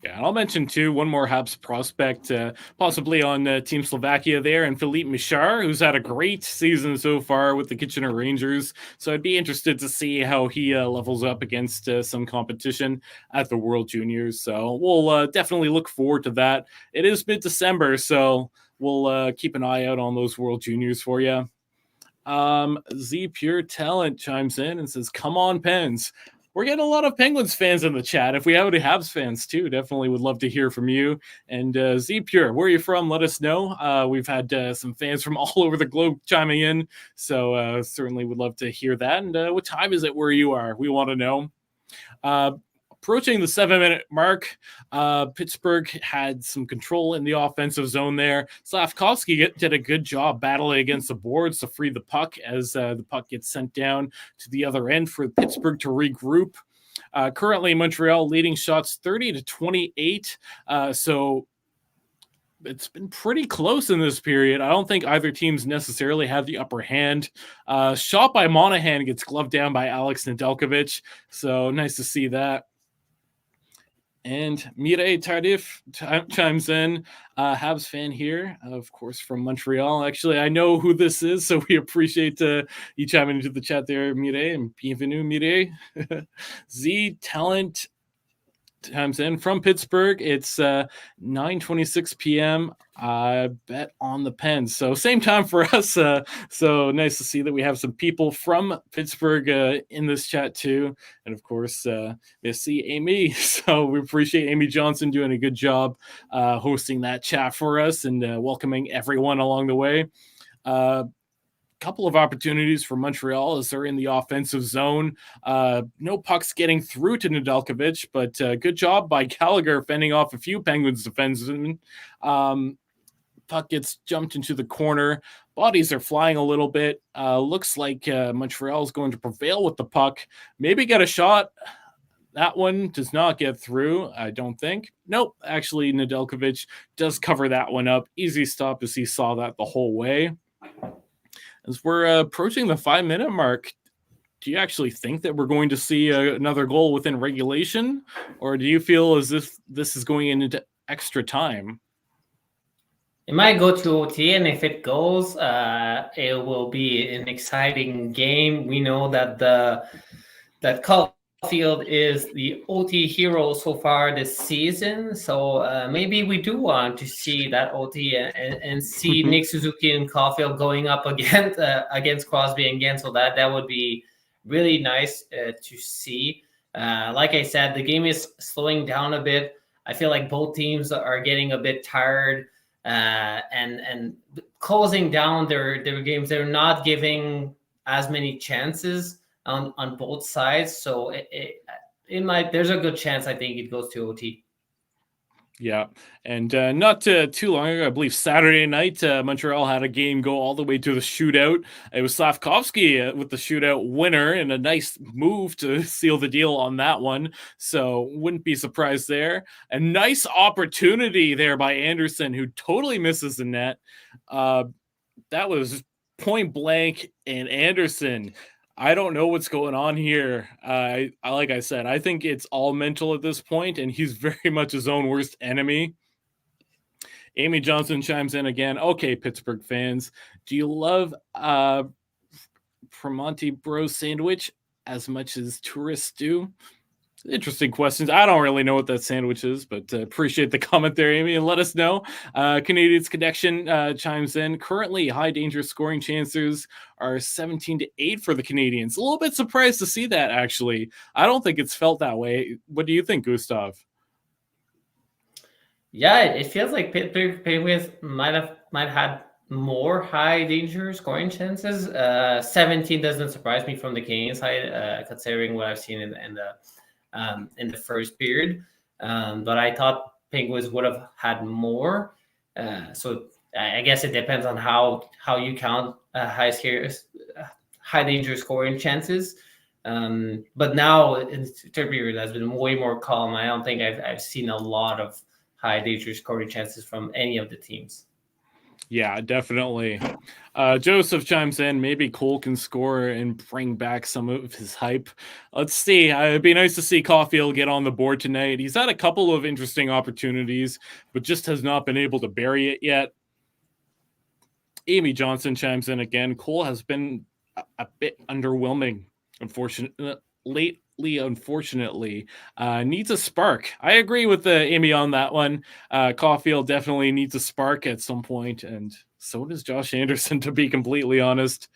Yeah, and I'll mention too one more Habs prospect, possibly on Team Slovakia there, and Philippe Michard, who's had a great season so far with the Kitchener Rangers. So I'd be interested to see how he levels up against some competition at the World Juniors. So we'll definitely look forward to that. It is mid-December, so we'll keep an eye out on those World Juniors for you. Z Pure Talent chimes in and says, "Come on, Pens." We're getting a lot of Penguins fans in the chat. If we have any Habs fans too, definitely would love to hear from you. And Z Pure, where are you from? Let us know. We've had some fans from all over the globe chiming in, so certainly would love to hear that. And what time is it where you are? We want to know. Approaching the 7-minute mark, Pittsburgh had some control in the offensive zone there. Slavkovsky did a good job battling against the boards to free the puck as the puck gets sent down to the other end for Pittsburgh to regroup. Currently, Montreal leading shots 30-28. So it's been pretty close in this period. I don't think either team's necessarily had the upper hand. Shot by Monahan gets gloved down by Alex Nedeljkovic. So nice to see that. And Mireille Tardif chimes in, Habs fan here, of course, from Montreal. Actually, I know who this is, so we appreciate you chiming into the chat there, Mireille, and bienvenue, Mireille. Z Talent chimes in from Pittsburgh. It's 9:26 p.m. I bet on the Pens. So same time for us. So nice to see that we have some people from Pittsburgh in this chat too. And of course, we see Amy. So we appreciate Amy Johnson doing a good job hosting that chat for us and welcoming everyone along the way. Couple of opportunities for Montreal as they're in the offensive zone. No pucks getting through to Nedeljkovic, but good job by Gallagher fending off a few Penguins defensemen. Puck gets jumped into the corner. Bodies are flying a little bit. Looks like Montreal is going to prevail with the puck. Maybe get a shot. That one does not get through, I don't think. Nope, actually Nedeljkovic does cover that one up. Easy stop as he saw that the whole way. As we're approaching the 5-minute mark, do you actually think that we're going to see another goal within regulation? Or do you feel as if this is going into extra time? It might go to OT, and if it goes, it will be an exciting game. We know that that Caulfield is the OT hero so far this season, so maybe we do want to see that OT and see Nick Suzuki and Caulfield going up against Crosby again. So that would be really nice to see. Like I said, the game is slowing down a bit. I feel like both teams are getting a bit tired and closing down their games. They're not giving as many chances on both sides, so it might. There's a good chance I think it goes to OT. Yeah, and not too long ago, I believe Saturday night, Montreal had a game go all the way to the shootout. It was Slavkovsky with the shootout winner and a nice move to seal the deal on that one. So wouldn't be surprised there. A nice opportunity there by Anderson, who totally misses the net. Uh, that was point blank, and Anderson. I don't know what's going on here. I like I said, I think it's all mental at this point, and he's very much his own worst enemy. Amy Johnson chimes in again. Okay, Pittsburgh fans, do you love Primanti Bro sandwich as much as tourists do? Interesting questions. I don't really know what that sandwich is, but appreciate the comment there, Amy, and let us know. Canadiens Connection chimes in. Currently, high danger scoring chances are 17-8 for the Canadiens. A little bit surprised to see that, actually. I don't think it's felt that way. What do you think, Gustav? Yeah, it feels like Pittsburgh Penguins might have had more high danger scoring chances. 17 doesn't surprise me from the Canadiens side, considering what I've seen in the first period. But I thought Penguins would have had more. So I guess it depends on how you count high danger scoring chances. But now in the third period has been way more calm. I don't think I've seen a lot of high danger scoring chances from any of the teams. Yeah, definitely. Joseph chimes in. Maybe Cole can score and bring back some of his hype. Let's see. It'd be nice to see Caulfield get on the board tonight. He's had a couple of interesting opportunities, but just has not been able to bury it yet. Amy Johnson chimes in again. Cole has been a bit underwhelming, lately. Unfortunately, needs a spark. I agree with Amy on that one. Caulfield definitely needs a spark at some point, and so does Josh Anderson, to be completely honest.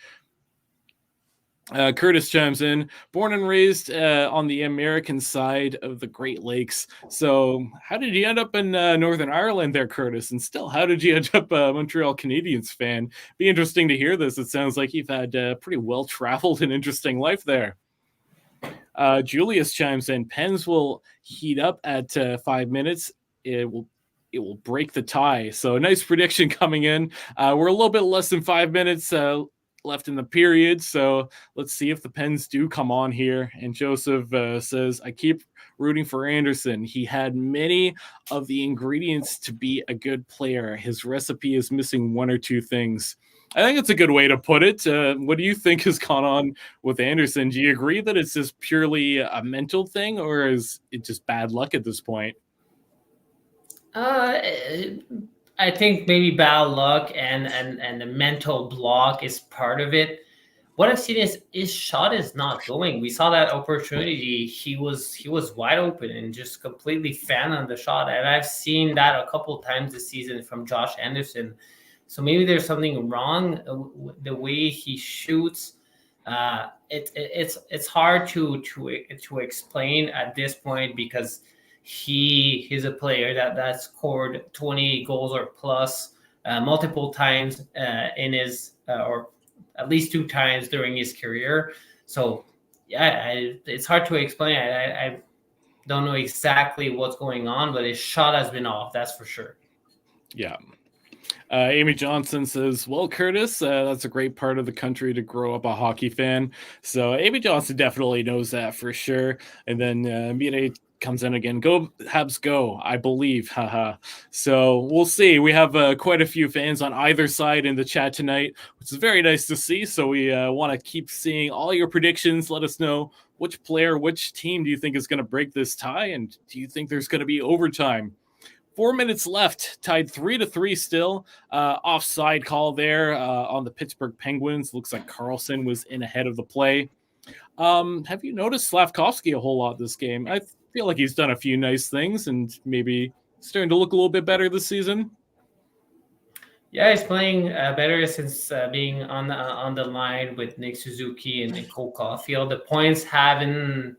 Curtis chimes in. Born and raised on the American side of the Great Lakes. So how did you end up in Northern Ireland there, Curtis? And still, how did you end up a Montreal Canadiens fan? Be interesting to hear this. It sounds like you've had a pretty well-traveled and interesting life there. Julius chimes in. Pens will heat up at 5 minutes. It will break the tie. So nice prediction coming in. We're a little bit less than 5 minutes left in the period. So let's see if the Pens do come on here. And Joseph says, I keep rooting for Anderson. He had many of the ingredients to be a good player. His recipe is missing one or two things. I think it's a good way to put it. What do you think has gone on with Anderson? Do you agree that it's just purely a mental thing, or is it just bad luck at this point? I think maybe bad luck and the mental block is part of it. What I've seen is his shot is not going. We saw that opportunity. He was wide open and just completely fan on the shot. And I've seen that a couple times this season from Josh Anderson. So maybe there's something wrong with the way he shoots. It's hard to explain at this point, because he's a player that scored 20 goals or plus multiple times in his or at least 2 times during his career. So yeah, it's hard to explain. I don't know exactly what's going on, but his shot has been off. That's for sure. Yeah. Amy Johnson says, well, Curtis, that's a great part of the country to grow up a hockey fan. So Amy Johnson definitely knows that for sure. And then Mire comes in again. Go Habs, go! I believe. Haha. So we'll see. We have quite a few fans on either side in the chat tonight, which is very nice to see. So we want to keep seeing all your predictions. Let us know which player, which team do you think is going to break this tie, and do you think there's going to be overtime? 4 minutes left, tied 3-3 still. Offside call there on the Pittsburgh Penguins. Looks like Carlson was in ahead of the play. Have you noticed Slavkovsky a whole lot this game? I feel like he's done a few nice things and maybe starting to look a little bit better this season. Yeah, he's playing better since being on the line with Nick Suzuki and Cole Caulfield. The points haven't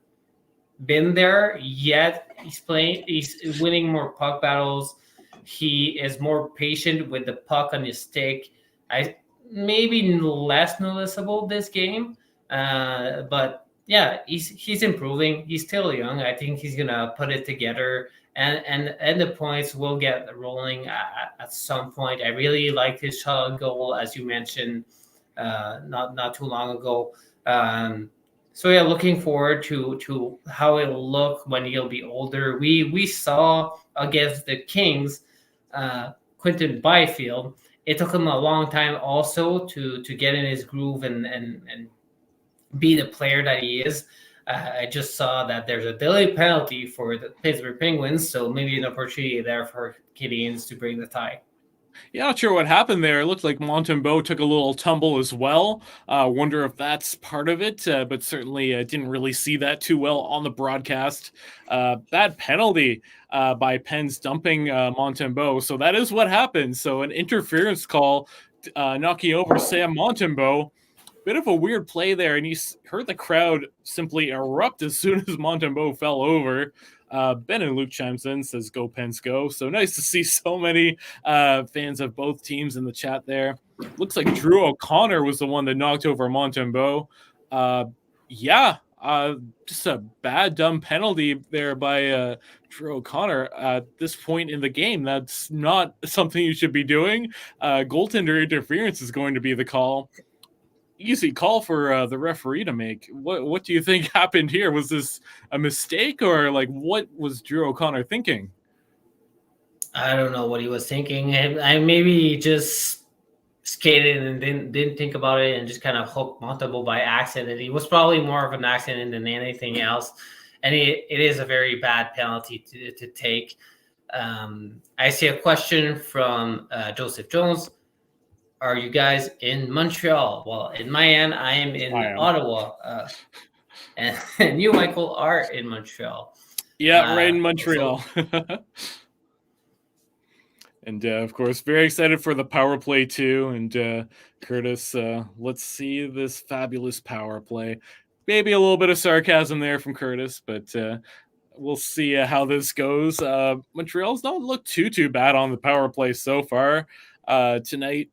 been there yet. He's winning more puck battles. He is more patient with the puck on his stick. Maybe less noticeable this game, but yeah, he's improving. He's still young. I think he's gonna put it together and the points will get rolling at some point. I really liked his shot goal, as you mentioned, not too long ago. So yeah, looking forward to how it'll look when he'll be older. We saw against the Kings, Quinton Byfield. It took him a long time also to get in his groove and be the player that he is. I just saw that there's a delay penalty for the Pittsburgh Penguins, so maybe an opportunity there for Canadiens to bring the tie. Yeah, not sure what happened there. It looked like Montembeault took a little tumble as well. Wonder if that's part of it, but certainly didn't really see that too well on the broadcast. Bad penalty by Pens dumping Montembeault. So that is what happened. So an interference call knocking over Sam Montembeault. Bit of a weird play there, and you heard the crowd simply erupt as soon as Montembeault fell over. Ben and Luke chimes in, says "Go Pens, go!" So nice to see so many fans of both teams in the chat there. Looks like Drew O'Connor was the one that knocked over Montembeault. Just a bad, dumb penalty there by Drew O'Connor at this point in the game. That's not something you should be doing. Goaltender interference is going to be the call. Easy call for the referee to make. What do you think happened here? Was this a mistake, or like what was Drew O'Connor thinking? I don't know what he was thinking. I maybe just skated and didn't think about it and just kind of hooked Montembeault by accident. It was probably more of an accident than anything else, and it is a very bad penalty to take. I see a question from Joseph Jones. Are you guys in Montreal? Well, in my end, I am in Ottawa, and you, Michael, are in Montreal. Yeah, right in Montreal. And of course, very excited for the power play too. And Curtis, let's see this fabulous power play. Maybe a little bit of sarcasm there from Curtis, but we'll see how this goes. Montreal's don't look too bad on the power play so far tonight.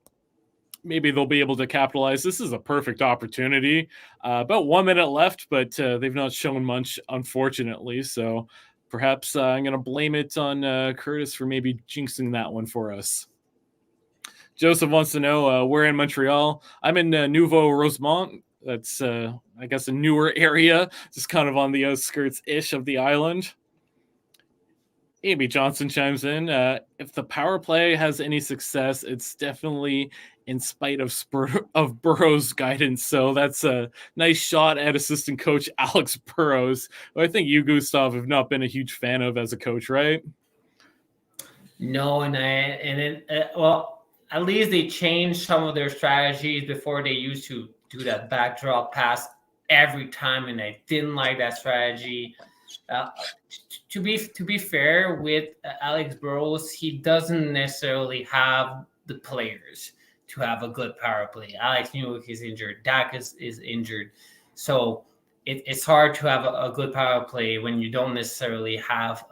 Maybe they'll be able to capitalize. This is a perfect opportunity. About 1 minute left, but they've not shown much, unfortunately. So perhaps I'm going to blame it on Curtis for maybe jinxing that one for us. Joseph wants to know, we're in Montreal. I'm in Nouveau-Rosemont. That's, I guess, a newer area, just kind of on the outskirts-ish of the island. Amy Johnson chimes in. If the power play has any success, it's definitely in spite of Burrow's guidance. So that's a nice shot at assistant coach Alex Burrows, who I think you, Gustav, have not been a huge fan of as a coach, right? No, well, at least they changed some of their strategies. Before they used to do that backdrop pass every time, and I didn't like that strategy. To be fair with Alex Burrows, he doesn't necessarily have the players to have a good power play. Alex Newhook is injured. Dak is injured. So it's hard to have a good power play when you don't necessarily have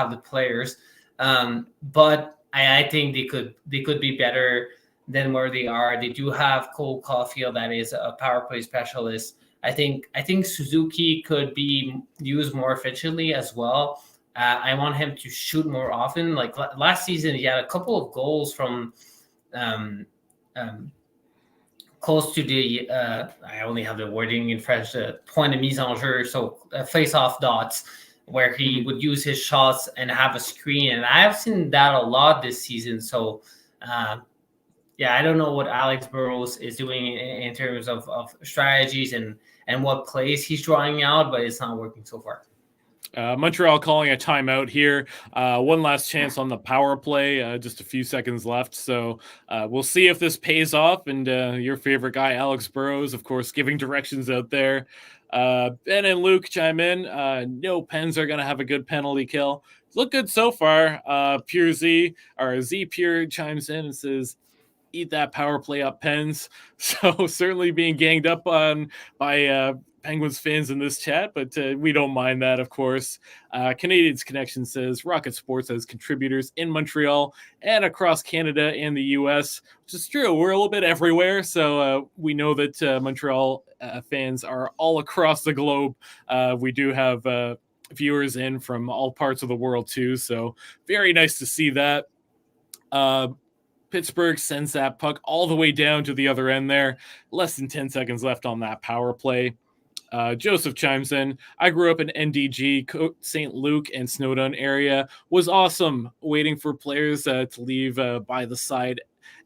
the players. But I think they could be better than where they are. They do have Cole Caulfield, that is a power play specialist. I think Suzuki could be used more efficiently as well. I want him to shoot more often. Like last season, he had a couple of goals from close to the I only have the wording in French, point de mise en jeu, so face-off dots, where he would use his shots and have a screen. And I've seen that a lot this season. So I don't know what Alex Burrows is doing in terms of strategies and what plays he's drawing out, but it's not working so far. Montreal calling a timeout here. One last chance on the power play. Just a few seconds left. So we'll see if this pays off. And your favorite guy, Alex Burrows, of course, giving directions out there. Ben and Luke chime in. No, Pens are going to have a good penalty kill. Look good so far. Pure Z, or Z Pure chimes in and says, eat that power play up, Pens. So certainly being ganged up on by Penguins fans in this chat, but we don't mind that, of course. Canadiens Connection says Rocket Sports has contributors in Montreal and across Canada and the U.S., which is true. We're a little bit everywhere, so we know that Montreal fans are all across the globe. We do have viewers in from all parts of the world too. So very nice to see that. Pittsburgh sends that puck all the way down to the other end there. Less than 10 seconds left on that power play. Joseph chimes in. I grew up in NDG, St. Luke, and Snowdon area. Was awesome waiting for players to leave by the side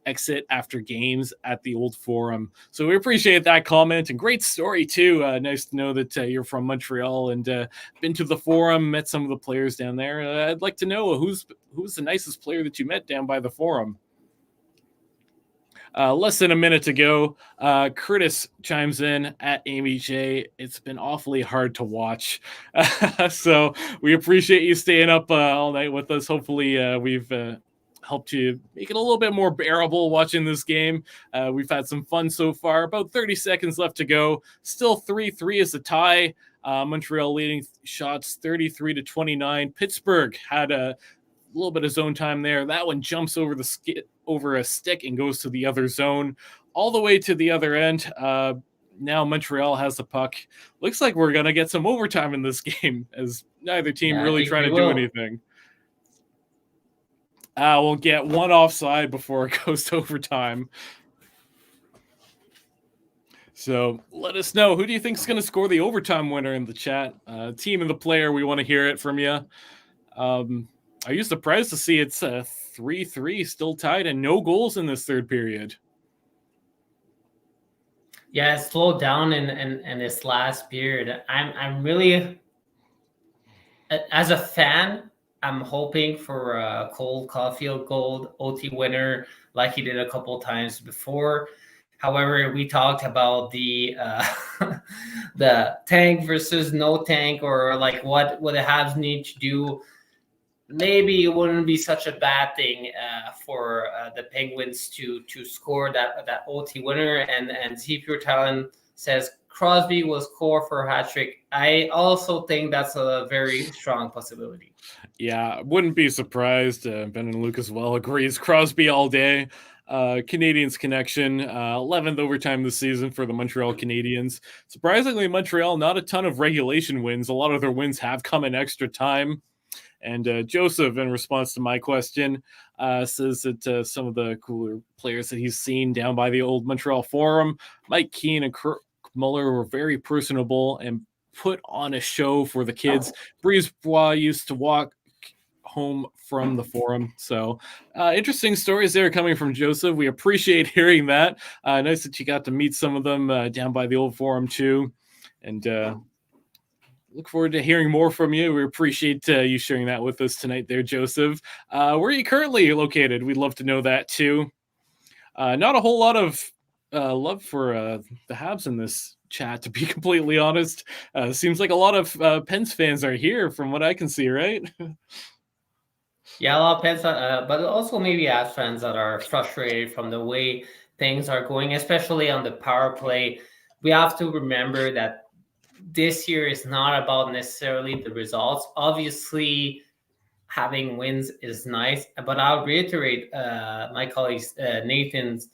exit after games at the old forum. So we appreciate that comment, and great story too. Nice to know that you're from Montreal and been to the forum, met some of the players down there. I'd like to know who's the nicest player that you met down by the forum. Less than a minute to go. Curtis chimes in at Amy J. It's been awfully hard to watch. So we appreciate you staying up all night with us. Hopefully we've helped you make it a little bit more bearable watching this game. We've had some fun so far. About 30 seconds left to go. Still 3-3 is the tie. Montreal leading shots 33-29. Pittsburgh had a little bit of zone time there. That one jumps over a stick and goes to the other zone, all the way to the other end. Now Montreal has the puck. Looks like we're gonna get some overtime in this game, as neither team really trying to do anything. We'll get one offside before it goes to overtime. So let us know, who do you think is going to score the overtime winner in the chat? Team and the player, we want to hear it from you. Are you surprised to see it's 3-3 still tied and no goals in this third period? Yeah, it slowed down in this last period. I'm really, as a fan, I'm hoping for a Cole Caulfield goal OT winner like he did a couple times before. However, we talked about the the tank versus no tank, or like what the Habs need to do. Maybe it wouldn't be such a bad thing for the Penguins to score that OT winner. And Z Pure Talent says Crosby will score for a hat trick. I also think that's a very strong possibility. Yeah, wouldn't be surprised. Ben and Luke as well agrees. Crosby all day. Canadiens Connection, 11th overtime this season for the Montreal Canadiens. Surprisingly, Montreal, not a ton of regulation wins. A lot of their wins have come in extra time. And Joseph, in response to my question, says that some of the cooler players that he's seen down by the old Montreal Forum, Mike Keane and Kirk Muller, were very personable and put on a show for the kids. Breeze Bois used to walk home from the forum. So interesting stories there coming from Joseph. We appreciate hearing that. Nice that you got to meet some of them down by the old forum too. And look forward to hearing more from you. We appreciate you sharing that with us tonight there, Joseph. Where are you currently located? We'd love to know that too. Not a whole lot of love for the Habs in this chat, to be completely honest. Seems like a lot of Pens fans are here from what I can see, right? Yeah, a lot of Pens, but also maybe Habs fans that are frustrated from the way things are going, especially on the power play. We have to remember that this year is not about necessarily the results. Obviously, having wins is nice, but I'll reiterate my colleague Nathan's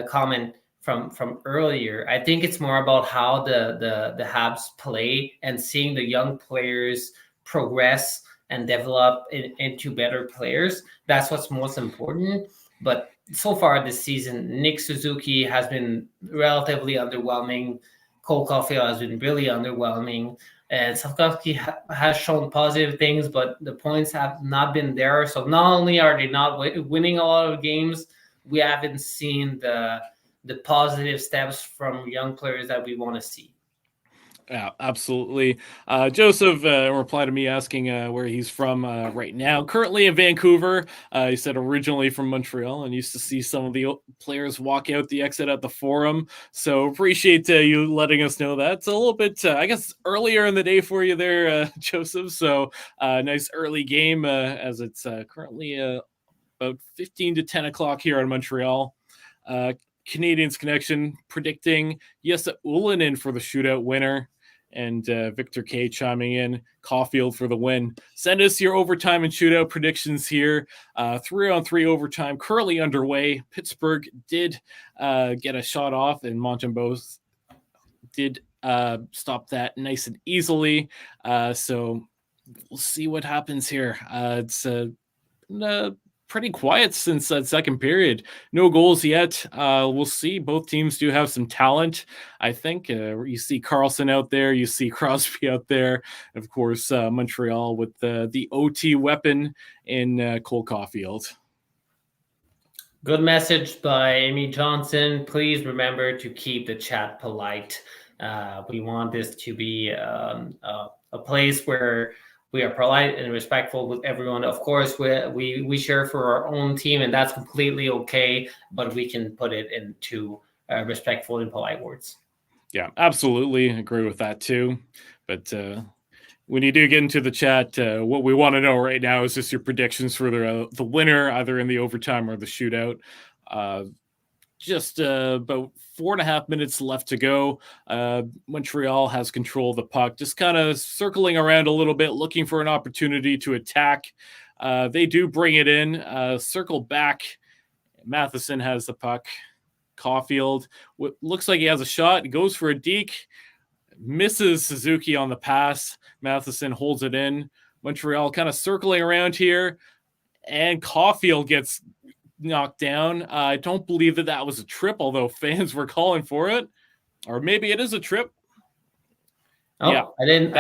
comment from earlier. I think it's more about how the Habs play and seeing the young players progress and develop into better players. That's what's most important. But so far this season, Nick Suzuki has been relatively underwhelming. Cole Caulfield has been really underwhelming. And Slavkovsky has shown positive things, but the points have not been there. So not only are they not winning a lot of games, we haven't seen the positive steps from young players that we want to see. Yeah, absolutely. Joseph replied to me asking where he's from right now. Currently in Vancouver. He said originally from Montreal and used to see some of the players walk out the exit at the forum. So appreciate you letting us know that. It's a little bit, I guess, earlier in the day for you there, Joseph. So nice early game as it's currently about 15 to 10 o'clock here in Montreal. Canadiens Connection predicting Jesse Ullinen for the shootout winner, and Victor K chiming in Caulfield for the win. Send us your overtime and shootout predictions here. 3-on-3 overtime currently underway. Pittsburgh did get a shot off, and Montembeault did stop that nice and easily. So we'll see what happens here. It's pretty quiet since that second period. No goals yet. We'll see. Both teams do have some talent. I think you see Carlson out there, you see Crosby out there, of course Montreal with the OT weapon in Cole Caulfield. Good message by Amy Johnson. Please remember to keep the chat polite. We want this to be a place where we are polite and respectful with everyone. Of course, we share for our own team, and that's completely okay, but we can put it into respectful and polite words. Yeah, absolutely. Agree with that too. But when you do get into the chat, what we want to know right now is just your predictions for the winner, either in the overtime or the shootout. Just about 4.5 minutes left to go. Montreal has control of the puck, just kind of circling around a little bit, looking for an opportunity to attack. They do bring it in, circle back. Matheson has the puck. Caulfield looks like he has a shot. He goes for a deke. Misses Suzuki on the pass. Matheson holds it in. Montreal kind of circling around here. And Caulfield gets knocked down. I don't believe that was a trip, although fans were calling for it. Or maybe it is a trip. Oh, yeah, I didn't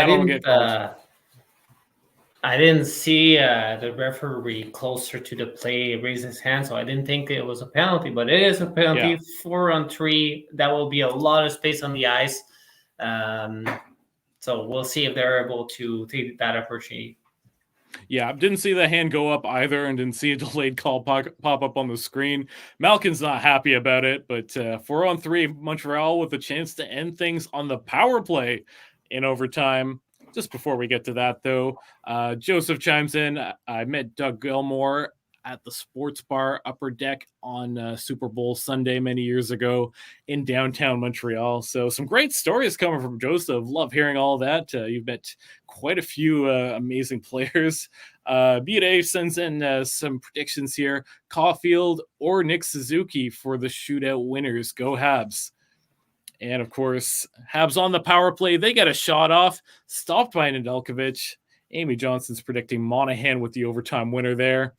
see the referee closer to the play raise his hand, so I didn't think it was a penalty, but it is a penalty. Yeah. 4-on-3. That will be a lot of space on the ice. So we'll see if they're able to take that opportunity. Yeah, didn't see the hand go up either, and didn't see a delayed call pop up on the screen. Malkin's not happy about it, but 4-on-3, Montreal with a chance to end things on the power play in overtime. Just before we get to that, though, Joseph chimes in. I met Doug Gilmore at the sports bar Upper Deck on Super Bowl Sunday many years ago in downtown Montreal. So some great stories coming from Joseph. Love hearing all that. You've met quite a few amazing players. B-Day sends in some predictions here. Caulfield or Nick Suzuki for the shootout winners. Go Habs. And of course, Habs on the power play. They get a shot off, stopped by Nedeljkovic. Amy Johnson's predicting Monahan with the overtime winner there.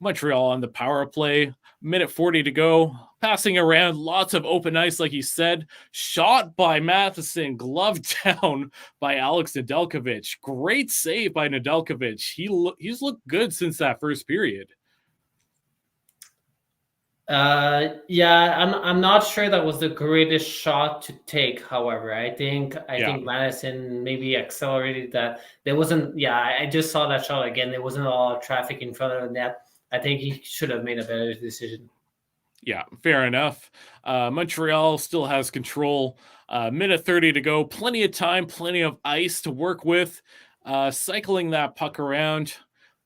Montreal on the power play. Minute 40 to go. Passing around, lots of open ice, like you said. Shot by Matheson, gloved down by Alex Nedeljkovic. Great save by Nedeljkovic. He's looked good since that first period. Yeah, I'm not sure that was the greatest shot to take. However, I think Madison maybe accelerated that. There wasn't. Yeah, I just saw that shot again. There wasn't a lot of traffic in front of the net. I think he should have made a better decision. Yeah, fair enough. Montreal still has control. Minute 30 to go. Plenty of time, plenty of ice to work with. Cycling that puck around,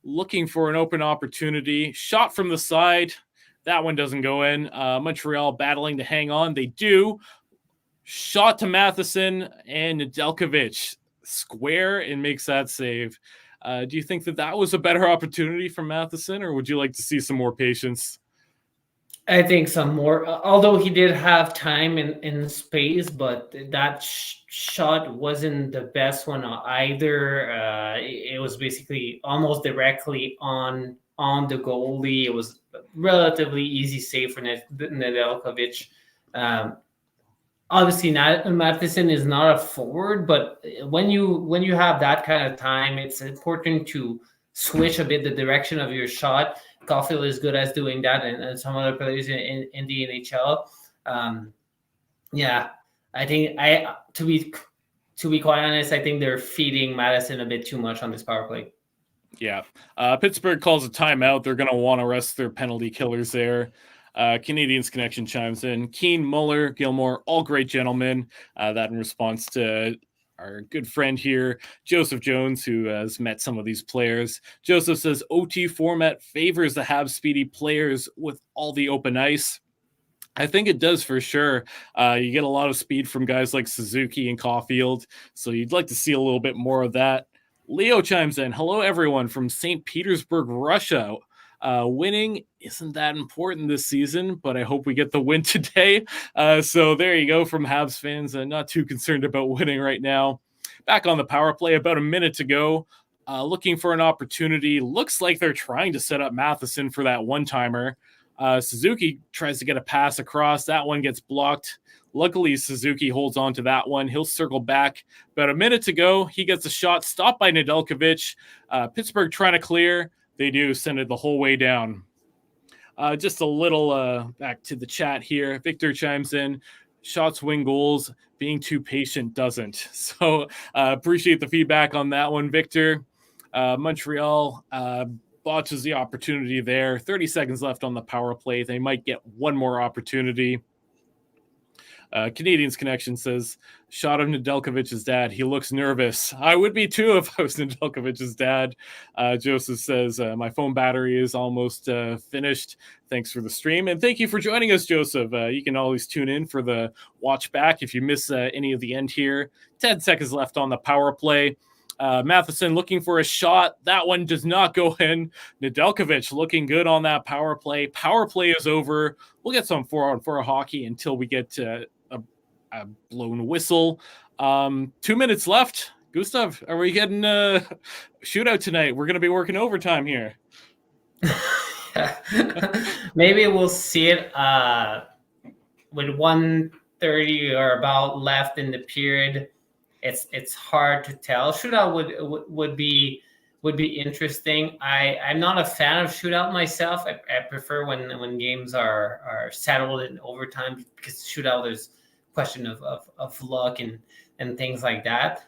looking for an open opportunity. Shot from the side. That one doesn't go in. Montreal battling to hang on. They do. Shot to Matheson, and Nedeljkovic square and makes that save. Do you think that was a better opportunity for Matheson, or would you like to see some more patience? I think some more, although he did have time in space, but that shot wasn't the best one either. It was basically almost directly on the goalie. It was relatively easy save for Nedeljkovic. Obviously, Matheson is not a forward, but when you have that kind of time, it's important to switch a bit the direction of your shot. Caulfield is good at doing that, and some other players in the NHL. Yeah, I think to be quite honest, I think they're feeding Madison a bit too much on this power play. Yeah, Pittsburgh calls a timeout. They're going to want to rest their penalty killers there. Canadiens Connection chimes in. Keane, Muller, Gilmore, all great gentlemen. That in response to our good friend here, Joseph Jones, who has met some of these players. Joseph says OT format favors the Habs speedy players with all the open ice. I think it does for sure. You get a lot of speed from guys like Suzuki and Caulfield, so you'd like to see a little bit more of that. Leo chimes in. Hello, everyone from St. Petersburg, Russia. Winning isn't that important this season, but I hope we get the win today. So there you go from Habs fans. Not too concerned about winning right now. Back on the power play, about a minute to go. Looking for an opportunity. Looks like they're trying to set up Matheson for that one-timer. Suzuki tries to get a pass across. That one gets blocked. Luckily, Suzuki holds on to that one. He'll circle back. About a minute to go. He gets a shot stopped by Nedeljkovic. Pittsburgh trying to clear. They do send it the whole way down. Just a little back to the chat here. Victor chimes in. Shots win goals. Being too patient doesn't. So appreciate the feedback on that one, Victor. Montreal botches the opportunity there. 30 seconds left on the power play. They might get one more opportunity. Canadiens Connection says, shot of Nedeljkovic's dad. He looks nervous. I would be too if I was Nedeljkovic's dad. Joseph says, my phone battery is almost finished. Thanks for the stream. And thank you for joining us, Joseph. You can always tune in for the watch back if you miss any of the end here. 10 seconds left on the power play. Matheson looking for a shot. That one does not go in. Nedeljkovic looking good on that power play. Power play is over. We'll get some 4-on-4 hockey until we get to a blown whistle. 2 minutes left. Gustav, are we getting a shootout tonight? We're going to be working overtime here. Maybe we'll see it with 1:30 or about left in the period. It's hard to tell. Shootout would be interesting. I'm not a fan of shootout myself. I prefer when games are settled in overtime, because shootout there's question of luck and things like that.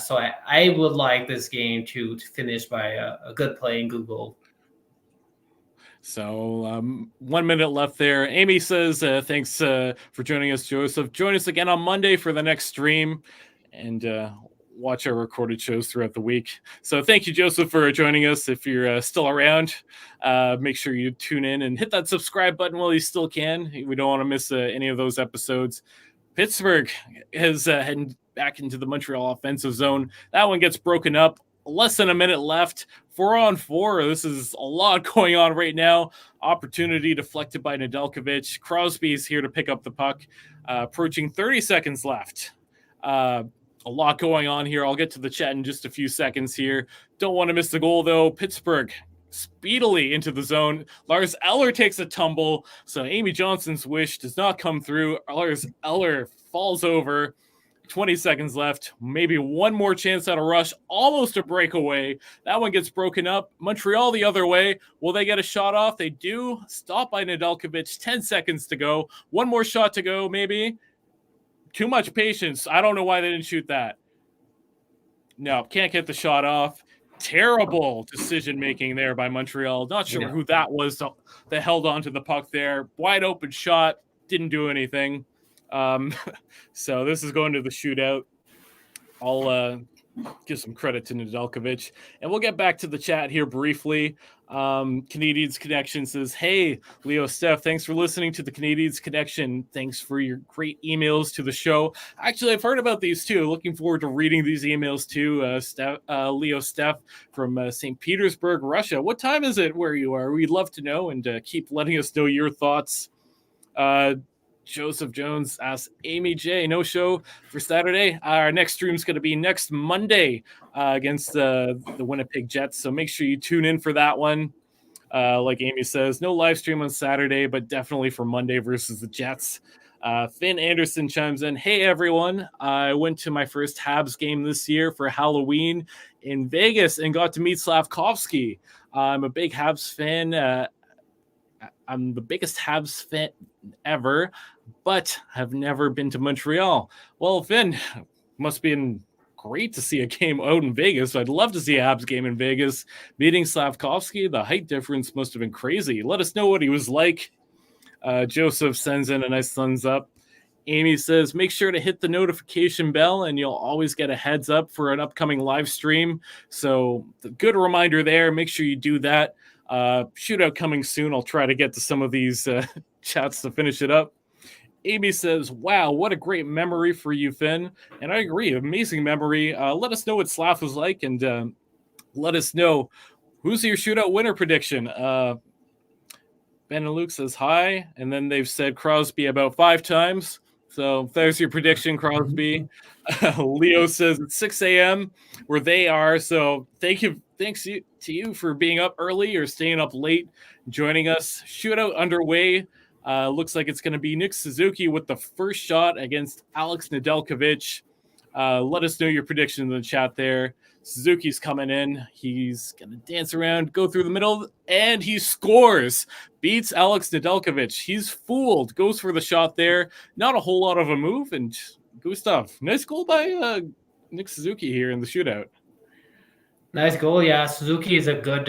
So I would like this game to finish by a good play and good goal. So 1 minute left there. Amy says, thanks for joining us, Joseph. Join us again on Monday for the next stream, and watch our recorded shows throughout the week. So thank you, Joseph, for joining us. If you're still around, make sure you tune in and hit that subscribe button while you still can. We don't want to miss any of those episodes. Pittsburgh is heading back into the Montreal offensive zone. That one gets broken up. Less than a minute left. 4-on-4. This is a lot going on right now. Opportunity deflected by Nedeljkovic. Crosby is here to pick up the puck. Approaching 30 seconds left. A lot going on here. I'll get to the chat in just a few seconds here. Don't want to miss the goal, though. Pittsburgh speedily into the zone. Lars Eller takes a tumble, so Amy Johnson's wish does not come through. Lars Eller falls over. 20 seconds left. Maybe one more chance at a rush. Almost a breakaway. That one gets broken up. Montreal the other way. Will they get a shot off? They do. Stopped by Nedeljkovic. 10 seconds to go. One more shot to go, maybe. Too much patience. I don't know why they didn't shoot that. No, can't get the shot off. Terrible decision-making there by Montreal. Not sure who that was that held on to the puck there. Wide open shot. Didn't do anything. So this is going to the shootout. I'll give some credit to Nedeljkovic. And we'll get back to the chat here briefly. Canadiens Connection says, hey, Leo, Steph, thanks for listening to the Canadiens Connection. Thanks for your great emails to the show. Actually, I've heard about these too. Looking forward to reading these emails too. Leo, Steph from St. Petersburg, Russia. What time is it where you are? We'd love to know, and keep letting us know your thoughts. Joseph Jones asks, Amy J, no show for Saturday. Our next stream is going to be next Monday against the Winnipeg Jets. So make sure you tune in for that one. Like Amy says, no live stream on Saturday, but definitely for Monday versus the Jets. Finn Anderson chimes in, hey, everyone. I went to my first Habs game this year for Halloween in Vegas and got to meet Slavkovsky. I'm a big Habs fan. I'm the biggest Habs fan ever, but have never been to Montreal. Well, Finn, must be great to see a game out in Vegas. I'd love to see a Habs game in Vegas. Meeting Slavkovsky, the height difference must have been crazy. Let us know what he was like. Joseph sends in a nice thumbs up. Amy says, make sure to hit the notification bell and you'll always get a heads up for an upcoming live stream. So the good reminder there. Make sure you do that. Shootout coming soon. I'll try to get to some of these chats to finish it up. Amy says, wow, what a great memory for you, Finn. And I agree, amazing memory. Let us know what Slav was like, and let us know who's your shootout winner prediction. Ben and Luke says hi, and then they've said Crosby about 5 times. So there's your prediction, Crosby. Leo says it's 6 a.m. where they are. So thanks to you for being up early or staying up late, joining us. Shootout underway. Looks like it's going to be Nick Suzuki with the first shot against Alex Nedeljkovic. Let us know your prediction in the chat there. Suzuki's coming in. He's going to dance around, go through the middle, and he scores. Beats Alex Nedeljkovic. He's fooled. Goes for the shot there. Not a whole lot of a move. And Gustav, nice goal by Nick Suzuki here in the shootout. Nice goal. Yeah, Suzuki is a good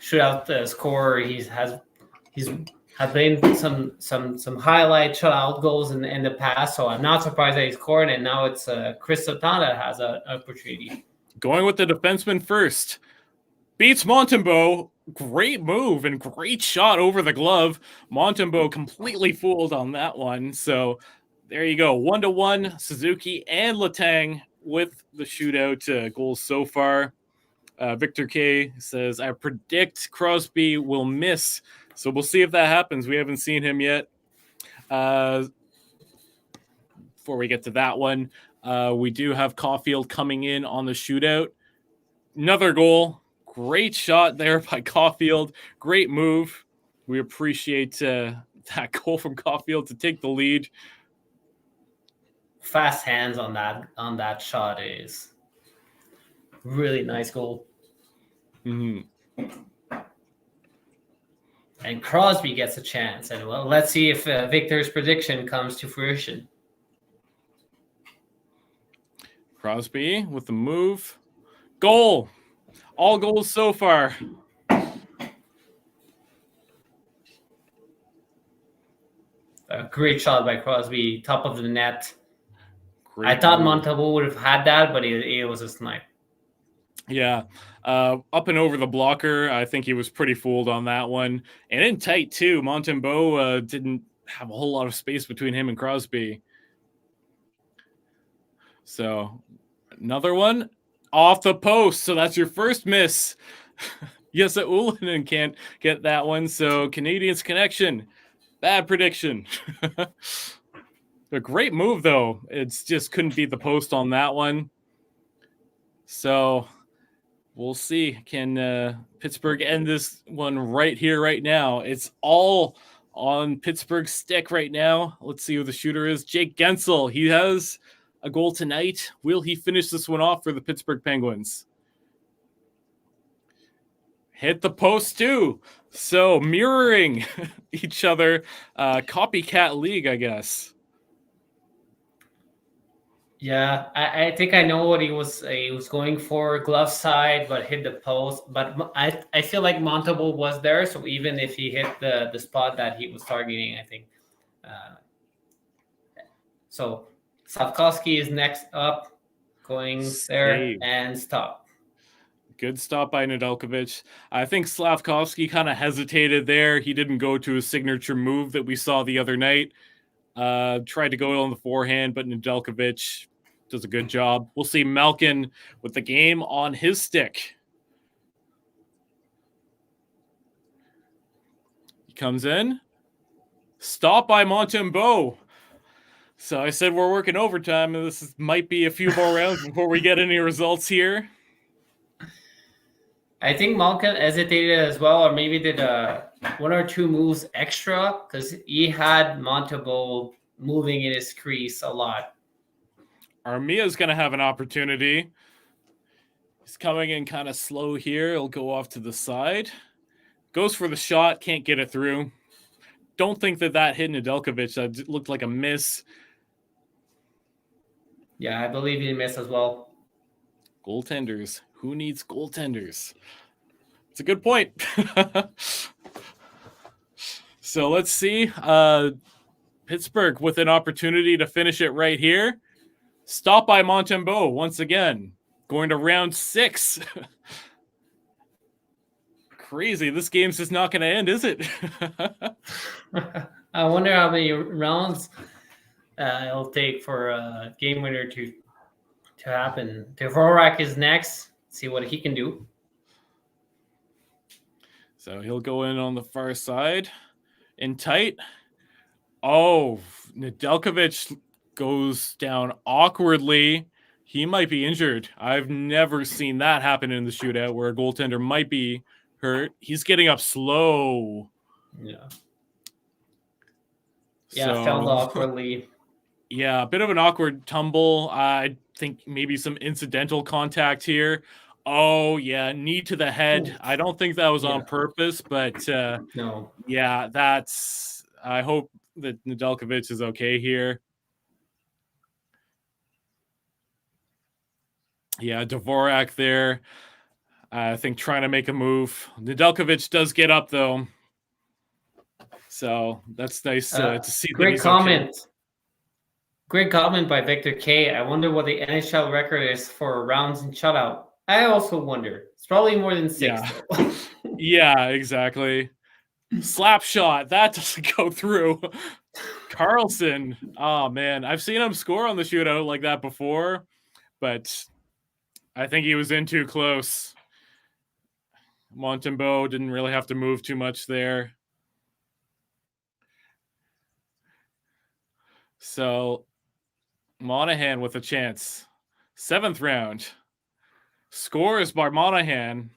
shootout scorer. He's have been some highlight shutout goals in the past, so I'm not surprised that he scored. And now it's Chris Sutton that has an opportunity. Going with the defenseman first, beats Montembeault. Great move and great shot over the glove. Montembeault completely fooled on that one. So there you go, 1-1. Suzuki and Letang with the shootout goals so far. Victor K says, I predict Crosby will miss. So we'll see if that happens. We haven't seen him yet. Before we get to that one, we do have Caulfield coming in on the shootout. Another goal. Great shot there by Caulfield. Great move. We appreciate that goal from Caulfield to take the lead. Fast hands on that shot is really nice goal. Mm-hmm. And Crosby gets a chance. And well, let's see if Victor's prediction comes to fruition. Crosby with the move. Goal. All goals so far. A great shot by Crosby, top of the net. Great I thought move. Montembeault would have had that, but it was a snipe. Yeah. Up and over the blocker. I think he was pretty fooled on that one. And in tight, too. Montembeault didn't have a whole lot of space between him and Crosby. So, another one off the post. So, that's your first miss. Yes, Ullinen can't get that one. So, Canadiens Connection. Bad prediction. A great move, though. It's just couldn't beat the post on that one. So, we'll see. Can Pittsburgh end this one right here, right now? It's all on Pittsburgh's stick right now. Let's see who the shooter is. Jake Gensel. He has a goal tonight. Will he finish this one off for the Pittsburgh Penguins? Hit the post, too. So, mirroring each other. Copycat league, I guess. Yeah, I think I know what he was going for, glove side, but hit the post. But I feel like Montembeault was there, so even if he hit the spot that he was targeting, I think. So Slavkovsky is next up, going there and stop. Good stop by Nedeljkovic. I think Slavkovsky kind of hesitated there. He didn't go to his signature move that we saw the other night. Tried to go on the forehand, but Nedeljkovic does a good job. We'll see Malkin with the game on his stick. He comes in. Stop by Montembeault. So I said we're working overtime, and this might be a few more rounds before we get any results here. I think Malkin hesitated as well, or maybe did one or two moves extra because he had Montembeault moving in his crease a lot. Armia's going to have an opportunity. He's coming in kind of slow here. He'll go off to the side. Goes for the shot. Can't get it through. Don't think that hit Nedeljkovic. That looked like a miss. Yeah, I believe he missed as well. Goaltenders. Who needs goaltenders? It's a good point. So let's see. Pittsburgh with an opportunity to finish it right here. Stop by Montembeault once again. Going to round 6. Crazy. This game's just not going to end, is it? I wonder how many rounds it'll take for a game winner to happen. Dvorak is next. See what he can do. So he'll go in on the far side. In tight. Oh, Nedeljkovic goes down awkwardly. He might be injured. I've never seen that happen in the shootout where a goaltender might be hurt. He's getting up slow. Yeah. So, Fell awkwardly. Yeah, a bit of an awkward tumble. I think maybe some incidental contact here. Oh, yeah, knee to the head. Ooh. I don't think that was on purpose, but No. yeah, that's. I hope that Nedeljkovic is okay here. Yeah, Dvorak there. I think trying to make a move. Nedeljkovic does get up though, so that's nice to see. Great comment. Okay. Great comment by Victor K. I wonder what the NHL record is for rounds in shutout. I also wonder. It's probably more than 6. Yeah, yeah, exactly. Slap shot that doesn't go through. Carlson. Oh man, I've seen him score on the shootout like that before, but I think he was in too close. Montembeault didn't really have to move too much there. So Monahan with a chance. 7th round. Scores by Monahan.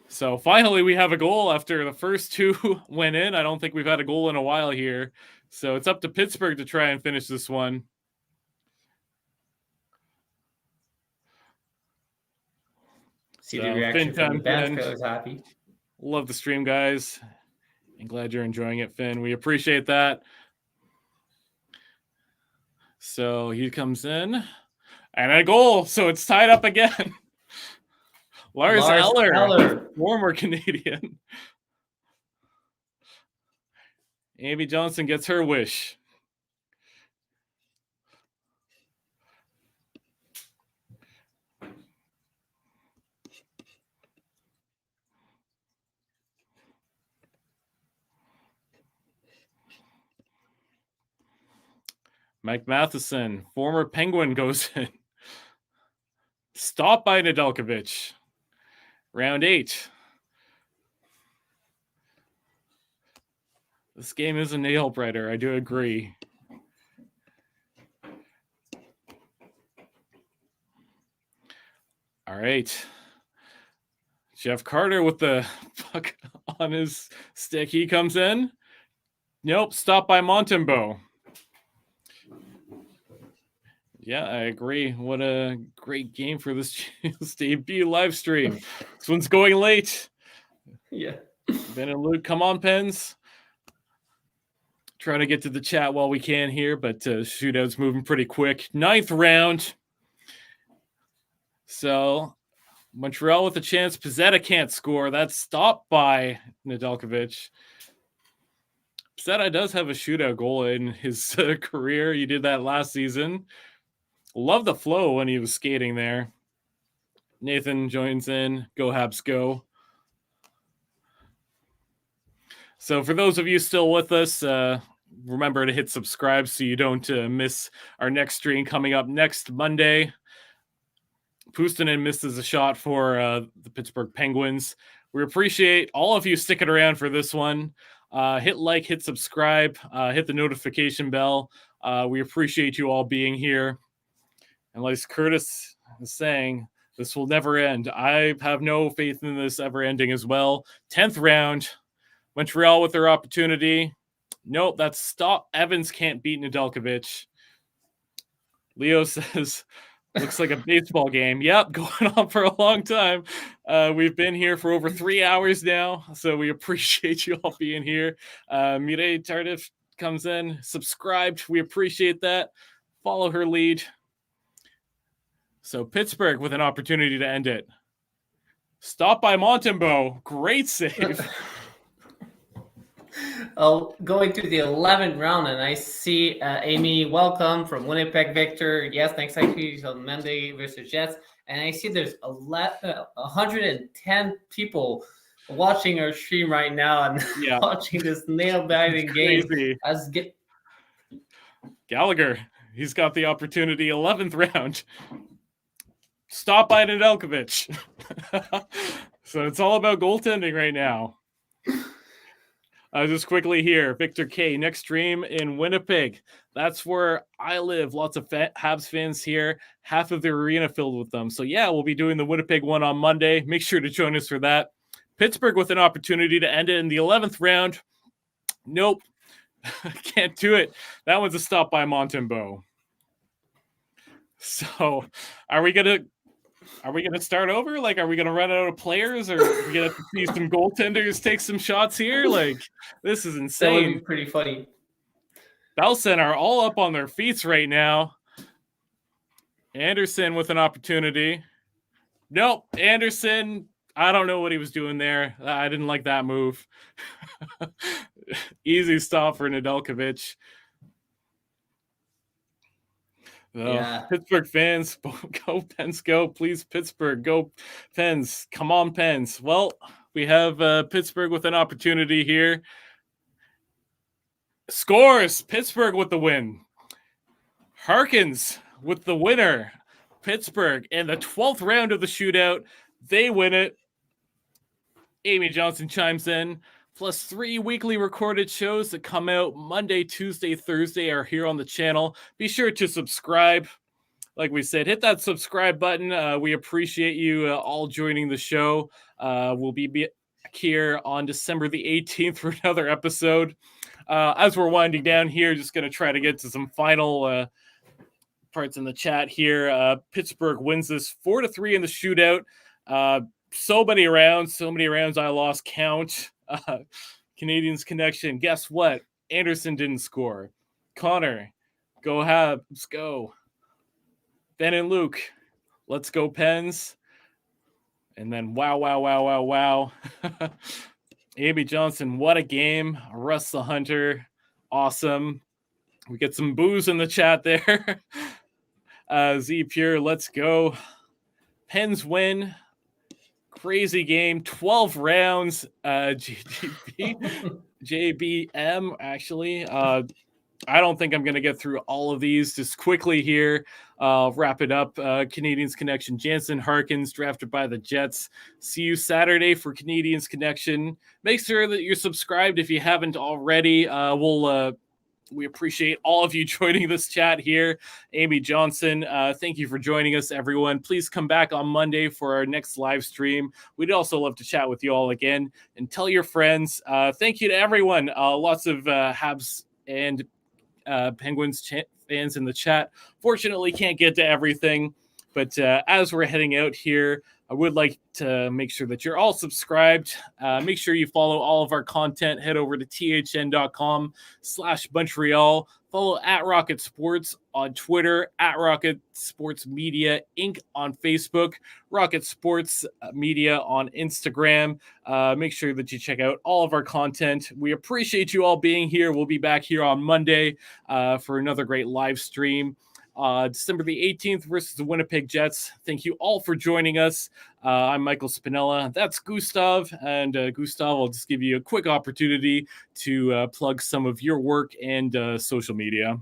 So finally we have a goal after the first 2 went in. I don't think we've had a goal in a while here. So it's up to Pittsburgh to try and finish this one. See the reaction from the bench. I was happy. Love the stream, guys. I'm glad you're enjoying it, Finn. We appreciate that. So he comes in. And a goal. So it's tied up again. Lars Eller, former Canadian. Amy Johnson gets her wish. Mike Matheson, former Penguin, goes in. Stopped by Nedeljkovic. Round 8. This game is a nail biter. I do agree. All right. Jeff Carter with the puck on his stick. He comes in. Nope. Stopped by Montembeault. Yeah, I agree. What a great game for this debut live stream. This one's going late. Yeah. Ben and Luke, come on, Pens. Trying to get to the chat while we can here, but shootout's moving pretty quick. 9th round. So Montreal with a chance. Pizzetta can't score. That's stopped by Nedeljkovic. Pizzetta does have a shootout goal in his career. He did that last season. Love the flow when he was skating there. Nathan joins in. Go Habs, go. So for those of you still with us, remember to hit subscribe so you don't miss our next stream coming up next Monday. Puustinen misses a shot for the Pittsburgh Penguins. We appreciate all of you sticking around for this one. Hit like, hit subscribe, hit the notification bell. We appreciate you all being here. And like Curtis is saying, this will never end. I have no faith in this ever ending as well. 10th round. Montreal with their opportunity. Nope, that's stop. Evans can't beat Nedeljkovic. Leo says, looks like a baseball game. Yep, going on for a long time. We've been here for over 3 hours now, so we appreciate you all being here. Mireille Tardif comes in, subscribed. We appreciate that. Follow her lead. So Pittsburgh with an opportunity to end it. Stop by Montembeault. Great save. Going to the 11th round, and I see Amy, welcome from Winnipeg, Victor. Yes, next week on Monday versus Jets. And I see there's 110 people watching our stream right now and watching this nail-biting game. Gallagher, he's got the opportunity. 11th round. Stop by Nedeljkovic. So it's all about goaltending right now. Just quickly here, Victor K. Next stream in Winnipeg. That's where I live. Lots of Habs fans here. Half of the arena filled with them. So yeah, we'll be doing the Winnipeg one on Monday. Make sure to join us for that. Pittsburgh with an opportunity to end it in the 11th round. Nope. Can't do it. That one's a stop by Montembeault. So are we gonna start over? Like, are we gonna run out of players, or are we gonna see some goaltenders take some shots here? Like, this is insane. That would be pretty funny. Belsen are all up on their feet right now. Anderson with an opportunity. Nope, Anderson. I don't know what he was doing there. I didn't like that move. Easy stop for Nedeljkovic. Yeah. Pittsburgh fans, go Pens, go. Please, Pittsburgh, go Pens. Come on, Pens. Well, we have Pittsburgh with an opportunity here. Scores. Pittsburgh with the win. Harkins with the winner. Pittsburgh in the 12th round of the shootout. They win it. Amy Johnson chimes in. Plus 3 weekly recorded shows that come out Monday, Tuesday, Thursday are here on the channel. Be sure to subscribe. Like we said, hit that subscribe button. We appreciate you all joining the show. We'll be back here on December the 18th for another episode. As we're winding down here, just going to try to get to some final parts in the chat here. Pittsburgh wins this 4-3 in the shootout. So many rounds I lost count. Canadiens Connection. Guess what? Anderson didn't score. Connor, go Habs, go. Ben and Luke, let's go Pens. And then wow. Amy Johnson, what a game. Russ the Hunter, awesome. We get some boos in the chat there. Z Pure, let's go. Pens win. Crazy game, 12 rounds. JBM, actually. I don't think I'm going to get through all of these. Just quickly here, wrap it up. Canadiens Connection. Jansen Harkins, drafted by the Jets. See you Saturday for Canadiens Connection. Make sure that you're subscribed if you haven't already. We appreciate all of you joining this chat here. Amy Johnson, thank you for joining us, everyone. Please come back on Monday for our next live stream. We'd also love to chat with you all again, and tell your friends. Thank you to everyone. Lots of Habs and Penguins fans in the chat. Fortunately, can't get to everything, but as we're heading out here, I would like to make sure that you're all subscribed. Make sure you follow all of our content. Head over to thn.com/Montreal. Follow at Rocket Sports on Twitter, at Rocket Sports Media Inc. on Facebook, Rocket Sports Media on Instagram. Make sure that you check out all of our content. We appreciate you all being here. We'll be back here on Monday for another great live stream. December the 18th versus the Winnipeg Jets. Thank you all for joining us. I'm Michael Spinella. That's Gustav. And Gustav, I'll just give you a quick opportunity to plug some of your work and social media.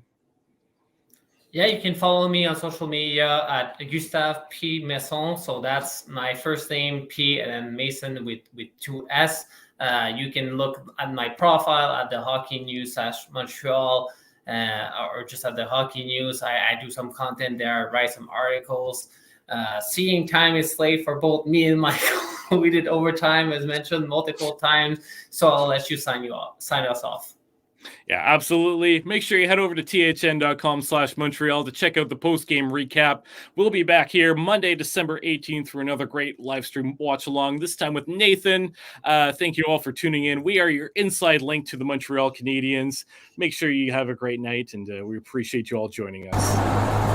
Yeah, you can follow me on social media at Gustave P. Masson. So that's my first name, P, and then Mason with 2 S. You can look at my profile at the Hockey News /Montreal. Or just at the Hockey News. I do some content there, write some articles. Seeing time is late for both me and Michael. We did overtime, as mentioned, multiple times. So I'll let you sign us off. Yeah, absolutely. Make sure you head over to thn.com/Montreal to check out the post-game recap. We'll be back here Monday, December 18th for another great live stream watch along, this time with Nathan. Thank you all for tuning in. We are your inside link to the Montreal Canadiens. Make sure you have a great night, and we appreciate you all joining us.